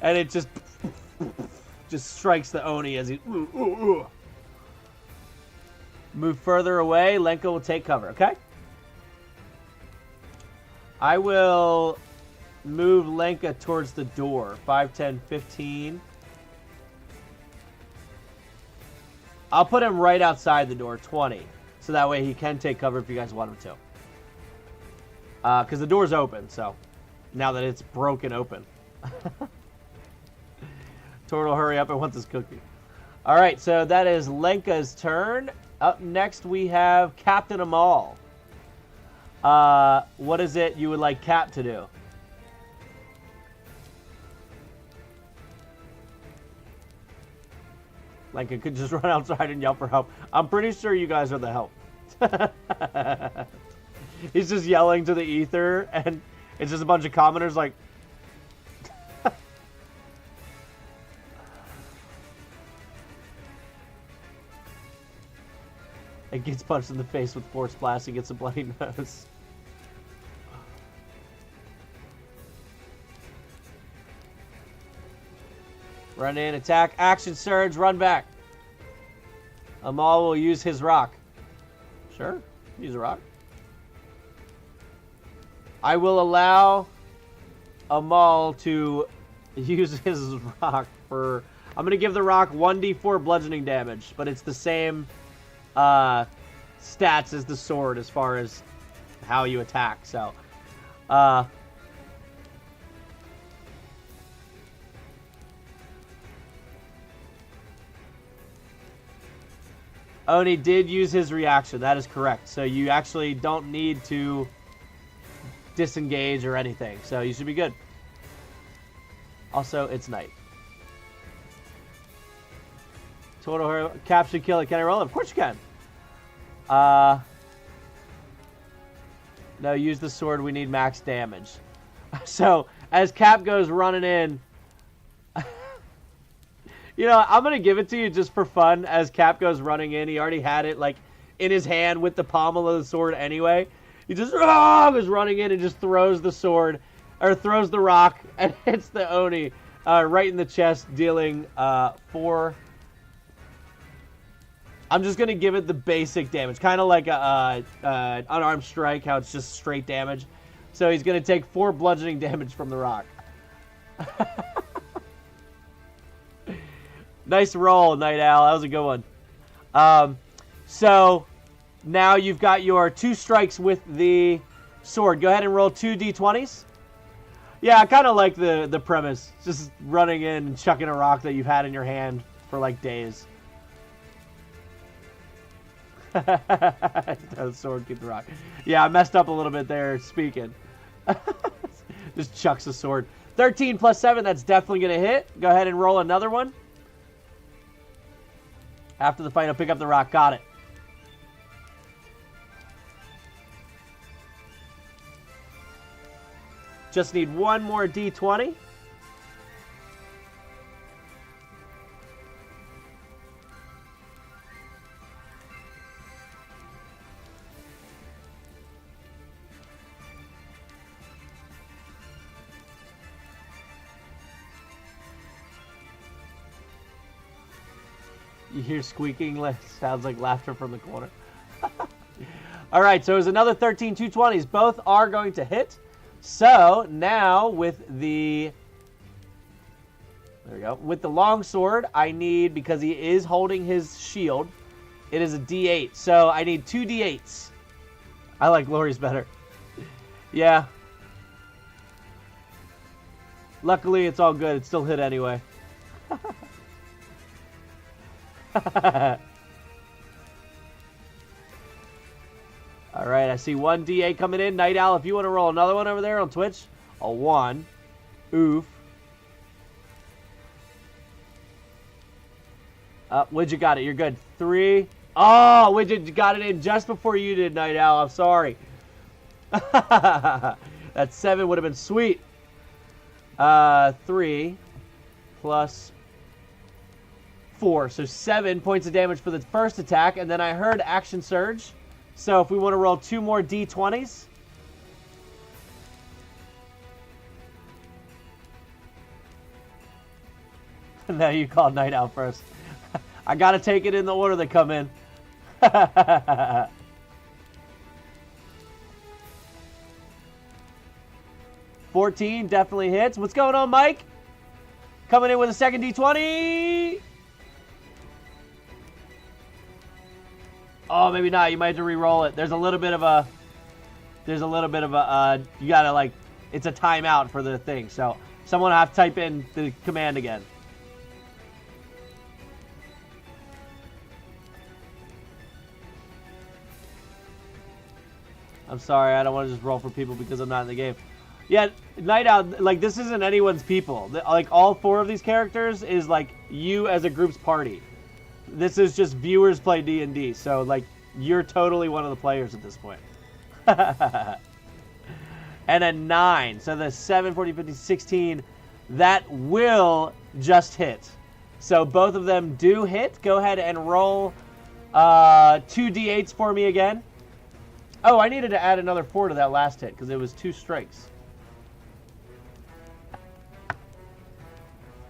And it just strikes the Oni as he... Move further away. Lenka will take cover, okay? I will move Lenka towards the door. 5, 10, 15. I'll put him right outside the door, 20. So that way he can take cover if you guys want him to. Because the door's open, so now that it's broken open. Turtle, hurry up. I want this cookie. All right, so that is Lenka's turn. Up next, we have Captain Ommoll. What is it you would like Cap to do? Lenka could just run outside and yell for help. I'm pretty sure you guys are the help. He's just yelling to the ether, and it's just a bunch of commoners like... It gets punched in the face with force blast and gets a bloody nose. Run in, attack, action surge, run back. Ommoll will use his rock. Sure, use a rock. I will allow Ommoll to use his rock for... I'm going to give the rock 1d4 bludgeoning damage, but it's the same stats as the sword as far as how you attack, so... Oni did use his reaction. That is correct. So you actually don't need to disengage or anything. So you should be good. Also, it's night. Total Cap should kill it. Can I roll it? Of course you can. No, use the sword. We need max damage. So as Cap goes running in... You know, I'm going to give it to you just for fun as Cap goes running in. He already had it, like, in his hand with the pommel of the sword anyway. He just goes running in and just throws the sword, or throws the rock, and hits the Oni right in the chest, dealing 4. I'm just going to give it the basic damage, kind of like a unarmed strike, how it's just straight damage. So he's going to take 4 bludgeoning damage from the rock. Nice roll, Night Owl. That was a good one. So now you've got your 2 strikes with the sword. Go ahead and roll 2 d20s. Yeah, I kind of like the premise. Just running in and chucking a rock that you've had in your hand for like days. The sword, keep the rock. Yeah, I messed up a little bit there speaking. Just chucks the sword. 13 plus 7, that's definitely going to hit. Go ahead and roll another one. After the fight, I'll pick up the rock. Got it. Just need 1 more d20. You hear squeaking, sounds like laughter from the corner. All right, so it was another 13 220s. Both are going to hit. So now with the... There we go. With the longsword, I need, because he is holding his shield, it is a d8. So I need 2 d8s. I like Lori's better. Yeah. Luckily, it's all good. It still hit anyway. Alright, I see 1 d8 coming in. Night Owl, if you want to roll another one over there on Twitch. A 1. Oof. Widget got it. You're good. 3. Oh, Widget got it in just before you did, Night Owl. I'm sorry. That 7 would have been sweet. 3 plus 4. So 7 points of damage for the first attack. And then I heard Action Surge. So if we want to roll 2 more d20s. Now you called Night Owl first. I got to take it in the order they come in. 14 definitely hits. What's going on, Mike? Coming in with a second d20. Oh, maybe not. You might have to re-roll it. There's a little bit of a... you gotta, like... It's a timeout for the thing. So, someone will have to type in the command again. I'm sorry. I don't want to just roll for people because I'm not in the game. Yeah, Night Owl, like, this isn't anyone's people. Like, all 4 of these characters is, like, you as a group's party. This is just viewers play D&D, so, like, you're totally one of the players at this point. And a 9. So the 7, 14, 15, 16, that will just hit. So both of them do hit. Go ahead and roll 2 d8s for me again. Oh, I needed to add another 4 to that last hit because it was 2 strikes.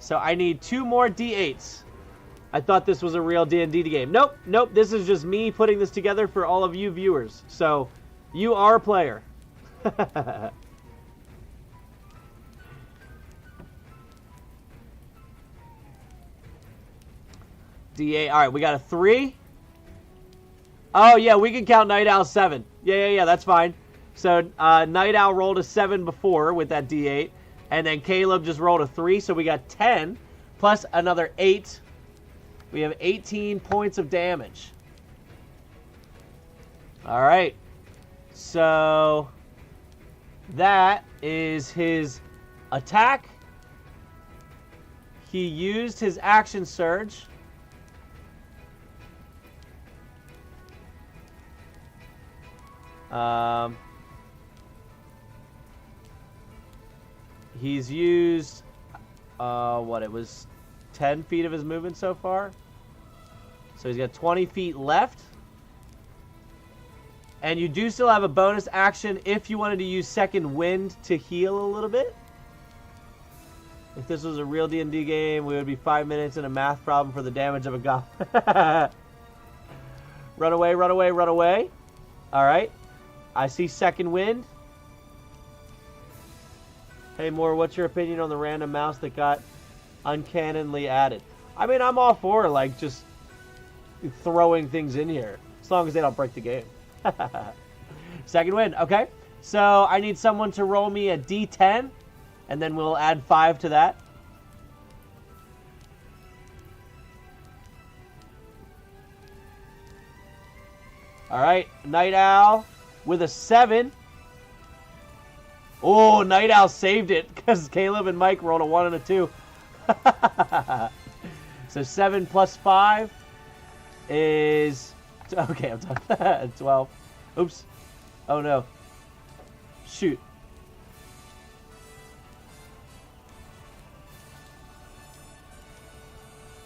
So I need 2 more D8s. I thought this was a real D&D game. Nope, nope. This is just me putting this together for all of you viewers. So you are a player. D8. All right, we got a 3. Oh, yeah, we can count Night Owl 7. Yeah, that's fine. So Night Owl rolled a 7 before with that D8. And then Caleb just rolled a 3, so we got 10 plus another 8. We have 18 points of damage. All right. So that is his attack. He used his action surge. He's used, it was 10 feet of his movement so far. So he's got 20 feet left. And you do still have a bonus action if you wanted to use Second Wind to heal a little bit. If this was a real D&D game, we would be 5 minutes in a math problem for the damage of a goblin. Run away, run away, run away. All right. I see Second Wind. Hey, Moore, what's your opinion on the random mouse that got uncannonly added? I mean, I'm all for, like, just throwing things in here, as long as they don't break the game. Second Wind, okay. So I need someone to roll me a D10, and then we'll add 5 to that. All right, Night Owl with a 7. Oh, Night Owl saved it because Caleb and Mike rolled a 1 and a 2. So 7 plus 5 is... Okay, I'm done. 12. Oops. Oh, no. Shoot.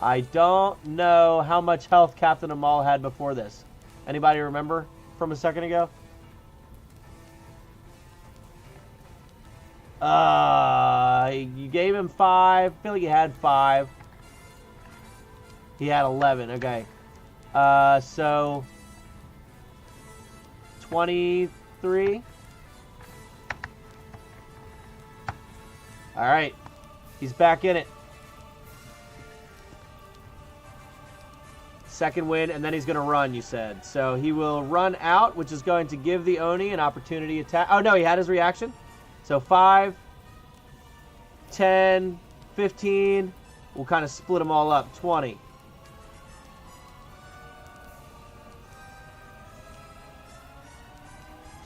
I don't know how much health Captain Ommoll had before this. Anybody remember from a second ago? You gave him 5. I feel like he had 5. He had 11. Okay. So 23. All right. He's back in it. Second Wind, and then he's going to run, you said. So he will run out, which is going to give the Oni an opportunity attack. Oh, no, he had his reaction. So 5, 10, 15. We'll kind of split them all up. 20.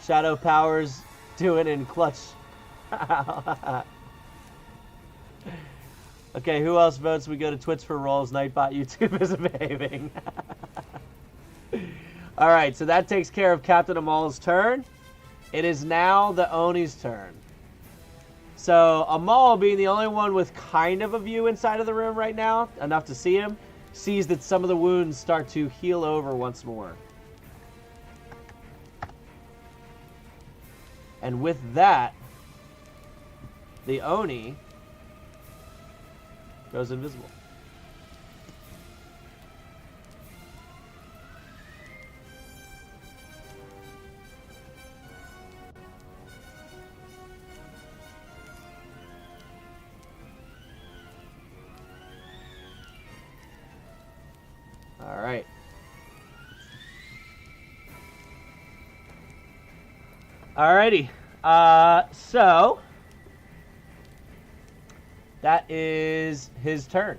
Shadow Powers doing in clutch. Okay, who else votes we go to Twitch for rolls? Nightbot YouTube isn't behaving. Alright, so that takes care of Captain Ommoll's turn. It is now the Oni's turn. So Ommoll, being the only one with kind of a view inside of the room right now, enough to see him, sees that some of the wounds start to heal over once more. And with that, the Oni goes invisible. All right. Alrighty. So that is his turn.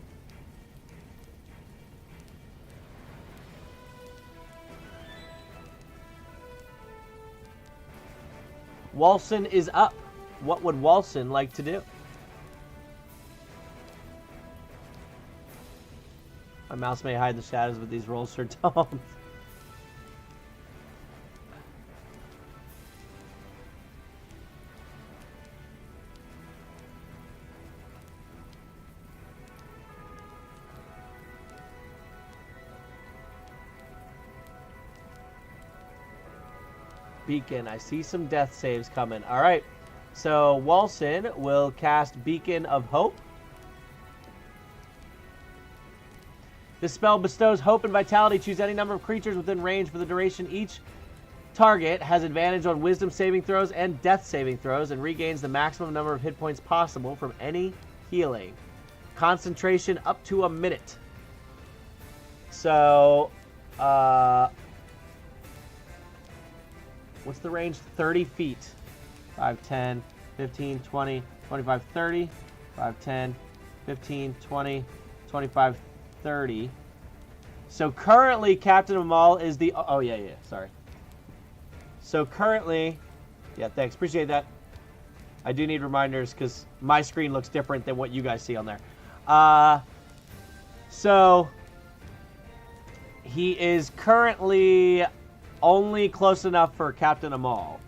Walsen is up. What would Walsen like to do? My mouse may hide the shadows, but these rolls sure don't. Beacon. I see some death saves coming. All right. So Walsen will cast Beacon of Hope. This spell bestows hope and vitality. Choose any number of creatures within range for the duration. Each target has advantage on wisdom saving throws and death saving throws and regains the maximum number of hit points possible from any healing. Concentration up to a minute. So, what's the range? 30 feet. 5, 10, 15, 20, 25, 30. 5, 10, 15, 20, 25, 30. So currently, Captain Ommoll is the... Oh, yeah, sorry. So currently... Yeah, thanks. Appreciate that. I do need reminders because my screen looks different than what you guys see on there. So... He is currently only close enough for Captain Ommoll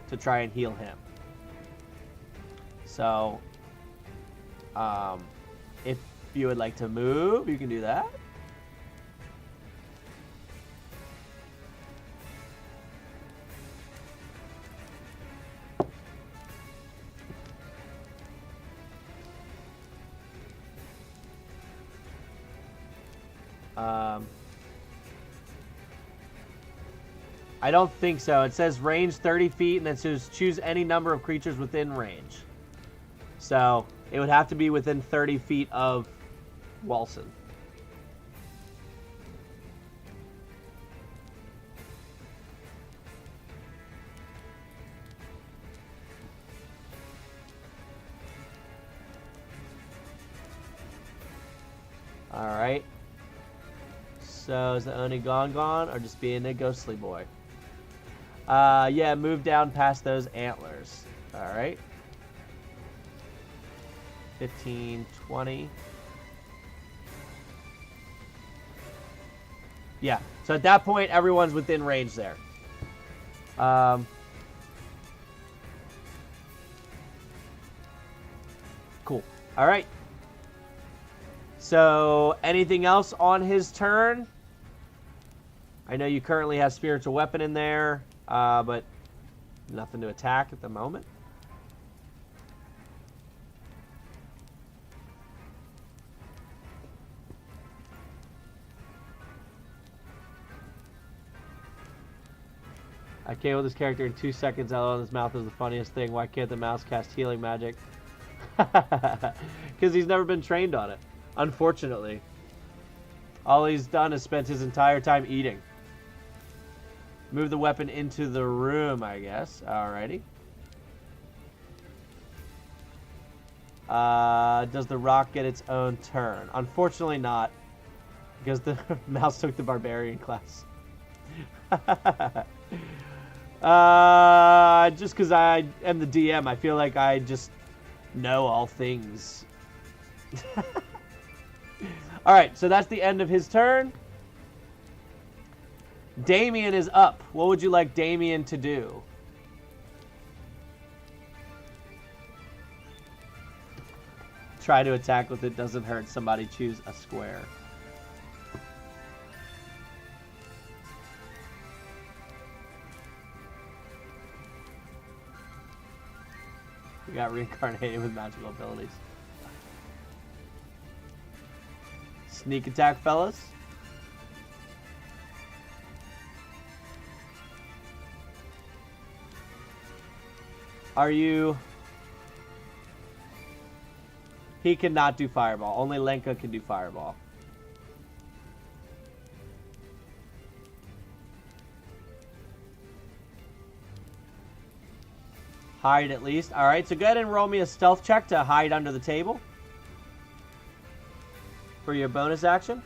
to try and heal him. So, if you would like to move, you can do that. I don't think so. It says range 30 feet, and then says choose any number of creatures within range. So, it would have to be within 30 feet of Walsen. Alright. So, is the Oni gone or just being a ghostly boy? Yeah, move down past those antlers. Alright. 15, 20. Yeah, so at that point, everyone's within range there. Cool. Alright. So, anything else on his turn? I know you currently have Spiritual Weapon in there, but nothing to attack at the moment. I KO'd this character in 2 seconds. LOL in his mouth is the funniest thing. Why can't the mouse cast healing magic? Because he's never been trained on it. Unfortunately. All he's done is spent his entire time eating. Move the weapon into the room, I guess. Alrighty. Does the rock get its own turn? Unfortunately not. Because the mouse took the barbarian class. Just because I am the DM, I feel like I just know all things. Alright, so that's the end of his turn. Damien is up. What would you like Damien to do? Try to attack with it doesn't hurt. Somebody choose a square. We got reincarnated with magical abilities. Sneak attack, fellas. Are you... He cannot do fireball. Only Lenka can do fireball. Hide at least. Alright, so go ahead and roll me a stealth check to hide under the table. For your bonus action.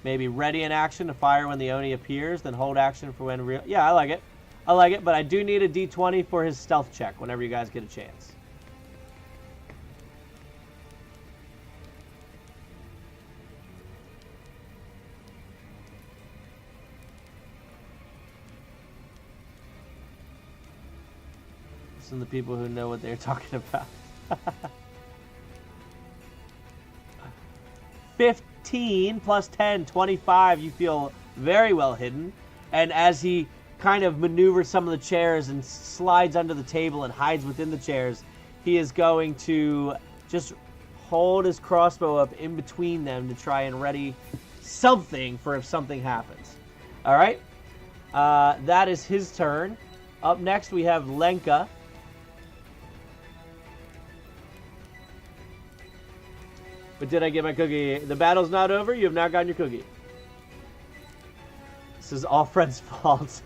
Maybe ready in action to fire when the Oni appears, then hold action for when real... Yeah, I like it. I like it, but I do need a d20 for his stealth check whenever you guys get a chance. Listen to the people who know what they're talking about. $15 plus 10, 25. You feel very well hidden. And as he kind of maneuvers some of the chairs and slides under the table and hides within the chairs, he is going to just hold his crossbow up in between them to try and ready something for if something happens. All right? That is his turn. Up next, we have Lenka. But did I get my cookie? The battle's not over. You have not gotten your cookie. This is all Fred's fault.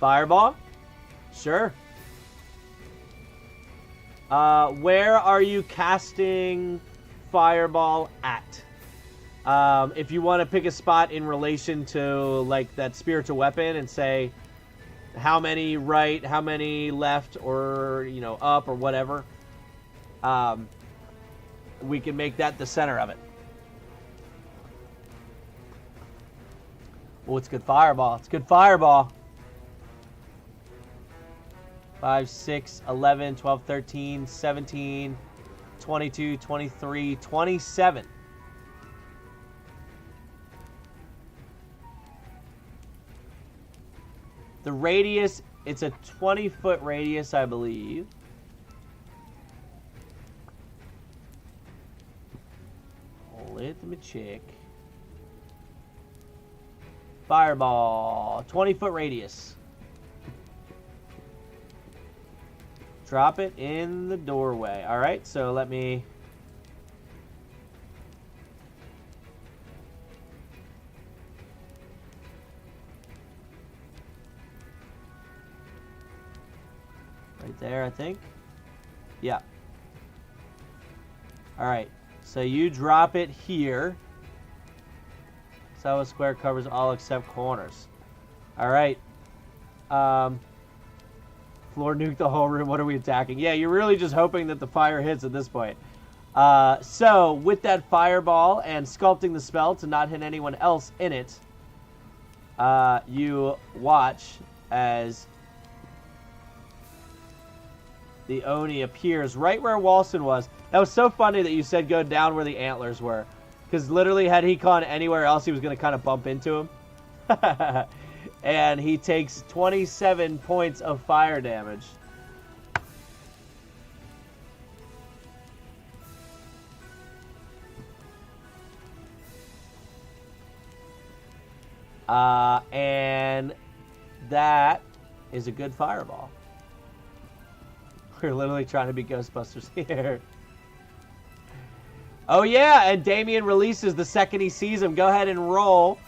Fireball? Sure. Where are you casting Fireball at? If you want to pick a spot in relation to like that spiritual weapon and say how many right, how many left, or you know, up or whatever, we can make that the center of it. Oh, it's good fireball. It's good fireball. 5, 6, 11, 12, 13, 17, 22, 23, 27. The radius, it's a 20-foot radius, I believe. Let me check. Fireball, 20-foot radius. Drop it in the doorway. All right, so let me... Right there, I think. Yeah. All right, so you drop it here. So a square covers all except corners. All right. Floor nuke the whole room. What are we attacking? Yeah, you're really just hoping that the fire hits at this point. So with that fireball and sculpting the spell to not hit anyone else in it, you watch as the Oni appears right where Walsen was. That was so funny that you said go down where the antlers were. Because literally had he gone anywhere else, he was going to kind of bump into him. And he takes 27 points of fire damage. And that is a good fireball. We're literally trying to be Ghostbusters here. Oh yeah, and Damien releases the second he sees him. Go ahead and roll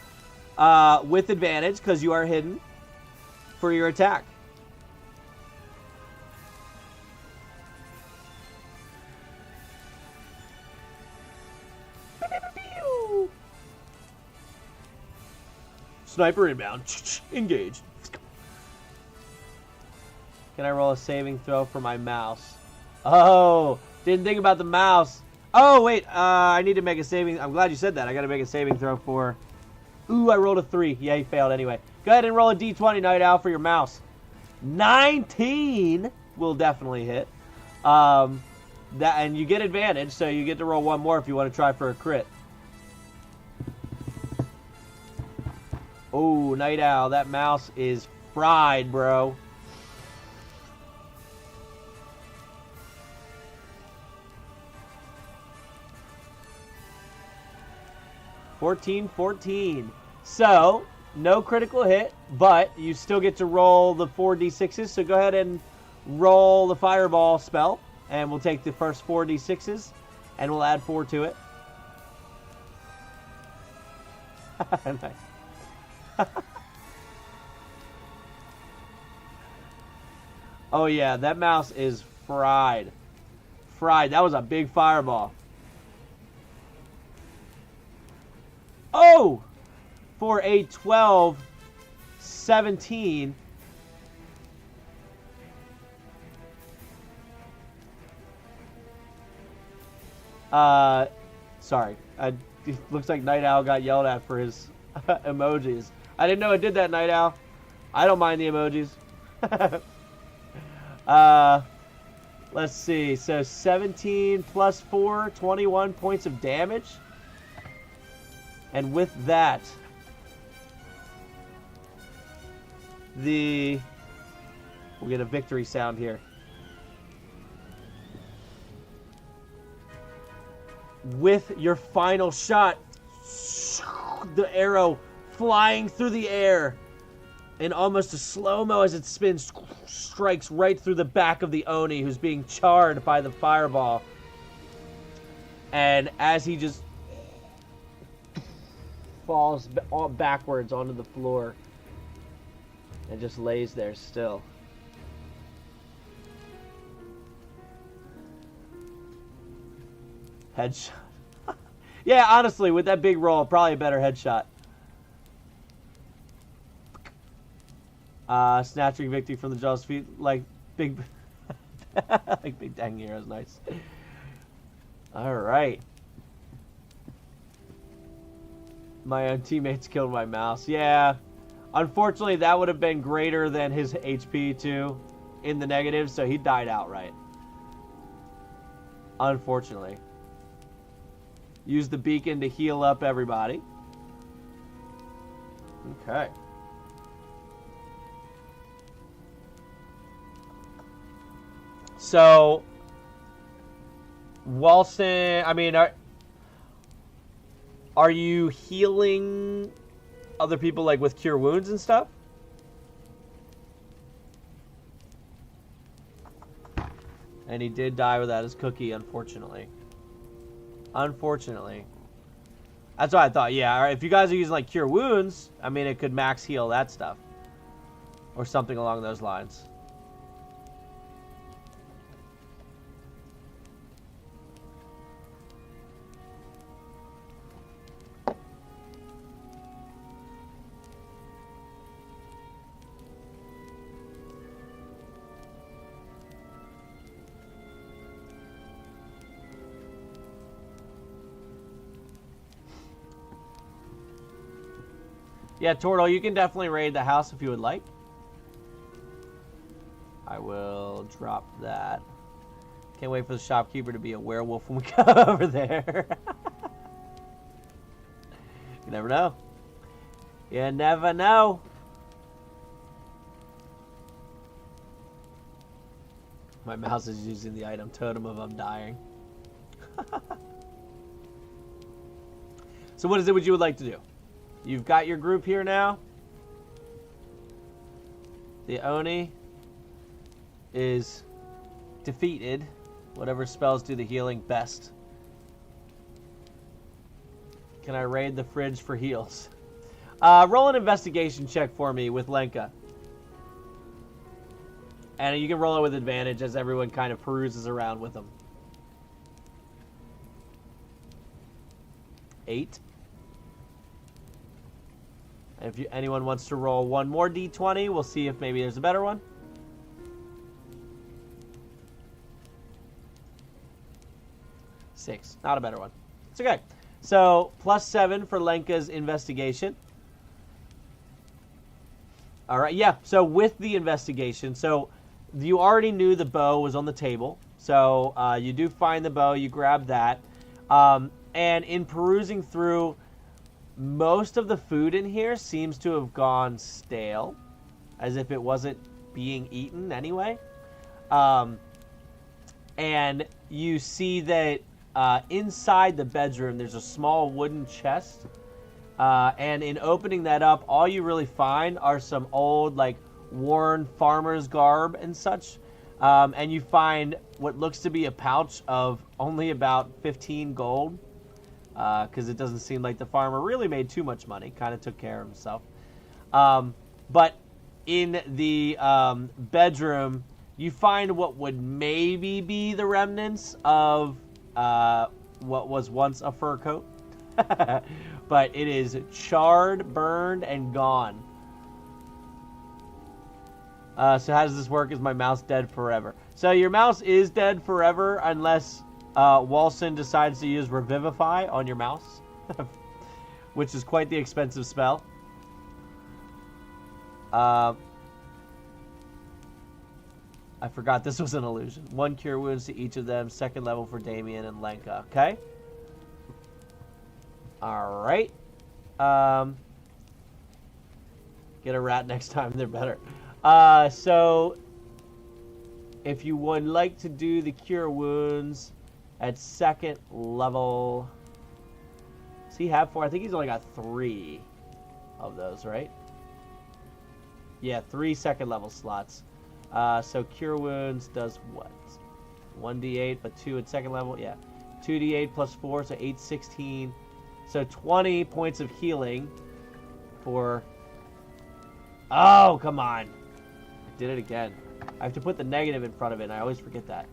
with advantage, because you are hidden, for your attack. Sniper inbound. Engage. Can I roll a saving throw for my mouse? Oh, didn't think about the mouse. Oh, wait, I need to make a saving. I'm glad you said that. I got to make a saving throw for... Ooh, I rolled a 3. Yeah, he failed anyway. Go ahead and roll a d20, Night Owl, for your mouse. 19 will definitely hit. And you get advantage, so you get to roll one more if you want to try for a crit. Oh, Night Owl, that mouse is fried, bro. $14. So, no critical hit, but you still get to roll the 4d6s. So go ahead and roll the fireball spell, and we'll take the first 4d6s, and we'll add 4 to it. Nice. Oh yeah, that mouse is fried. Fried. That was a big fireball. Oh! For a 12, 17. Sorry. It looks like Night Owl got yelled at for his emojis. I didn't know it did that, Night Owl. I don't mind the emojis. Let's see. So 17 plus 4, 21 points of damage. And with that, we'll get a victory sound here. With your final shot, the arrow flying through the air in almost a slow-mo as it spins, strikes right through the back of the Oni, who's being charred by the fireball. And as he just falls backwards onto the floor and just lays there still. Headshot. Yeah, honestly, with that big roll, probably a better headshot. Snatching victory from the jaws feet like big like big dang heroes. Nice. Alright. My own teammates killed my mouse. Yeah. Unfortunately, that would have been greater than his HP too in the negative, so he died outright. Unfortunately. Use the beacon to heal up everybody. Okay. So, Walsen, I mean, are you healing other people like with cure wounds and stuff? And he did die without his cookie, unfortunately. Unfortunately. That's what I thought. Yeah, if you guys are using like cure wounds, I mean, it could max heal that stuff. Or something along those lines. Yeah, Tortle, you can definitely raid the house if you would like. I will drop that. Can't wait for the shopkeeper to be a werewolf when we go over there. You never know. You never know. My mouse is using the item totem of undying. So what is it what you would like to do? You've got your group here now. The Oni is defeated. Whatever spells do the healing best. Can I raid the fridge for heals? Roll an investigation check for me with Lenka. And you can roll it with advantage as everyone kind of peruses around with them. 8. And if anyone wants to roll one more d20, we'll see if maybe there's a better one. Six. Not a better one. It's okay. So, +7 for Lenka's investigation. All right, yeah. So, with the investigation, so you already knew the bow was on the table. So, you do find the bow. You grab that. And in perusing through, most of the food in here seems to have gone stale, as if it wasn't being eaten anyway. And you see that inside the bedroom, there's a small wooden chest. And in opening that up, all you really find are some old, like, worn farmer's garb and such. And you find what looks to be a pouch of only about 15 gold. Because it doesn't seem like the farmer really made too much money. Kind of took care of himself. But in the bedroom, you find what would maybe be the remnants of what was once a fur coat. But it is charred, burned, and gone. So how does this work? Is my mouse dead forever? So your mouse is dead forever unless Walsen decides to use Revivify on your mouse, which is quite the expensive spell. I forgot this was an illusion. 1 cure wounds to each of them. 2nd level for Damien and Lenka. Okay. All right. Get a rat next time. They're better. So if you would like to do the cure wounds at 2nd level, does he have 4? I think he's only got 3 of those, right? Yeah, 3 2nd level slots. So cure wounds does what? 1d8, but 2 at 2nd level. Yeah, 2d8 plus 4, so 8, 16. So 20 points of healing for... Oh, come on. I did it again. I have to put the negative in front of it, and I always forget that.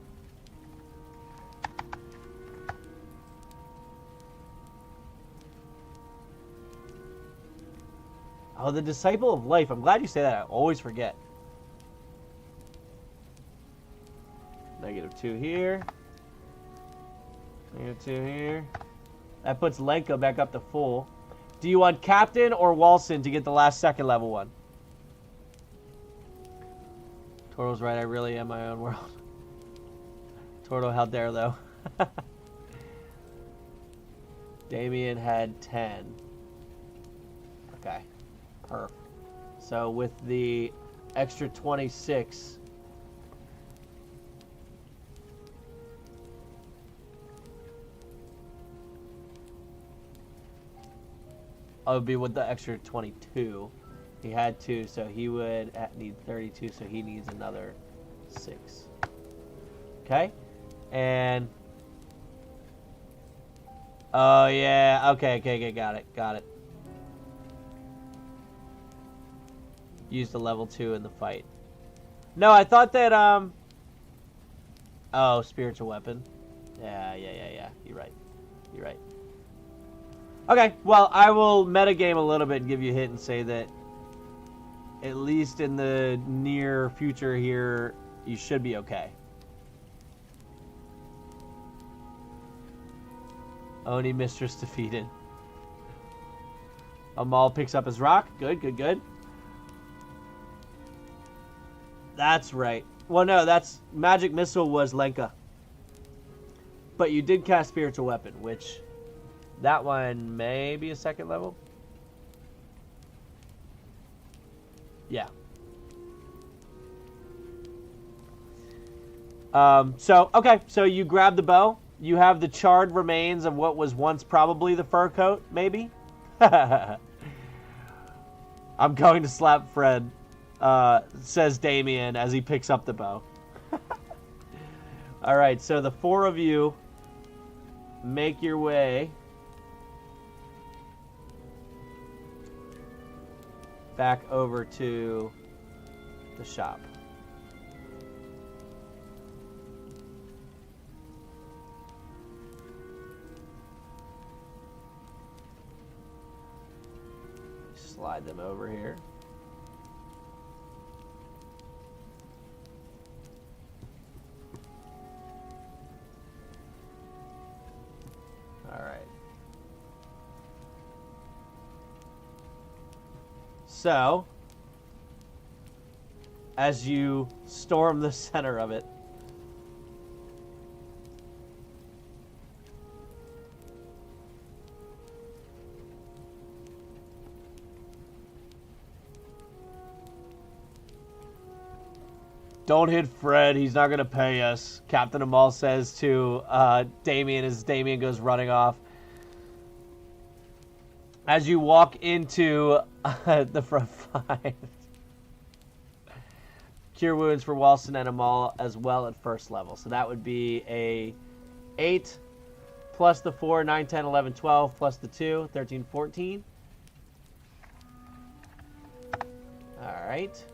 Oh, the Disciple of Life. I'm glad you say that. I always forget. -2 here. -2 here. That puts Lenka back up to full. Do you want Captain or Walsen to get the last 2nd level one? Torto's right. I really am my own world. Torto, how dare, though. Damien had 10. Okay. Perf. So with the extra 26... Oh, it would be with the extra 22. He had 2, so he would need 32, so he needs another 6. Okay? And... Oh, yeah. Okay, got it. Used a level 2 in the fight. No, I thought that, Oh, spiritual weapon. Yeah. You're right. Okay, well, I will metagame a little bit and give you a hint and say that at least in the near future here, you should be okay. Oni Mistress defeated. Ommoll picks up his rock. Good. That's right. Well, no, that's... Magic Missile was Lenka. But you did cast Spiritual Weapon, which... That one may be a 2nd level. Yeah. Okay. So you grab the bow. You have the charred remains of what was once probably the fur coat, maybe? I'm going to slap Fred, says Damien as he picks up the bow. All right, so the 4 of you make your way back over to the shop. Slide them over here. All right. So, as you storm the center of it, don't hit Fred, he's not going to pay us, Captain Ommoll says to Damien as Damien goes running off. As you walk into the front 5. Cure wounds for Walsen and Ommoll as well at 1st level. So that would be a 8 plus the 4, 9, 10, 11, 12, plus the 2, 13, 14. All right.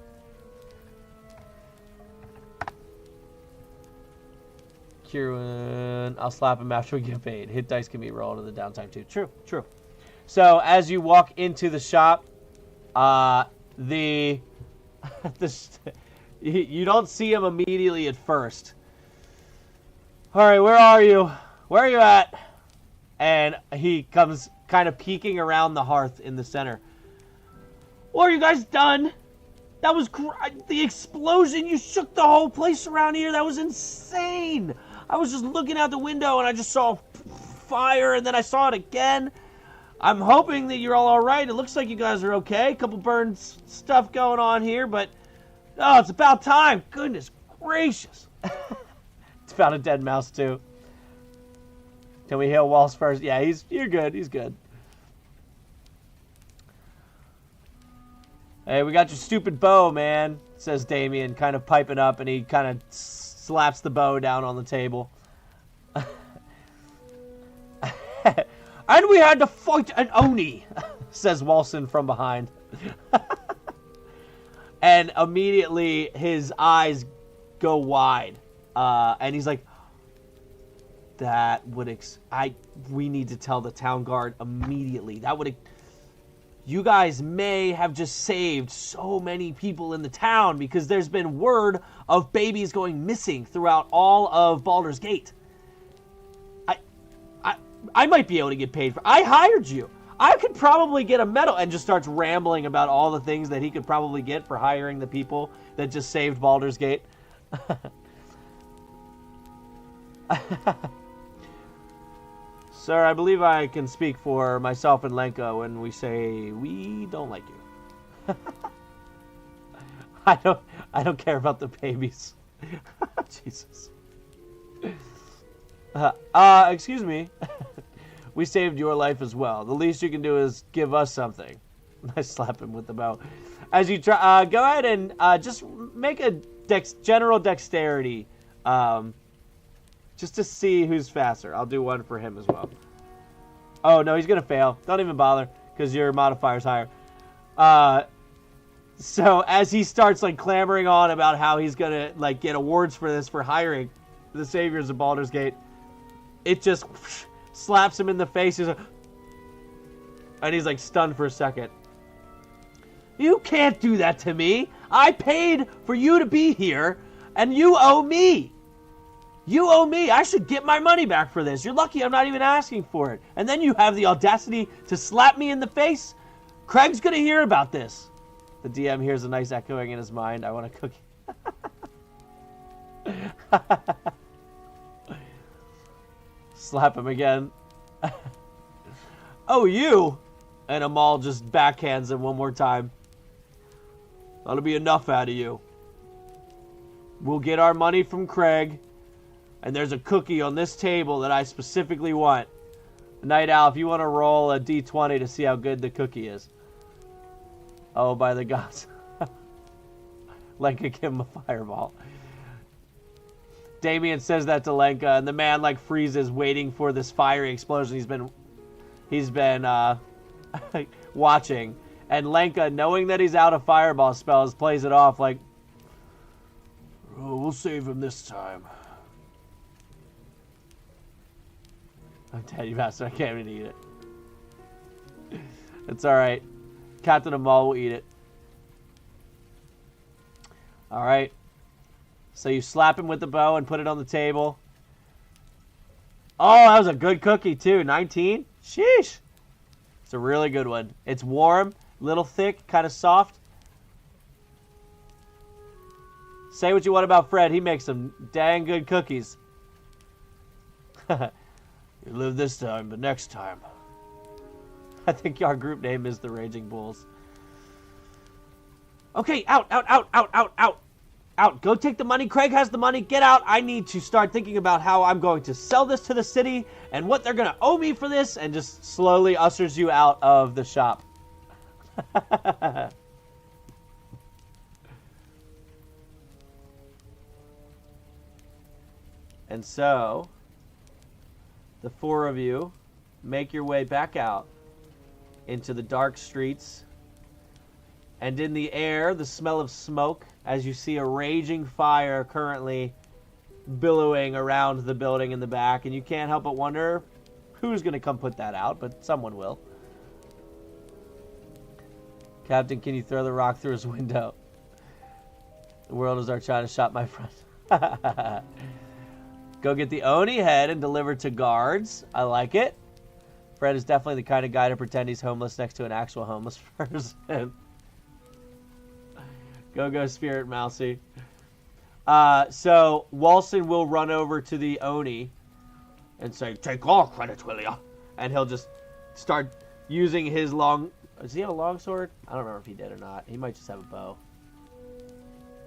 Cure wound. I'll slap him after we get paid. Hit dice can be rolled in the downtime too. True. So as you walk into the shop, you don't see him immediately at first. All right, where are you? Where are you at? And he comes kind of peeking around the hearth in the center. Well, are you guys done? That was the explosion. You shook the whole place around here. That was insane. I was just looking out the window and I just saw fire, and then I saw it again. I'm hoping that you're all right. It looks like you guys are okay. A couple burned stuff going on here, but oh, it's about time. Goodness gracious. It's found a dead mouse too. Can we heal Walls first? Yeah, you're good. He's good. Hey, we got your stupid bow, man, says Damien, kind of piping up, and he kind of slaps the bow down on the table. And we had to fight an Oni, says Walsen from behind. And immediately his eyes go wide. And he's like, that would... we need to tell the town guard immediately. That would... You guys may have just saved so many people in the town because there's been word of babies going missing throughout all of Baldur's Gate. I might be able to get paid for... I hired you. I could probably get a medal, and just starts rambling about all the things that he could probably get for hiring the people that just saved Baldur's Gate. Sir, I believe I can speak for myself and Lenka when we say we don't like you. I don't care about the babies. Jesus. Excuse me. We saved your life as well. The least you can do is give us something. I slap him with the bow. As you try, go ahead and just make a general dexterity, just to see who's faster. I'll do one for him as well. Oh no, he's gonna fail. Don't even bother, because your modifier's higher. So as he starts like clamoring on about how he's gonna like get awards for this for hiring the saviors of Baldur's Gate, it just slaps him in the face. And he's like stunned for a second. You can't do that to me. I paid for you to be here, and you owe me. You owe me. I should get my money back for this. You're lucky I'm not even asking for it. And then you have the audacity to slap me in the face? Craig's gonna hear about this. The DM hears a nice echoing in his mind. I want a cookie. Slap him again. Oh, you! And Ommoll just backhands him one more time. That'll be enough out of you. We'll get our money from Craig. And there's a cookie on this table that I specifically want. Night Owl, if you want to roll a d20 to see how good the cookie is. Oh, by the gods. Lenka, give him a fireball. Damien says that to Lenka, and the man like freezes, waiting for this fiery explosion. He's been watching, and Lenka, knowing that he's out of fireball spells, plays it off like, oh, we'll save him this time. I'm dead, you bastard. I can't even eat it. It's all right. Captain Ommoll will eat it. All right. So you slap him with the bow and put it on the table. Oh, that was a good cookie, too. 19? Sheesh. It's a really good one. It's warm, little thick, kind of soft. Say what you want about Fred. He makes some dang good cookies. You live this time, but next time. I think our group name is the Raging Bulls. Okay, out. Out. Go take the money. Craig has the money. Get out. I need to start thinking about how I'm going to sell this to the city and what they're going to owe me for this, and just slowly ushers you out of the shop. And so, the four of you make your way back out into the dark streets. And in the air, the smell of smoke, as you see a raging fire currently billowing around the building in the back. And you can't help but wonder who's going to come put that out, but someone will. Captain, can you throw the rock through his window? The world is our China shop, my friend. Go get the Oni head and deliver it to guards. I like it. Fred is definitely the kind of guy to pretend he's homeless next to an actual homeless person. Go, Spirit Mousy. So Walsen will run over to the Oni and say, "Take all credit, will ya?" And he'll just start using his long... Does he have a long sword? I don't remember if he did or not. He might just have a bow.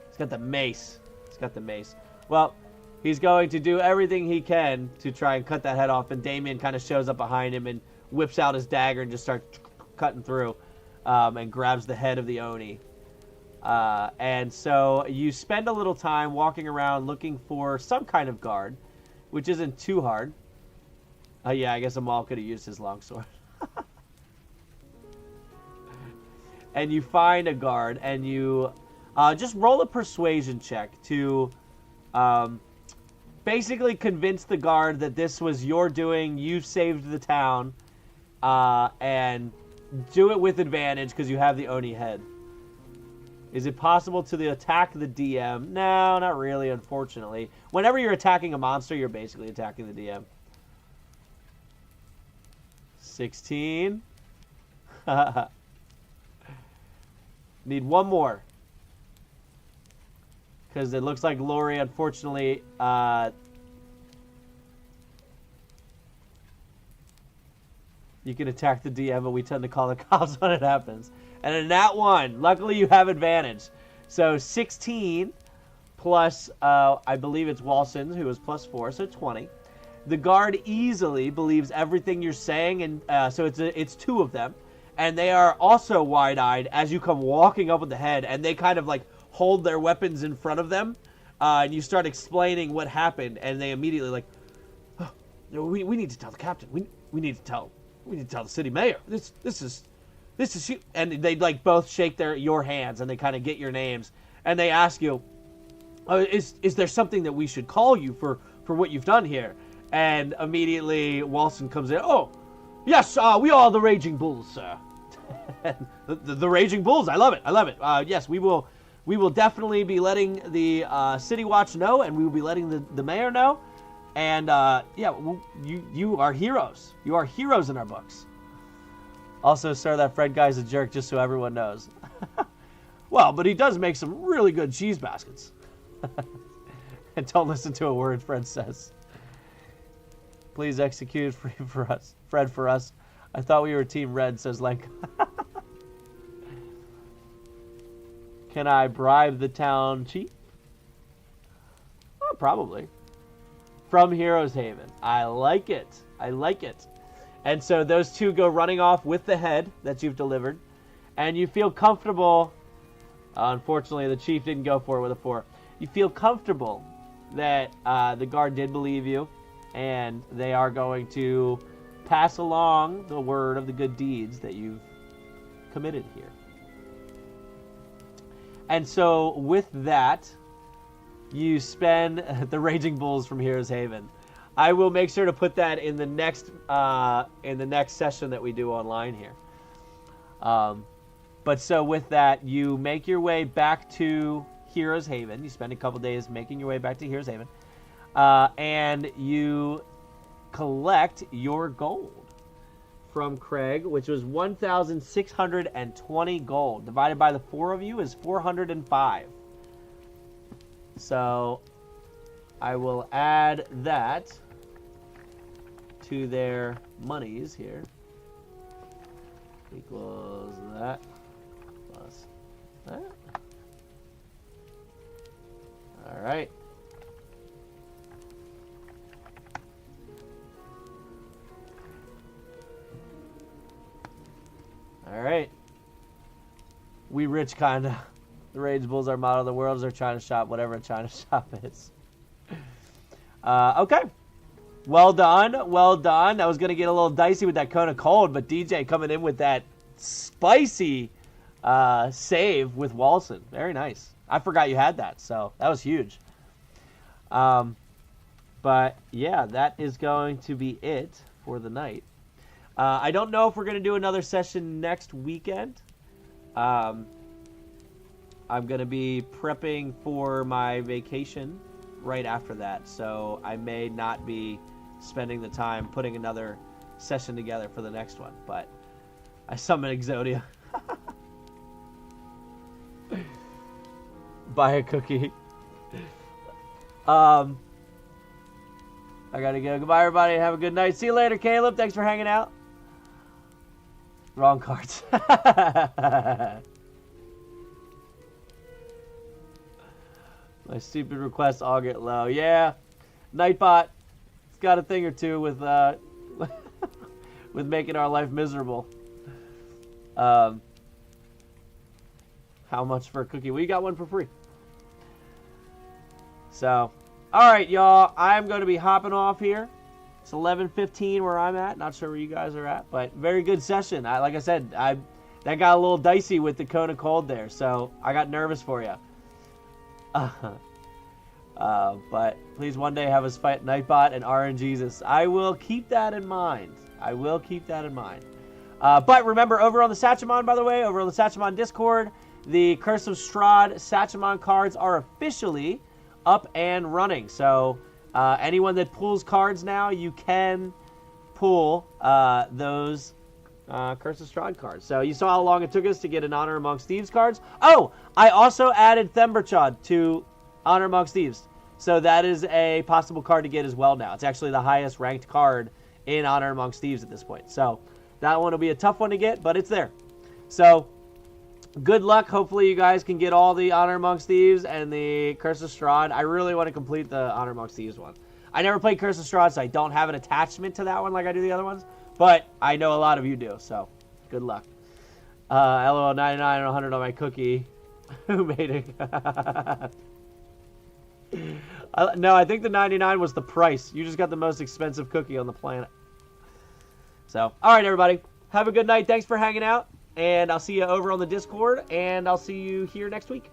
He's got the mace. He's got the mace. Well, he's going to do everything he can to try and cut that head off, and Damien kind of shows up behind him and whips out his dagger and just starts cutting through and grabs the head of the Oni. And so you spend a little time walking around looking for some kind of guard, which isn't too hard. Yeah, I guess Ommoll could have used his longsword. And you find a guard, and you just roll a persuasion check to basically convince the guard that this was your doing, you saved the town, and do it with advantage because you have the Oni head. Is it possible to attack the DM? No, not really, unfortunately. Whenever you're attacking a monster, you're basically attacking the DM. 16. Need one more. Because it looks like Lori, unfortunately, you can attack the DM, but we tend to call the cops when it happens. And in that one, luckily you have advantage. So 16 plus, I believe it's Walsen, who is plus 4, so 20. The guard easily believes everything you're saying, and so it's two of them. And they are also wide-eyed as you come walking up with the head, and they kind of like hold their weapons in front of them, and you start explaining what happened, and they immediately like, oh, we need to tell the captain. We need to tell the city mayor. This is you. And they like both shake your hands, and they kind of get your names, and they ask you, is there something that we should call you for what you've done here? And immediately Walsen comes in. Oh, yes, we are the Raging Bulls, sir. the Raging Bulls. I love it. Yes, we will definitely be letting the City Watch know, and we will be letting the mayor know. And yeah, you are heroes. You are heroes in our books. Also, sir, that Fred guy's a jerk, just so everyone knows. Well, but he does make some really good cheese baskets. And don't listen to a word Fred says. Please execute Fred for us. I thought we were Team Red, says Lenka. Can I bribe the town chief? Oh, probably. From Heroes Haven. I like it. And so those two go running off with the head that you've delivered. And you feel comfortable. Unfortunately, the chief didn't go for it with a 4. You feel comfortable that the guard did believe you. And they are going to pass along the word of the good deeds that you've committed here. And so with that, you spend the Raging Bulls from Heroes Haven. I will make sure to put that in the next session that we do online here. But so with that, you make your way back to Heroes Haven. You spend a couple days making your way back to Heroes Haven. And you collect your gold from Craig, which was 1,620 gold. Divided by the 4 of you is 405. So I will add that to their monies here. Equals that plus that. All right. All right. We rich kinda. The Rage Bulls are model of the world. They're China shop, whatever a China shop is. Okay. Well done. That was going to get a little dicey with that cone of cold, but DJ coming in with that spicy save with Walsen. Very nice. I forgot you had that, so that was huge. But yeah, that is going to be it for the night. I don't know if we're going to do another session next weekend. I'm going to be prepping for my vacation right after that, so I may not be spending the time putting another session together for the next one, but I summon Exodia. Buy a cookie. I gotta go. Goodbye, everybody. Have a good night. See you later, Caleb. Thanks for hanging out. Wrong cards. My stupid requests all get low. Yeah. Nightbot. It's got a thing or two with with making our life miserable. How much for a cookie? We got one for free. So, all right, y'all. I'm going to be hopping off here. It's 11:15 where I'm at. Not sure where you guys are at, but very good session. Like I said, that got a little dicey with the cone of cold there, so I got nervous for you. But please one day have us fight Nightbot and RNGesus. I will keep that in mind. I will keep that in mind. But remember, over on the Sachamon, by the way, over on the Sachamon Discord, the Curse of Strahd Sachamon cards are officially up and running. So anyone that pulls cards now, you can pull those Curse of Strahd cards. So you saw how long it took us to get an Honor Amongst Thieves cards. Oh, I also added Themberchaud to Honor Amongst Thieves. So that is a possible card to get as well now. It's actually the highest ranked card in Honor Amongst Thieves at this point. So that one will be a tough one to get, but it's there. So good luck. Hopefully you guys can get all the Honor Amongst Thieves and the Curse of Strahd. I really want to complete the Honor Amongst Thieves one. I never played Curse of Strahd, so I don't have an attachment to that one like I do the other ones. But I know a lot of you do, so good luck. LOL 99 and 100 on my cookie. Who made it? No, I think the 99 was the price. You just got the most expensive cookie on the planet. So, all right, everybody. Have a good night. Thanks for hanging out. And I'll see you over on the Discord. And I'll see you here next week.